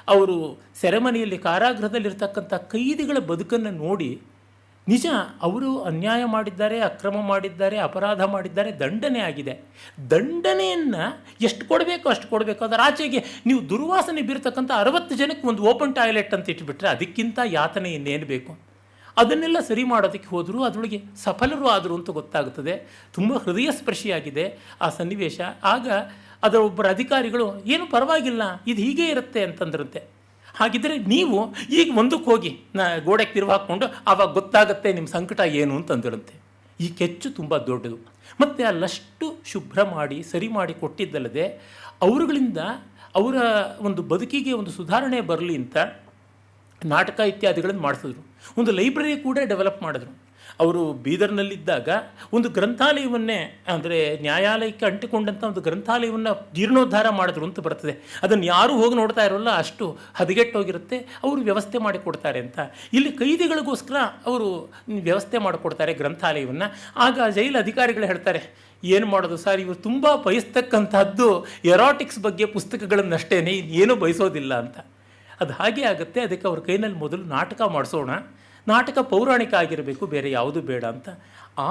ಅವರು ಸೆರೆಮನಿಯಲ್ಲಿ ಕಾರಾಗೃಹದಲ್ಲಿರ್ತಕ್ಕಂಥ ಕೈದಿಗಳ ಬದುಕನ್ನು ನೋಡಿ, ನಿಜ ಅವರು ಅನ್ಯಾಯ ಮಾಡಿದ್ದಾರೆ, ಅಕ್ರಮ ಮಾಡಿದ್ದಾರೆ, ಅಪರಾಧ ಮಾಡಿದ್ದಾರೆ, ದಂಡನೆ ಆಗಿದೆ. ದಂಡನೆಯನ್ನು ಎಷ್ಟು ಕೊಡಬೇಕು ಅಷ್ಟು ಕೊಡಬೇಕು. ಅದರ ಆಚೆಗೆ ನೀವು ದುರ್ವಾಸನೆ ಬೀರ್ತಕ್ಕಂಥ 60 ಜನಕ್ಕೆ ಒಂದು ಓಪನ್ ಟಾಯ್ಲೆಟ್ ಅಂತ ಇಟ್ಬಿಟ್ರೆ ಅದಕ್ಕಿಂತ ಯಾತನೆ ಇನ್ನೇನು ಬೇಕು? ಅದನ್ನೆಲ್ಲ ಸರಿ ಮಾಡೋದಕ್ಕೆ ಹೋದರೂ ಅದರೊಳಗೆ ಸಫಲರು ಆದರು ಅಂತ ಗೊತ್ತಾಗುತ್ತದೆ. ತುಂಬ ಹೃದಯ ಸ್ಪರ್ಶಿಯಾಗಿದೆ ಆ ಸನ್ನಿವೇಶ. ಆಗ ಅದರ ಒಬ್ಬರ ಅಧಿಕಾರಿಗಳು ಏನು ಪರವಾಗಿಲ್ಲ ಇದು ಹೀಗೆ ಇರುತ್ತೆ ಅಂತಂದ್ರಂತೆ. ಹಾಗಿದ್ದರೆ ನೀವು ಈಗ ಮುಂದಕ್ಕೆ ಹೋಗಿ ಗೋಡೆಗೆ ತಿರುವು ಹಾಕ್ಕೊಂಡು ಆವಾಗ ಗೊತ್ತಾಗುತ್ತೆ ನಿಮ್ಮ ಸಂಕಟ ಏನು ಅಂತಂದಿರಂತೆ. ಈ ಕೆಚ್ಚು ತುಂಬ ದೊಡ್ಡದು. ಮತ್ತು ಅಲ್ಲಷ್ಟು ಶುಭ್ರ ಮಾಡಿ ಸರಿ ಮಾಡಿ ಕೊಟ್ಟಿದ್ದಲ್ಲದೆ ಅವರುಗಳಿಂದ ಅವರ ಒಂದು ಬದುಕಿಗೆ ಒಂದು ಸುಧಾರಣೆ ಬರಲಿ ಅಂತ ನಾಟಕ ಇತ್ಯಾದಿಗಳನ್ನು ಮಾಡಿಸಿದ್ರು. ಒಂದು ಲೈಬ್ರರಿ ಕೂಡ ಡೆವಲಪ್ ಮಾಡಿದ್ರು. ಅವರು ಬೀದರ್ನಲ್ಲಿದ್ದಾಗ ಒಂದು ಗ್ರಂಥಾಲಯವನ್ನೇ, ಅಂದರೆ ನ್ಯಾಯಾಲಯಕ್ಕೆ ಅಂಟಿಕೊಂಡಂಥ ಒಂದು ಗ್ರಂಥಾಲಯವನ್ನು ಜೀರ್ಣೋದ್ಧಾರ ಮಾಡಿದ್ರು ಅಂತ ಬರ್ತದೆ. ಅದನ್ನು ಯಾರೂ ಹೋಗಿ ನೋಡ್ತಾ ಇರೋಲ್ಲ, ಅಷ್ಟು ಹದಗೆಟ್ಟೋಗಿರುತ್ತೆ. ಅವರು ವ್ಯವಸ್ಥೆ ಮಾಡಿಕೊಡ್ತಾರೆ ಅಂತ. ಇಲ್ಲಿ ಕೈದಿಗಳಿಗೋಸ್ಕರ ಅವರು ವ್ಯವಸ್ಥೆ ಮಾಡಿಕೊಡ್ತಾರೆ ಗ್ರಂಥಾಲಯವನ್ನು. ಆಗ ಜೈಲು ಅಧಿಕಾರಿಗಳು ಹೇಳ್ತಾರೆ, ಏನು ಮಾಡೋದು ಸರ್, ಇವರು ತುಂಬ ಬಯಸ್ತಕ್ಕಂಥದ್ದು ಎರಾಟಿಕ್ಸ್ ಬಗ್ಗೆ ಪುಸ್ತಕಗಳನ್ನಷ್ಟೇ, ಏನೂ ಬಯಸೋದಿಲ್ಲ ಅಂತ. ಅದು ಹಾಗೆ ಆಗುತ್ತೆ. ಅದಕ್ಕೆ ಅವ್ರ ಕೈನಲ್ಲಿ ಮೊದಲು ನಾಟಕ ಮಾಡಿಸೋಣ, ನಾಟಕ ಪೌರಾಣಿಕ ಆಗಿರಬೇಕು, ಬೇರೆ ಯಾವುದು ಬೇಡ ಅಂತ.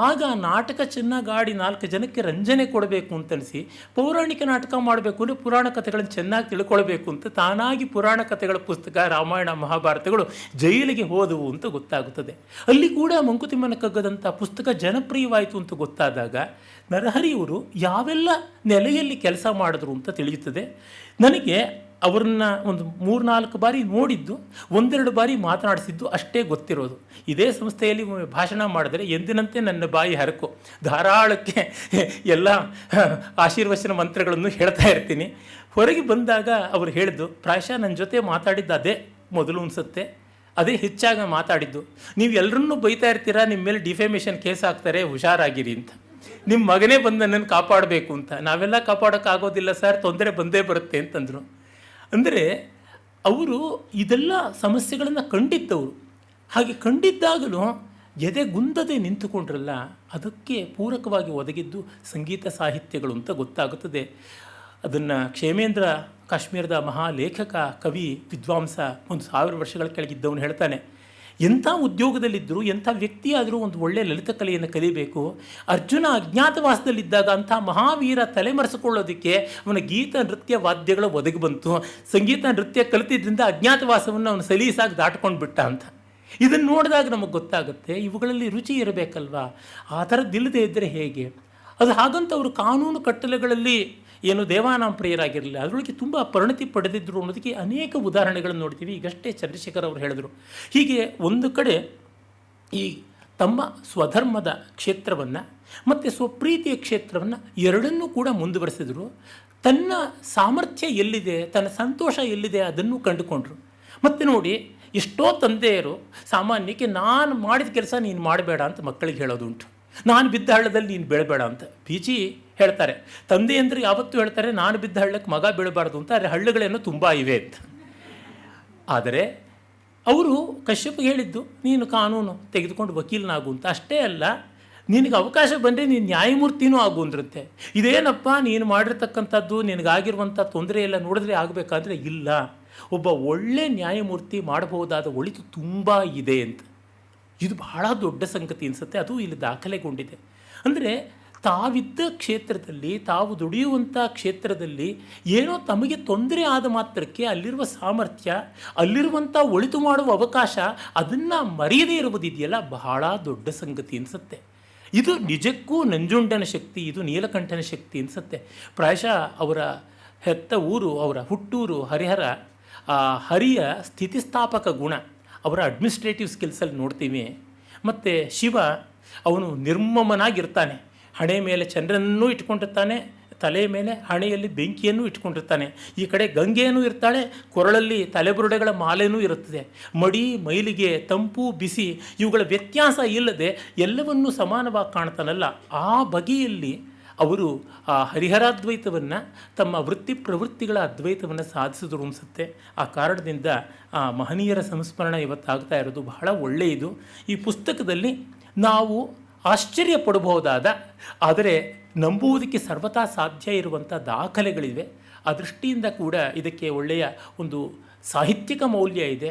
ಆಗ ನಾಟಕ ಚೆನ್ನಾಗಿ ಆಡಿ 4 ಜನಕ್ಕೆ ರಂಜನೆ ಕೊಡಬೇಕು ಅಂತನಿಸಿ ಪೌರಾಣಿಕ ನಾಟಕ ಮಾಡಬೇಕು ಅಂದರೆ ಪುರಾಣ ಕಥೆಗಳನ್ನು ಚೆನ್ನಾಗಿ ತಿಳ್ಕೊಳ್ಬೇಕು ಅಂತ ತಾನಾಗಿ ಪುರಾಣ ಕಥೆಗಳ ಪುಸ್ತಕ ರಾಮಾಯಣ ಮಹಾಭಾರತಗಳು ಜೈಲಿಗೆ ಹೋದವು ಅಂತ ಗೊತ್ತಾಗುತ್ತದೆ. ಅಲ್ಲಿ ಕೂಡ ಮಂಕುತಿಮ್ಮನ ಕಗ್ಗದಂಥ ಪುಸ್ತಕ ಜನಪ್ರಿಯವಾಯಿತು ಅಂತ ಗೊತ್ತಾದಾಗ ನರಹರಿಯವರು ಯಾವೆಲ್ಲ ನೆಲೆಯಲ್ಲಿ ಕೆಲಸ ಮಾಡಿದ್ರು ಅಂತ ತಿಳಿಯುತ್ತದೆ. ನನಗೆ ಅವ್ರನ್ನ ಒಂದು 3-4 ಬಾರಿ ನೋಡಿದ್ದು, 1-2 ಬಾರಿ ಮಾತನಾಡಿಸಿದ್ದು ಅಷ್ಟೇ ಗೊತ್ತಿರೋದು. ಇದೇ ಸಂಸ್ಥೆಯಲ್ಲಿ ಭಾಷಣ ಮಾಡಿದರೆ ಎಂದಿನಂತೆ ನನ್ನ ಬಾಯಿ ಹರಕು, ಧಾರಾಳಕ್ಕೆ ಎಲ್ಲ ಆಶೀರ್ವಚನ ಮಂತ್ರಗಳನ್ನು ಹೇಳ್ತಾ ಇರ್ತೀನಿ. ಹೊರಗೆ ಬಂದಾಗ ಅವರು ಹೇಳಿದ್ದು, ಪ್ರಾಯಶಃ ನನ್ನ ಜೊತೆ ಮಾತಾಡಿದ್ದು ಅದೇ ಮೊದಲು ಅನಿಸುತ್ತೆ. ಅದೇ ಹೆಚ್ಚಾಗಿ ಮಾತಾಡಿದ್ದು. ನೀವು ಎಲ್ಲರನ್ನೂ ಬೈತಾ ಇರ್ತೀರಾ, ನಿಮ್ಮ ಮೇಲೆ ಡಿಫೇಮೇಷನ್ ಕೇಸ್ ಹಾಕ್ತಾರೆ, ಹುಷಾರಾಗಿರಿ ಅಂತ. ನಿಮ್ಮ ಮಗನೇ ಬಂದು ನನ್ನನ್ನು ಕಾಪಾಡಬೇಕು ಅಂತ. ನಾವೆಲ್ಲ ಕಾಪಾಡೋಕ್ಕಾಗೋದಿಲ್ಲ ಸರ್, ತೊಂದರೆ ಬಂದೇ ಬರುತ್ತೆ ಅಂತಂದರು. ಅಂದರೆ ಅವರು ಇದೆಲ್ಲ ಸಮಸ್ಯೆಗಳನ್ನು ಕಂಡಿದ್ದವರು. ಹಾಗೆ ಕಂಡಿದ್ದಾಗಲೂ ಎದೆಗುಂದದೆ ನಿಂತುಕೊಂಡ್ರಲ್ಲ, ಅದಕ್ಕೆ ಪೂರಕವಾಗಿ ಒದಗಿದ್ದು ಸಂಗೀತ ಸಾಹಿತ್ಯಗಳು ಅಂತ ಗೊತ್ತಾಗುತ್ತದೆ. ಅದನ್ನು ಕ್ಷೇಮೇಂದ್ರ ಕಾಶ್ಮೀರದ ಮಹಾಲೇಖಕ, ಕವಿ, ವಿದ್ವಾಂಸ, 1000 ವರ್ಷಗಳ ಕೆಳಗಿದ್ದವನು ಹೇಳ್ತಾನೆ, ಎಂಥ ಉದ್ಯೋಗದಲ್ಲಿದ್ದರೂ, ಎಂಥ ವ್ಯಕ್ತಿಯಾದರೂ ಒಂದು ಒಳ್ಳೆಯ ಲಲಿತ ಕಲೆಯನ್ನು ಕಲಿಬೇಕು. ಅರ್ಜುನ ಅಜ್ಞಾತವಾಸದಲ್ಲಿದ್ದಾಗ ಅಂಥ ಮಹಾವೀರ ತಲೆಮರೆಸಿಕೊಳ್ಳೋದಕ್ಕೆ ಅವನ ಗೀತ ನೃತ್ಯ ವಾದ್ಯಗಳ ಒದಗಿ ಬಂತು. ಸಂಗೀತ ನೃತ್ಯ ಕಲಿತಿದ್ದರಿಂದ ಅಜ್ಞಾತವಾಸವನ್ನು ಅವನು ಸಲೀಸಾಗಿ ದಾಟ್ಕೊಂಡು ಬಿಟ್ಟ ಅಂತ. ಇದನ್ನು ನೋಡಿದಾಗ ನಮಗೆ ಗೊತ್ತಾಗುತ್ತೆ, ಇವುಗಳಲ್ಲಿ ರುಚಿ ಇರಬೇಕಲ್ವಾ, ಆ ಥರದ್ದಿಲ್ಲದೆ ಇದ್ದರೆ ಹೇಗೆ? ಅದು ಹಾಗಂತ ಅವರು ಕಾನೂನು ಕಟ್ಟಲೆಗಳಲ್ಲಿ ಏನು ದೇವಾನಾಂಪ್ರಿಯರಾಗಿರಲಿಲ್ಲ, ಅದರೊಳಗೆ ತುಂಬ ಪರಿಣತಿ ಪಡೆದಿದ್ದರು ಅನ್ನೋದಕ್ಕೆ ಅನೇಕ ಉದಾಹರಣೆಗಳನ್ನು ನೋಡ್ತೀವಿ. ಈಗಷ್ಟೇ ಚಂದ್ರಶೇಖರ್ ಅವರು ಹೇಳಿದರು. ಹೀಗೆ ಒಂದು ಕಡೆ ಈ ತಮ್ಮ ಸ್ವಧರ್ಮದ ಕ್ಷೇತ್ರವನ್ನು ಮತ್ತು ಸ್ವಪ್ರೀತಿಯ ಕ್ಷೇತ್ರವನ್ನು ಎರಡನ್ನೂ ಕೂಡ ಮುಂದುವರೆಸಿದರು. ತನ್ನ ಸಾಮರ್ಥ್ಯ ಎಲ್ಲಿದೆ, ತನ್ನ ಸಂತೋಷ ಎಲ್ಲಿದೆ ಅದನ್ನು ಕಂಡುಕೊಂಡ್ರು. ಮತ್ತು ನೋಡಿ, ಎಷ್ಟೋ ತಂದೆಯರು ಸಾಮಾನ್ಯಕ್ಕೆ ನಾನು ಮಾಡಿದ ಕೆಲಸ ನೀನು ಮಾಡಬೇಡ ಅಂತ ಮಕ್ಕಳಿಗೆ ಹೇಳೋದುಂಟು. ನಾನು ಬಿದ್ದ ಹಳ್ಳದಲ್ಲಿ ನೀನು ಬೀಳಬೇಡ ಅಂತ. ಪೀಚಿ ಹೇಳ್ತಾರೆ, ತಂದೆ ಅಂದರೆ ಯಾವತ್ತೂ ಹೇಳ್ತಾರೆ ನಾನು ಬಿದ್ದ ಹಳ್ಳಕ್ಕೆ ಮಗ ಬೀಳಬಾರ್ದು ಅಂತ. ಆದರೆ ಹಳ್ಳಗಳೇನೋ ತುಂಬ ಇವೆ ಅಂತ. ಆದರೆ ಅವರು ಕಶ್ಯಪ್ಗೆ ಹೇಳಿದ್ದು, ನೀನು ಕಾನೂನು ತೆಗೆದುಕೊಂಡು ವಕೀಲನಾಗು ಅಂತ. ಅಷ್ಟೇ ಅಲ್ಲ, ನಿನಗೆ ಅವಕಾಶ ಬಂದರೆ ನೀನು ನ್ಯಾಯಮೂರ್ತಿನೂ ಆಗು ಅಂದ್ರಂತೆ. ಇದೇನಪ್ಪ ನೀನು ಮಾಡಿರ್ತಕ್ಕಂಥದ್ದು, ನಿನಗಾಗಿರುವಂಥ ತೊಂದರೆ ಎಲ್ಲ ನೋಡಿದ್ರೆ ಆಗಬೇಕಾದ್ರೆ ಇಲ್ಲ, ಒಬ್ಬ ಒಳ್ಳೆ ನ್ಯಾಯಮೂರ್ತಿ ಮಾಡಬಹುದಾದ ಒಳಿತು ತುಂಬ ಇದೆ ಅಂತ. ಇದು ಬಹಳ ದೊಡ್ಡ ಸಂಗತಿ ಅನಿಸುತ್ತೆ. ಅದು ಇಲ್ಲಿ ದಾಖಲೆಗೊಂಡಿದೆ. ಅಂದರೆ ತಾವಿದ್ದ ಕ್ಷೇತ್ರದಲ್ಲಿ, ತಾವು ದುಡಿಯುವಂಥ ಕ್ಷೇತ್ರದಲ್ಲಿ ಏನೋ ತಮಗೆ ತೊಂದರೆ ಆದ ಮಾತ್ರಕ್ಕೆ ಅಲ್ಲಿರುವ ಸಾಮರ್ಥ್ಯ, ಅಲ್ಲಿರುವಂಥ ಒಳಿತು ಮಾಡುವ ಅವಕಾಶ, ಅದನ್ನು ಮರೆಯದೇ ಇರುವುದಿದೆಯಲ್ಲ, ಬಹಳ ದೊಡ್ಡ ಸಂಗತಿ ಅನಿಸುತ್ತೆ. ಇದು ನಿಜಕ್ಕೂ ನಂಜುಂಡನ ಶಕ್ತಿ, ಇದು ನೀಲಕಂಠನ ಶಕ್ತಿ ಅನಿಸುತ್ತೆ. ಪ್ರಾಯಶಃ ಅವರ ಹೆತ್ತ ಊರು, ಅವರ ಹುಟ್ಟೂರು ಹರಿಹರ. ಆ ಹರಿಯ ಸ್ಥಿತಿಸ್ಥಾಪಕ ಗುಣ ಅವರ ಅಡ್ಮಿನಿಸ್ಟ್ರೇಟಿವ್ ಸ್ಕಿಲ್ಸಲ್ಲಿ ನೋಡ್ತೀವಿ. ಮತ್ತು ಶಿವ ಅವನು ನಿರ್ಮಮನಾಗಿರ್ತಾನೆ. ಹಣೆ ಮೇಲೆ ಚಂದ್ರನನ್ನೂ ಇಟ್ಕೊಂಡಿರ್ತಾನೆ, ತಲೆ ಮೇಲೆ ಹಣೆಯಲ್ಲಿ ಬೆಂಕಿಯನ್ನು ಇಟ್ಕೊಂಡಿರ್ತಾನೆ. ಈ ಕಡೆ ಗಂಗೆಯೂ ಇರ್ತಾಳೆ, ಕೊರಳಲ್ಲಿ ತಲೆಬುರುಡೆಗಳ ಮಾಲೆನೂ ಇರುತ್ತದೆ. ಮಡಿ, ಮೈಲಿಗೆ, ತಂಪು, ಬಿಸಿ ಇವುಗಳ ವ್ಯತ್ಯಾಸ ಇಲ್ಲದೆ ಎಲ್ಲವನ್ನೂ ಸಮಾನವಾಗಿ ಕಾಣ್ತಾನಲ್ಲ, ಆ ಬಗೆಯಲ್ಲಿ ಅವರು ಆ ಹರಿಹರಾದ್ವೈತವನ್ನು, ತಮ್ಮ ವೃತ್ತಿ ಪ್ರವೃತ್ತಿಗಳ ಅದ್ವೈತವನ್ನು ಸಾಧಿಸಿದ್ರು ಅನಿಸುತ್ತೆ. ಆ ಕಾರಣದಿಂದ ಆ ಮಹನೀಯರ ಸಂಸ್ಮರಣ ಇವತ್ತಾಗ್ತಾ ಇರೋದು ಬಹಳ ಒಳ್ಳೆಯದು. ಈ ಪುಸ್ತಕದಲ್ಲಿ ನಾವು ಆಶ್ಚರ್ಯಪಡಬಹುದಾದ, ಆದರೆ ನಂಬುವುದಕ್ಕೆ ಸರ್ವತಾ ಸಾಧ್ಯ ಇರುವಂಥ ದಾಖಲೆಗಳಿವೆ. ಆ ದೃಷ್ಟಿಯಿಂದ ಕೂಡ ಇದಕ್ಕೆ ಒಳ್ಳೆಯ ಒಂದು ಸಾಹಿತ್ಯಿಕ ಮೌಲ್ಯ ಇದೆ.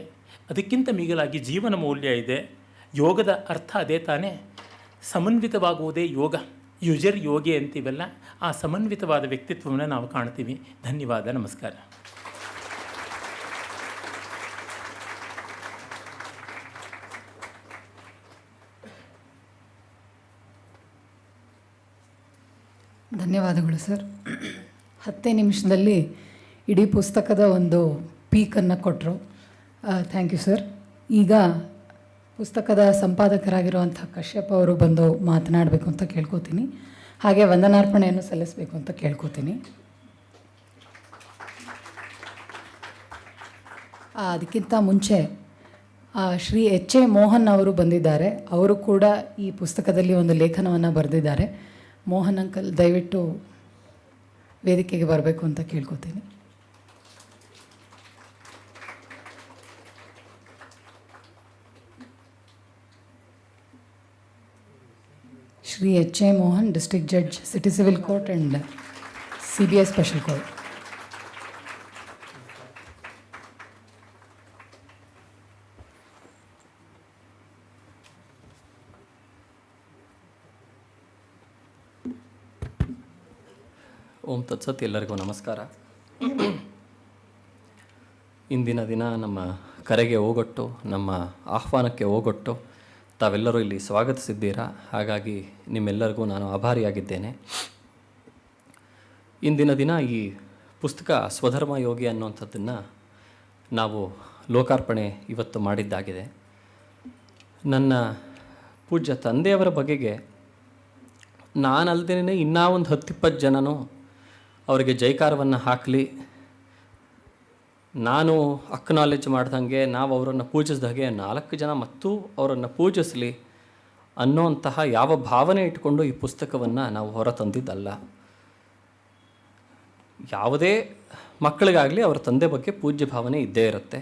ಅದಕ್ಕಿಂತ ಮಿಗಿಲಾಗಿ ಜೀವನ ಮೌಲ್ಯ ಇದೆ. ಯೋಗದ ಅರ್ಥ ಅದೇ ತಾನೇ, ಸಮನ್ವಿತವಾಗುವುದೇ ಯೋಗ. ಯುಜರ್ ಯೋಗಿ ಅಂತೀವಲ್ಲ, ಆ ಸಮನ್ವಿತವಾದ ವ್ಯಕ್ತಿತ್ವವನ್ನು ನಾವು ಕಾಣ್ತೀವಿ. ಧನ್ಯವಾದ, ನಮಸ್ಕಾರ. ಧನ್ಯವಾದಗಳು ಸರ್. 10 ನಿಮಿಷದಲ್ಲಿ ಇಡೀ ಪುಸ್ತಕದ ಒಂದು ಪೀಕನ್ನು ಕೊಟ್ಟರು. Thank you sir. ಈಗ ಪುಸ್ತಕದ ಸಂಪಾದಕರಾಗಿರುವಂಥ ಕಶ್ಯಪ್ ಅವರು ಬಂದು ಮಾತನಾಡಬೇಕು ಅಂತ ಕೇಳ್ಕೊತೀನಿ. ಹಾಗೆ ವಂದನಾರ್ಪಣೆಯನ್ನು ಸಲ್ಲಿಸಬೇಕು ಅಂತ ಕೇಳ್ಕೊತೀನಿ. ಅದಕ್ಕಿಂತ ಮುಂಚೆ ಶ್ರೀ ಎಚ್ ಎ ಮೋಹನ್ ಅವರು ಬಂದಿದ್ದಾರೆ. ಅವರು ಕೂಡ ಈ ಪುಸ್ತಕದಲ್ಲಿ ಒಂದು ಲೇಖನವನ್ನು ಬರೆದಿದ್ದಾರೆ. ಮೋಹನ್ ಅಂಕಲ್ ದಯವಿಟ್ಟು ವೇದಿಕೆಗೆ ಬರಬೇಕು ಅಂತ ಕೇಳ್ಕೊತೀನಿ. Shri H A Mohan, district judge, city civil court and CBI special court. ಓಂ ತತ್ಸತ್. ಎಲ್ಲರಿಗೂ ನಮಸ್ಕಾರ. ಇಂದಿನ ದಿನ ನಮ್ಮ ಕರೆಗೆ ಹೋಗೊಟ್ಟು, ನಮ್ಮ ಆಹ್ವಾನಕ್ಕೆ ಹೋಗೊಟ್ಟು ತಾವೆಲ್ಲರೂ ಇಲ್ಲಿ ಸ್ವಾಗತಿಸಿದ್ದೀರಾ. ಹಾಗಾಗಿ ನಿಮ್ಮೆಲ್ಲರಿಗೂ ನಾನು ಆಭಾರಿಯಾಗಿದ್ದೇನೆ. ಇಂದಿನ ದಿನ ಈ ಪುಸ್ತಕ ಸ್ವಧರ್ಮ ಯೋಗಿ ಅನ್ನುವಂಥದ್ದನ್ನು ನಾವು ಲೋಕಾರ್ಪಣೆ ಇವತ್ತು ಮಾಡಿದ್ದಾಗಿದೆ. ನನ್ನ ಪೂಜ್ಯ ತಂದೆಯವರ ಬಗೆಗೆ ನಾನಲ್ಲದೇ ಇನ್ನೂ ಒಂದು 10-20 ಜನನೂ ಅವರಿಗೆ ಜೈಕಾರವನ್ನು ಹಾಕಲಿ, ನಾನು ಅಕ್ನಾಲೆಜ್ ಮಾಡ್ದಂಗೆ, ನಾವು ಅವರನ್ನು ಪೂಜಿಸಿದಾಗೆ 4 ಜನ ಮತ್ತು ಅವರನ್ನು ಪೂಜಿಸಲಿ ಅನ್ನೋಂತಹ ಯಾವ ಭಾವನೆ ಇಟ್ಕೊಂಡು ಈ ಪುಸ್ತಕವನ್ನು ನಾವು ಹೊರ ತಂದಿದ್ದಲ್ಲ. ಯಾವುದೇ ಮಕ್ಕಳಿಗಾಗಲಿ ಅವರ ತಂದೆ ಬಗ್ಗೆ ಪೂಜ್ಯ ಭಾವನೆ ಇದ್ದೇ ಇರುತ್ತೆ,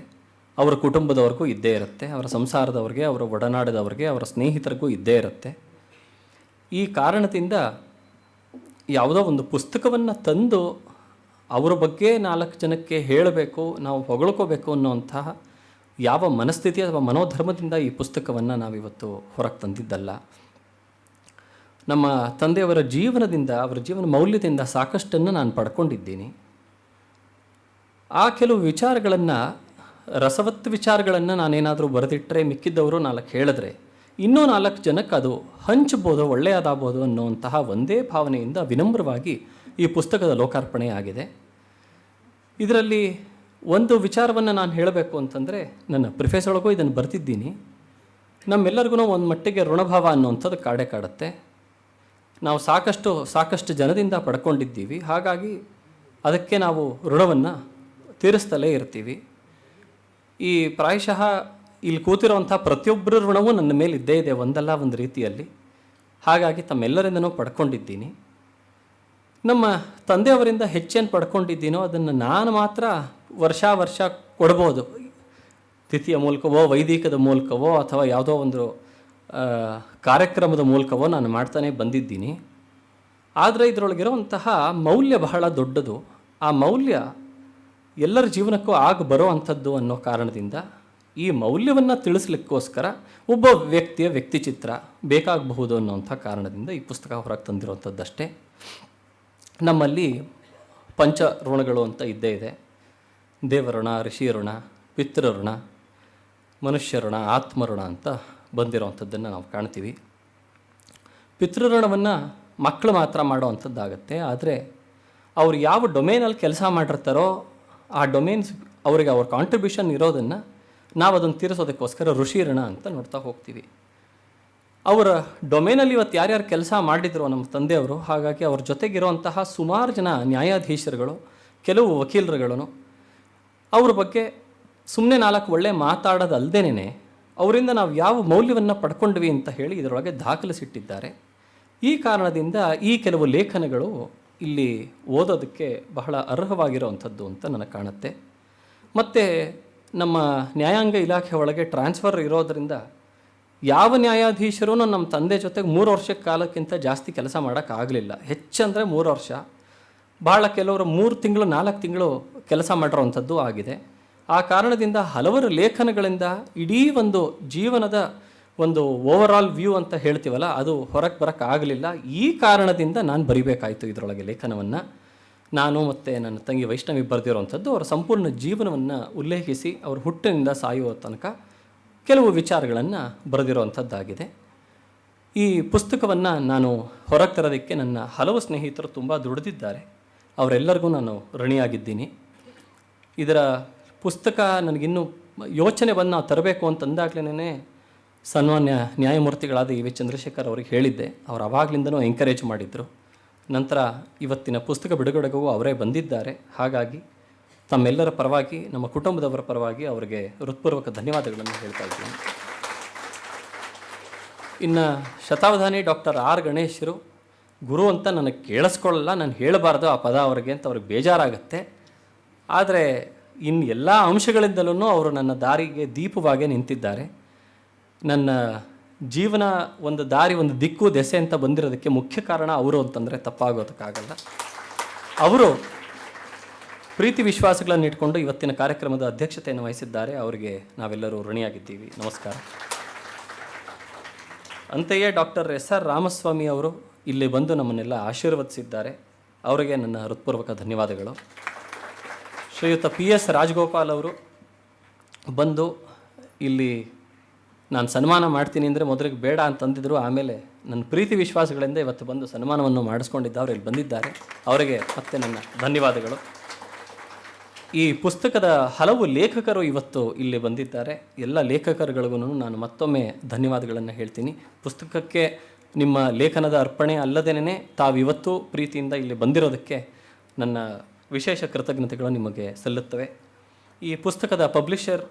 ಅವರ ಕುಟುಂಬದವ್ರಿಗೂ ಇದ್ದೇ ಇರುತ್ತೆ, ಅವರ ಸಂಸಾರದವ್ರಿಗೆ, ಅವರ ಒಡನಾಡದವ್ರಿಗೆ, ಅವರ ಸ್ನೇಹಿತರಿಗೂ ಇದ್ದೇ ಇರುತ್ತೆ. ಈ ಕಾರಣದಿಂದ ಯಾವುದೋ ಒಂದು ಪುಸ್ತಕವನ್ನು ತಂದು ಅವರ ಬಗ್ಗೆ 4 ಜನಕ್ಕೆ ಹೇಳಬೇಕು, ನಾವು ಹೊಗಳ್ಕೋಬೇಕು ಅನ್ನೋಂತಹ ಯಾವ ಮನಸ್ಥಿತಿ ಅಥವಾ ಮನೋಧರ್ಮದಿಂದ ಈ ಪುಸ್ತಕವನ್ನು ನಾವಿವತ್ತು ಹೊರಗೆ ತಂದಿದ್ದಲ್ಲ. ನಮ್ಮ ತಂದೆಯವರ ಜೀವನದಿಂದ, ಅವರ ಜೀವನ ಮೌಲ್ಯದಿಂದ ಸಾಕಷ್ಟನ್ನು ನಾನು ಪಡ್ಕೊಂಡಿದ್ದೀನಿ. ಆ ಕೆಲವು ವಿಚಾರಗಳನ್ನು, ರಸವತ್ತು ವಿಚಾರಗಳನ್ನು ನಾನೇನಾದರೂ ಬರೆದಿಟ್ಟರೆ ಮಿಕ್ಕಿದ್ದವರು 4 ಹೇಳಿದ್ರೆ ಇನ್ನೂ 4 ಜನಕ್ಕೆ ಅದು ಹಂಚ್ಬೋದು, ಒಳ್ಳೆಯದಾಗ್ಬೋದು ಅನ್ನುವಂತಹ ಒಂದೇ ಭಾವನೆಯಿಂದ ವಿನಮ್ರವಾಗಿ ಈ ಪುಸ್ತಕದ ಲೋಕಾರ್ಪಣೆ ಆಗಿದೆ. ಇದರಲ್ಲಿ ಒಂದು ವಿಚಾರವನ್ನು ನಾನು ಹೇಳಬೇಕು ಅಂತಂದರೆ, ನನ್ನ ಪ್ರಿಫೇಸ್ ಒಳಗೂ ಇದನ್ನು ಬರ್ತಿದ್ದೀನಿ. ನಮ್ಮೆಲ್ಲರಿಗೂ ಒಂದು ಮಟ್ಟಿಗೆ ಋಣಭಾವ ಅನ್ನುವಂಥದ್ದು ಕಾಡುತ್ತೆ. ನಾವು ಸಾಕಷ್ಟು ಜನದಿಂದ ಪಡ್ಕೊಂಡಿದ್ದೀವಿ, ಹಾಗಾಗಿ ಅದಕ್ಕೆ ನಾವು ಋಣವನ್ನು ತೀರಿಸ್ತಲೇ ಇರ್ತೀವಿ. ಈ ಪ್ರಾಯಶಃ ಇಲ್ಲಿ ಕೂತಿರುವಂಥ ಪ್ರತಿಯೊಬ್ಬರ ಋಣವೂ ನನ್ನ ಮೇಲೆ ಇದ್ದೇ ಇದೆ ಒಂದಲ್ಲ ಒಂದು ರೀತಿಯಲ್ಲಿ. ಹಾಗಾಗಿ ತಮ್ಮೆಲ್ಲರಿಂದನೂ ಪಡ್ಕೊಂಡಿದ್ದೀನಿ. ನಮ್ಮ ತಂದೆಯವರಿಂದ ಹೆಚ್ಚೇನು ಪಡ್ಕೊಂಡಿದ್ದೀನೋ ಅದನ್ನು ನಾನು ಮಾತ್ರ ವರ್ಷ ಕೊಡ್ಬೋದು. ತಿಥಿಯ ಮೂಲಕವೋ, ವೈದಿಕದ ಮೂಲಕವೋ, ಅಥವಾ ಯಾವುದೋ ಒಂದು ಕಾರ್ಯಕ್ರಮದ ಮೂಲಕವೋ ನಾನು ಮಾಡ್ತಾನೆ ಬಂದಿದ್ದೀನಿ. ಆದರೆ ಇದರೊಳಗಿರುವಂತಹ ಮೌಲ್ಯ ಬಹಳ ದೊಡ್ಡದು. ಆ ಮೌಲ್ಯ ಎಲ್ಲರ ಜೀವನಕ್ಕೂ ಬರೋ ಅಂಥದ್ದು ಅನ್ನೋ ಕಾರಣದಿಂದ ಈ ಮೌಲ್ಯವನ್ನು ತಿಳಿಸ್ಲಿಕ್ಕೋಸ್ಕರ ಒಬ್ಬ ವ್ಯಕ್ತಿಯ ವ್ಯಕ್ತಿಚಿತ್ರ ಬೇಕಾಗಬಹುದು ಅನ್ನೋಂಥ ಕಾರಣದಿಂದ ಈ ಪುಸ್ತಕ ಹೊರಗೆ ತಂದಿರುವಂಥದ್ದಷ್ಟೇ. ನಮ್ಮಲ್ಲಿ ಪಂಚ ಋಣಗಳು ಅಂತ ಇದ್ದೇ ಇದೆ. ದೇವಋಣ, ಋಷಿ ಋಣ, ಪಿತೃಋಣ, ಮನುಷ್ಯ ಋಣ, ಆತ್ಮಋಣ ಅಂತ ಬಂದಿರೋವಂಥದ್ದನ್ನು ನಾವು ಕಾಣ್ತೀವಿ. ಪಿತೃಋಣವನ್ನು ಮಕ್ಕಳು ಮಾತ್ರ ಮಾಡೋವಂಥದ್ದಾಗತ್ತೆ. ಆದರೆ ಅವ್ರು ಯಾವ ಡೊಮೇನಲ್ಲಿ ಕೆಲಸ ಮಾಡಿರ್ತಾರೋ ಆ ಡೊಮೇನ್ಸ್ ಅವರಿಗೆ ಅವ್ರ ಕಾಂಟ್ರಿಬ್ಯೂಷನ್ ಇರೋದನ್ನು ನಾವು ಅದನ್ನು ತೀರಿಸೋದಕ್ಕೋಸ್ಕರ ಋಷಿ ಋಣ ಅಂತ ನೋಡ್ತಾ ಹೋಗ್ತೀವಿ. ಅವರ ಡೊಮೇನಲ್ಲಿ ಇವತ್ತು ಯಾರ್ಯಾರು ಕೆಲಸ ಮಾಡಿದ್ರು ನಮ್ಮ ತಂದೆಯವರು, ಹಾಗಾಗಿ ಅವ್ರ ಜೊತೆಗಿರುವಂತಹ ಸುಮಾರು ಜನ ನ್ಯಾಯಾಧೀಶರುಗಳು, ಕೆಲವು ವಕೀಲರುಗಳು ಅವ್ರ ಬಗ್ಗೆ ಸುಮ್ಮನೆ 4 ಒಳ್ಳೆ ಮಾತಾಡೋದಲ್ದೇನೆ ಅವರಿಂದ ನಾವು ಯಾವ ಮೌಲ್ಯವನ್ನು ಪಡ್ಕೊಂಡ್ವಿ ಅಂತ ಹೇಳಿ ಇದರೊಳಗೆ ದಾಖಲಿಸಿಟ್ಟಿದ್ದಾರೆ. ಈ ಕಾರಣದಿಂದ ಈ ಕೆಲವು ಲೇಖನಗಳು ಇಲ್ಲಿ ಓದೋದಕ್ಕೆ ಬಹಳ ಅರ್ಹವಾಗಿರೋವಂಥದ್ದು ಅಂತ ನನಗೆ ಕಾಣುತ್ತೆ. ಮತ್ತು ನಮ್ಮ ನ್ಯಾಯಾಂಗ ಇಲಾಖೆ ಒಳಗೆ ಟ್ರಾನ್ಸ್ಫರ್ ಇರೋದರಿಂದ ಯಾವ ನ್ಯಾಯಾಧೀಶರೂ ನಮ್ಮ ತಂದೆ ಜೊತೆಗೆ 3 ವರ್ಷ ಕಾಲಕ್ಕಿಂತ ಜಾಸ್ತಿ ಕೆಲಸ ಮಾಡೋಕ್ಕಾಗಲಿಲ್ಲ. ಹೆಚ್ಚಂದರೆ 3 ವರ್ಷ. ಭಾಳ ಕೆಲವರು 3 ತಿಂಗಳು 4 ತಿಂಗಳು ಕೆಲಸ ಮಾಡಿರೋವಂಥದ್ದು ಆಗಿದೆ. ಆ ಕಾರಣದಿಂದ ಹಲವಾರು ಲೇಖನಗಳಿಂದ ಇಡೀ ಒಂದು ಜೀವನದ ಒಂದು ಓವರಾಲ್ ವ್ಯೂ ಅಂತ ಹೇಳ್ತೀವಲ್ಲ, ಅದು ಹೊರಗೆ ಬರೋಕ್ಕಾಗಲಿಲ್ಲ. ಈ ಕಾರಣದಿಂದ ನಾನು ಬರಿಬೇಕಾಯಿತು ಇದರೊಳಗೆ ಲೇಖನವನ್ನು. ನಾನು ಮತ್ತು ನನ್ನ ತಂಗಿ ವೈಷ್ಣವಿ ಬರೆದಿರೋವಂಥದ್ದು ಅವರ ಸಂಪೂರ್ಣ ಜೀವನವನ್ನು ಉಲ್ಲೇಖಿಸಿ ಅವ್ರ ಹುಟ್ಟಿನಿಂದ ಸಾಯುವ ತನಕ ಕೆಲವು ವಿಚಾರಗಳನ್ನು ಬರೆದಿರುವಂಥದ್ದಾಗಿದೆ. ಈ ಪುಸ್ತಕವನ್ನು ನಾನು ಹೊರಗೆ ತರೋದಕ್ಕೆ ನನ್ನ ಹಲವು ಸ್ನೇಹಿತರು ತುಂಬ ದುಡಿದಿದ್ದಾರೆ. ಅವರೆಲ್ಲರಿಗೂ ನಾನು ಋಣಿಯಾಗಿದ್ದೀನಿ. ಇದರ ಪುಸ್ತಕ ನನಗಿನ್ನೂ ಯೋಚನೆ ಬಂದು ನಾವು ತರಬೇಕು ಅಂತಂದಾಗಲೇ ಸನ್ಮಾನ್ಯ ನ್ಯಾಯಮೂರ್ತಿಗಳಾದ ವಿ ಚಂದ್ರಶೇಖರ್ ಅವ್ರಿಗೆ ಹೇಳಿದ್ದೆ. ಅವ್ರು ಆವಾಗಲಿಂದನೂ ಎಂಕರೇಜ್ ಮಾಡಿದರು. ನಂತರ ಇವತ್ತಿನ ಪುಸ್ತಕ ಬಿಡುಗಡೆಗೂ ಅವರೇ ಬಂದಿದ್ದಾರೆ. ಹಾಗಾಗಿ ತಮ್ಮೆಲ್ಲರ ಪರವಾಗಿ, ನಮ್ಮ ಕುಟುಂಬದವರ ಪರವಾಗಿ ಅವರಿಗೆ ಹೃತ್ಪೂರ್ವಕ ಧನ್ಯವಾದಗಳನ್ನು ಹೇಳ್ತಾ ಇದ್ದೀನಿ. ಇನ್ನು ಶತಾವಧಾನಿ ಡಾಕ್ಟರ್ ಆರ್ ಗಣೇಶರು ಗುರು ಅಂತ ನನಗೆ ಕೇಳಿಸ್ಕೊಳ್ಳಲ್ಲ, ನಾನು ಹೇಳಬಾರ್ದು ಆ ಪದ ಅವರಿಗೆ ಅಂತ ಅವ್ರಿಗೆ ಬೇಜಾರಾಗುತ್ತೆ. ಆದರೆ ಇನ್ನು ಎಲ್ಲ ಅಂಶಗಳಿಂದಲೂ ಅವರು ನನ್ನ ದಾರಿಗೆ ದೀಪವಾಗೇ ನಿಂತಿದ್ದಾರೆ. ನನ್ನ ಜೀವನ ಒಂದು ದಾರಿ, ಒಂದು ದಿಕ್ಕು ದೆಸೆ ಅಂತ ಬಂದಿರೋದಕ್ಕೆ ಮುಖ್ಯ ಕಾರಣ ಅವರು ಅಂತಂದರೆ ತಪ್ಪಾಗೋದಕ್ಕಾಗಲ್ಲ. ಅವರು ಪ್ರೀತಿ ವಿಶ್ವಾಸಗಳನ್ನು ಇಟ್ಕೊಂಡು ಇವತ್ತಿನ ಕಾರ್ಯಕ್ರಮದ ಅಧ್ಯಕ್ಷತೆಯನ್ನು ವಹಿಸಿದ್ದಾರೆ. ಅವರಿಗೆ ನಾವೆಲ್ಲರೂ ಋಣಿಯಾಗಿದ್ದೀವಿ. ನಮಸ್ಕಾರ. ಅಂತೆಯೇ ಡಾಕ್ಟರ್ SR ರಾಮಸ್ವಾಮಿ ಅವರು ಇಲ್ಲಿ ಬಂದು ನಮ್ಮನ್ನೆಲ್ಲ ಆಶೀರ್ವದಿಸಿದ್ದಾರೆ. ಅವರಿಗೆ ನನ್ನ ಹೃತ್ಪೂರ್ವಕ ಧನ್ಯವಾದಗಳು. ಶ್ರೀಯುತ PS ರಾಜಗೋಪಾಲ್ ಅವರು ಬಂದು ಇಲ್ಲಿ ನಾನು ಸನ್ಮಾನ ಮಾಡ್ತೀನಿ ಅಂದರೆ ಮೊದಲಿಗೆ ಬೇಡ ಅಂತಂದಿದ್ರು. ಆಮೇಲೆ ನನ್ನ ಪ್ರೀತಿ ವಿಶ್ವಾಸಗಳಿಂದ ಇವತ್ತು ಬಂದು ಸನ್ಮಾನವನ್ನು ಮಾಡಿಸ್ಕೊಂಡಿದ್ದವರು ಇಲ್ಲಿ ಬಂದಿದ್ದಾರೆ. ಅವರಿಗೆ ಮತ್ತೆ ನನ್ನ ಧನ್ಯವಾದಗಳು. ಈ ಪುಸ್ತಕದ ಹಲವು ಲೇಖಕರು ಇವತ್ತು ಇಲ್ಲಿ ಬಂದಿದ್ದಾರೆ. ಎಲ್ಲ ಲೇಖಕರುಗಳಿಗೂ ನಾನು ಮತ್ತೊಮ್ಮೆ ಧನ್ಯವಾದಗಳನ್ನು ಹೇಳ್ತೀನಿ. ಪುಸ್ತಕಕ್ಕೆ ನಿಮ್ಮ ಲೇಖನದ ಅರ್ಪಣೆ ಅಲ್ಲದೇನೆ ತಾವಿವತ್ತು ಪ್ರೀತಿಯಿಂದ ಇಲ್ಲಿ ಬಂದಿರೋದಕ್ಕೆ ನನ್ನ ವಿಶೇಷ ಕೃತಜ್ಞತೆಗಳು ನಿಮಗೆ ಸಲ್ಲುತ್ತವೆ. ಈ ಪುಸ್ತಕದ ಪಬ್ಲಿಷರ್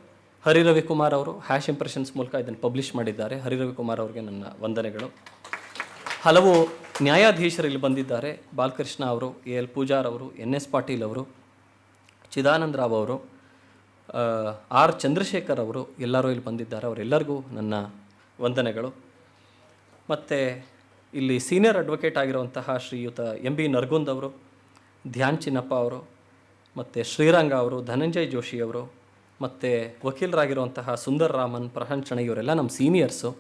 ಹರಿ ರವಿಕುಮಾರ್ ಅವರು ಹ್ಯಾಶ್ ಇಂಪ್ರೆಷನ್ಸ್ ಮೂಲಕ ಇದನ್ನು ಪಬ್ಲಿಷ್ ಮಾಡಿದ್ದಾರೆ. ಹರಿ ರವಿಕುಮಾರ್ ಅವರಿಗೆ ನನ್ನ ವಂದನೆಗಳು. ಹಲವು ನ್ಯಾಯಾಧೀಶರು ಇಲ್ಲಿ ಬಂದಿದ್ದಾರೆ. ಬಾಲಕೃಷ್ಣ ಅವರು, ಎ ಎಲ್ ಪೂಜಾರ್ ಅವರು, ಎನ್ ಎಸ್ ಪಾಟೀಲ್ ಅವರು, ಚಿದಾನಂದ ರಾವ್ ಅವರು, ಆರ್ ಚಂದ್ರಶೇಖರ್ ಅವರು ಎಲ್ಲರೂ ಇಲ್ಲಿ ಬಂದಿದ್ದಾರೆ. ಅವರೆಲ್ಲರಿಗೂ ನನ್ನ ವಂದನೆಗಳು. ಮತ್ತು ಇಲ್ಲಿ ಸೀನಿಯರ್ ಅಡ್ವೊಕೇಟ್ ಆಗಿರುವಂತಹ ಶ್ರೀಯುತ ಎಂ ಬಿ ನರ್ಗುಂದ್ ಅವರು, ಧ್ಯಾನ್ ಚಿನ್ನಪ್ಪ ಅವರು, ಮತ್ತು ಶ್ರೀರಂಗ ಅವರು, ಧನಂಜಯ್ ಜೋಶಿ ಅವರು, ಮತ್ತು ವಕೀಲರಾಗಿರುವಂತಹ ಸುಂದರ್ ರಾಮನ್, ಪ್ರಹನ್ ಚಣೈ ಇವರೆಲ್ಲ ನಮ್ಮ ಸೀನಿಯರ್ಸು.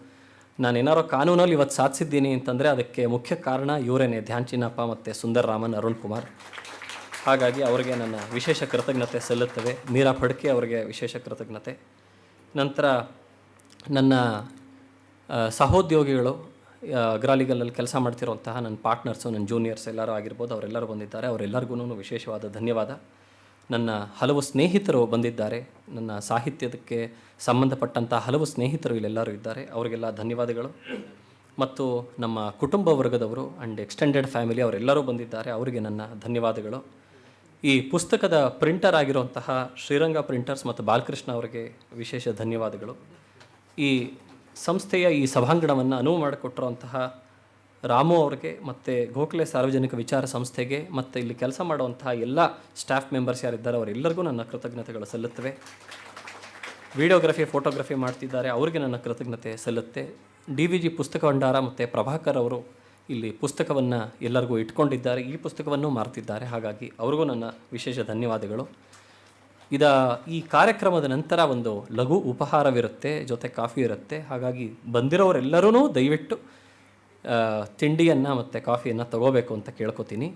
ನಾನೇನಾರೋ ಕಾನೂನಲ್ಲಿ ಇವತ್ತು ಸಾಧಿಸಿದ್ದೀನಿ ಅಂತಂದರೆ ಅದಕ್ಕೆ ಮುಖ್ಯ ಕಾರಣ ಇವರೇನೆ, ಧ್ಯಾನ್ ಚಿನ್ನಪ್ಪ ಮತ್ತು ಸುಂದರ್ ರಾಮನ್, ಅರುಣ್ ಕುಮಾರ್. ಹಾಗಾಗಿ ಅವರಿಗೆ ನನ್ನ ವಿಶೇಷ ಕೃತಜ್ಞತೆ ಸಲ್ಲುತ್ತವೆ. ಮೀರಾ ಫಡ್ಕೆ ಅವರಿಗೆ ವಿಶೇಷ ಕೃತಜ್ಞತೆ. ನಂತರ ನನ್ನ ಸಹೋದ್ಯೋಗಿಗಳು, ಅಗ್ರಾಲಿಗಲಲ್ಲಿ ಕೆಲಸ ಮಾಡ್ತಿರುವಂತಹ ನನ್ನ ಪಾರ್ಟ್ನರ್ಸು, ನನ್ನ ಜೂನಿಯರ್ಸ್ ಎಲ್ಲರೂ ಆಗಿರ್ಬೋದು, ಅವರೆಲ್ಲರೂ ಬಂದಿದ್ದಾರೆ. ಅವರೆಲ್ಲರಿಗೂ ವಿಶೇಷವಾದ ಧನ್ಯವಾದ. ನನ್ನ ಹಲವು ಸ್ನೇಹಿತರು ಬಂದಿದ್ದಾರೆ. ನನ್ನ ಸಾಹಿತ್ಯಕ್ಕೆ ಸಂಬಂಧಪಟ್ಟಂಥ ಹಲವು ಸ್ನೇಹಿತರು ಇಲ್ಲೆಲ್ಲರೂ ಇದ್ದಾರೆ. ಅವರಿಗೆಲ್ಲ ಧನ್ಯವಾದಗಳು. ಮತ್ತು ನಮ್ಮ ಕುಟುಂಬ ವರ್ಗದವರು ಆ್ಯಂಡ್ ಎಕ್ಸ್ಟೆಂಡೆಡ್ ಫ್ಯಾಮಿಲಿ ಅವರೆಲ್ಲರೂ ಬಂದಿದ್ದಾರೆ. ಅವರಿಗೆ ನನ್ನ ಧನ್ಯವಾದಗಳು. ಈ ಪುಸ್ತಕದ ಪ್ರಿಂಟರ್ ಆಗಿರುವಂತಹ ಶ್ರೀರಂಗ ಪ್ರಿಂಟರ್ಸ್ ಮತ್ತು ಬಾಲಕೃಷ್ಣ ಅವರಿಗೆ ವಿಶೇಷ ಧನ್ಯವಾದಗಳು. ಈ ಸಂಸ್ಥೆಯ ಈ ಸಭಾಂಗಣವನ್ನು ಅನುವು ಮಾಡಿಕೊಟ್ಟಿರುವಂತಹ ರಾಮು ಅವರಿಗೆ ಮತ್ತು ಗೋಖಲೆ ಸಾರ್ವಜನಿಕ ವಿಚಾರ ಸಂಸ್ಥೆಗೆ ಮತ್ತು ಇಲ್ಲಿ ಕೆಲಸ ಮಾಡುವಂತಹ ಎಲ್ಲ ಸ್ಟಾಫ್ ಮೆಂಬರ್ಸ್ ಯಾರಿದ್ದಾರೆ ಅವರೆಲ್ಲರಿಗೂ ನನ್ನ ಕೃತಜ್ಞತೆಗಳು ಸಲ್ಲುತ್ತವೆ. ವಿಡಿಯೋಗ್ರಫಿ, ಫೋಟೋಗ್ರಫಿ ಮಾಡ್ತಿದ್ದಾರೆ, ಅವರಿಗೆ ನನ್ನ ಕೃತಜ್ಞತೆ ಸಲ್ಲುತ್ತೆ. DVG ಪುಸ್ತಕ ಭಂಡಾರ ಮತ್ತು ಪ್ರಭಾಕರ್ ಅವರು ಇಲ್ಲಿ ಪುಸ್ತಕವನ್ನು ಎಲ್ಲರಿಗೂ ಇಟ್ಕೊಂಡಿದ್ದಾರೆ, ಈ ಪುಸ್ತಕವನ್ನು ಮಾರ್ತಿದ್ದಾರೆ. ಹಾಗಾಗಿ ಅವ್ರಿಗೂ ನನ್ನ ವಿಶೇಷ ಧನ್ಯವಾದಗಳು. ಈ ಕಾರ್ಯಕ್ರಮದ ನಂತರ ಒಂದು ಲಘು ಉಪಹಾರವಿರುತ್ತೆ, ಜೊತೆ ಕಾಫಿ ಇರುತ್ತೆ. ಹಾಗಾಗಿ ಬಂದಿರೋರೆಲ್ಲರೂ ದಯವಿಟ್ಟು ತಿಂಡಿಯನ್ನು ಮತ್ತು ಕಾಫಿಯನ್ನು ತಗೋಬೇಕು ಅಂತ ಕೇಳ್ಕೊತೀನಿ.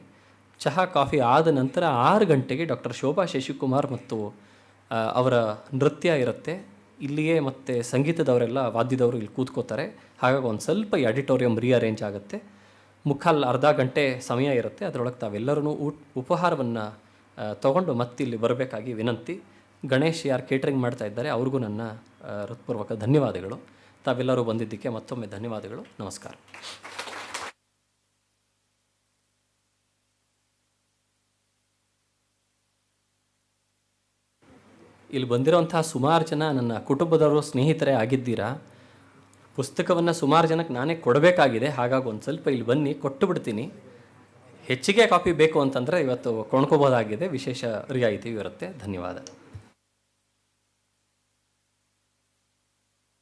ಚಹಾ ಕಾಫಿ ಆದ ನಂತರ 6 ಗಂಟೆಗೆ ಡಾಕ್ಟರ್ ಶೋಭಾ ಶಶಿಕುಮಾರ್ ಮತ್ತು ಅವರ ನೃತ್ಯ ಇರುತ್ತೆ. ಇಲ್ಲಿಯೇ ಮತ್ತು ಸಂಗೀತದವರೆಲ್ಲ ವಾದ್ಯದವರು ಇಲ್ಲಿ ಕೂತ್ಕೋತಾರೆ. ಹಾಗಾಗಿ ಒಂದು ಸ್ವಲ್ಪ ಈ ಆಡಿಟೋರಿಯಂ ರೀಅರೇಂಜ್ ಆಗುತ್ತೆ. ಅರ್ಧ ಗಂಟೆ ಸಮಯ ಇರುತ್ತೆ. ಅದರೊಳಗೆ ತಾವೆಲ್ಲರೂ ಉಪಹಾರವನ್ನು ತೊಗೊಂಡು ಮತ್ತಿಲ್ಲಿ ಬರಬೇಕಾಗಿ ವಿನಂತಿ. ಗಣೇಶ್ ಯಾರು ಕೇಟ್ರಿಂಗ್ ಮಾಡ್ತಾ ಇದ್ದಾರೆ ಅವ್ರಿಗೂ ನನ್ನ ಹೃತ್ಪೂರ್ವಕ ಧನ್ಯವಾದಗಳು. ತಾವೆಲ್ಲರೂ ಬಂದಿದ್ದಕ್ಕೆ ಮತ್ತೊಮ್ಮೆ ಧನ್ಯವಾದಗಳು. ನಮಸ್ಕಾರ. ಇಲ್ಲಿ ಬಂದಿರೋಂತಹ ಸುಮಾರು ಜನ ನನ್ನ ಕುಟುಂಬದವರು, ಸ್ನೇಹಿತರೇ ಆಗಿದ್ದೀರಾ. ಪುಸ್ತಕವನ್ನು ಸುಮಾರು ಜನಕ್ಕೆ ನಾನೇ ಕೊಡಬೇಕಾಗಿದೆ. ಹಾಗಾಗಿ ಒಂದು ಸ್ವಲ್ಪ ಇಲ್ಲಿ ಬನ್ನಿ, ಕೊಟ್ಟು ಬಿಡ್ತೀನಿ. ಹೆಚ್ಚಿಗೆ ಕಾಪಿ ಬೇಕು ಅಂತಂದರೆ ಇವತ್ತು ಕೊಂಡ್ಕೋಬೋದಾಗಿದೆ. ವಿಶೇಷ ರಿಯಾಯಿತಿ ಇರುತ್ತೆ. ಧನ್ಯವಾದ.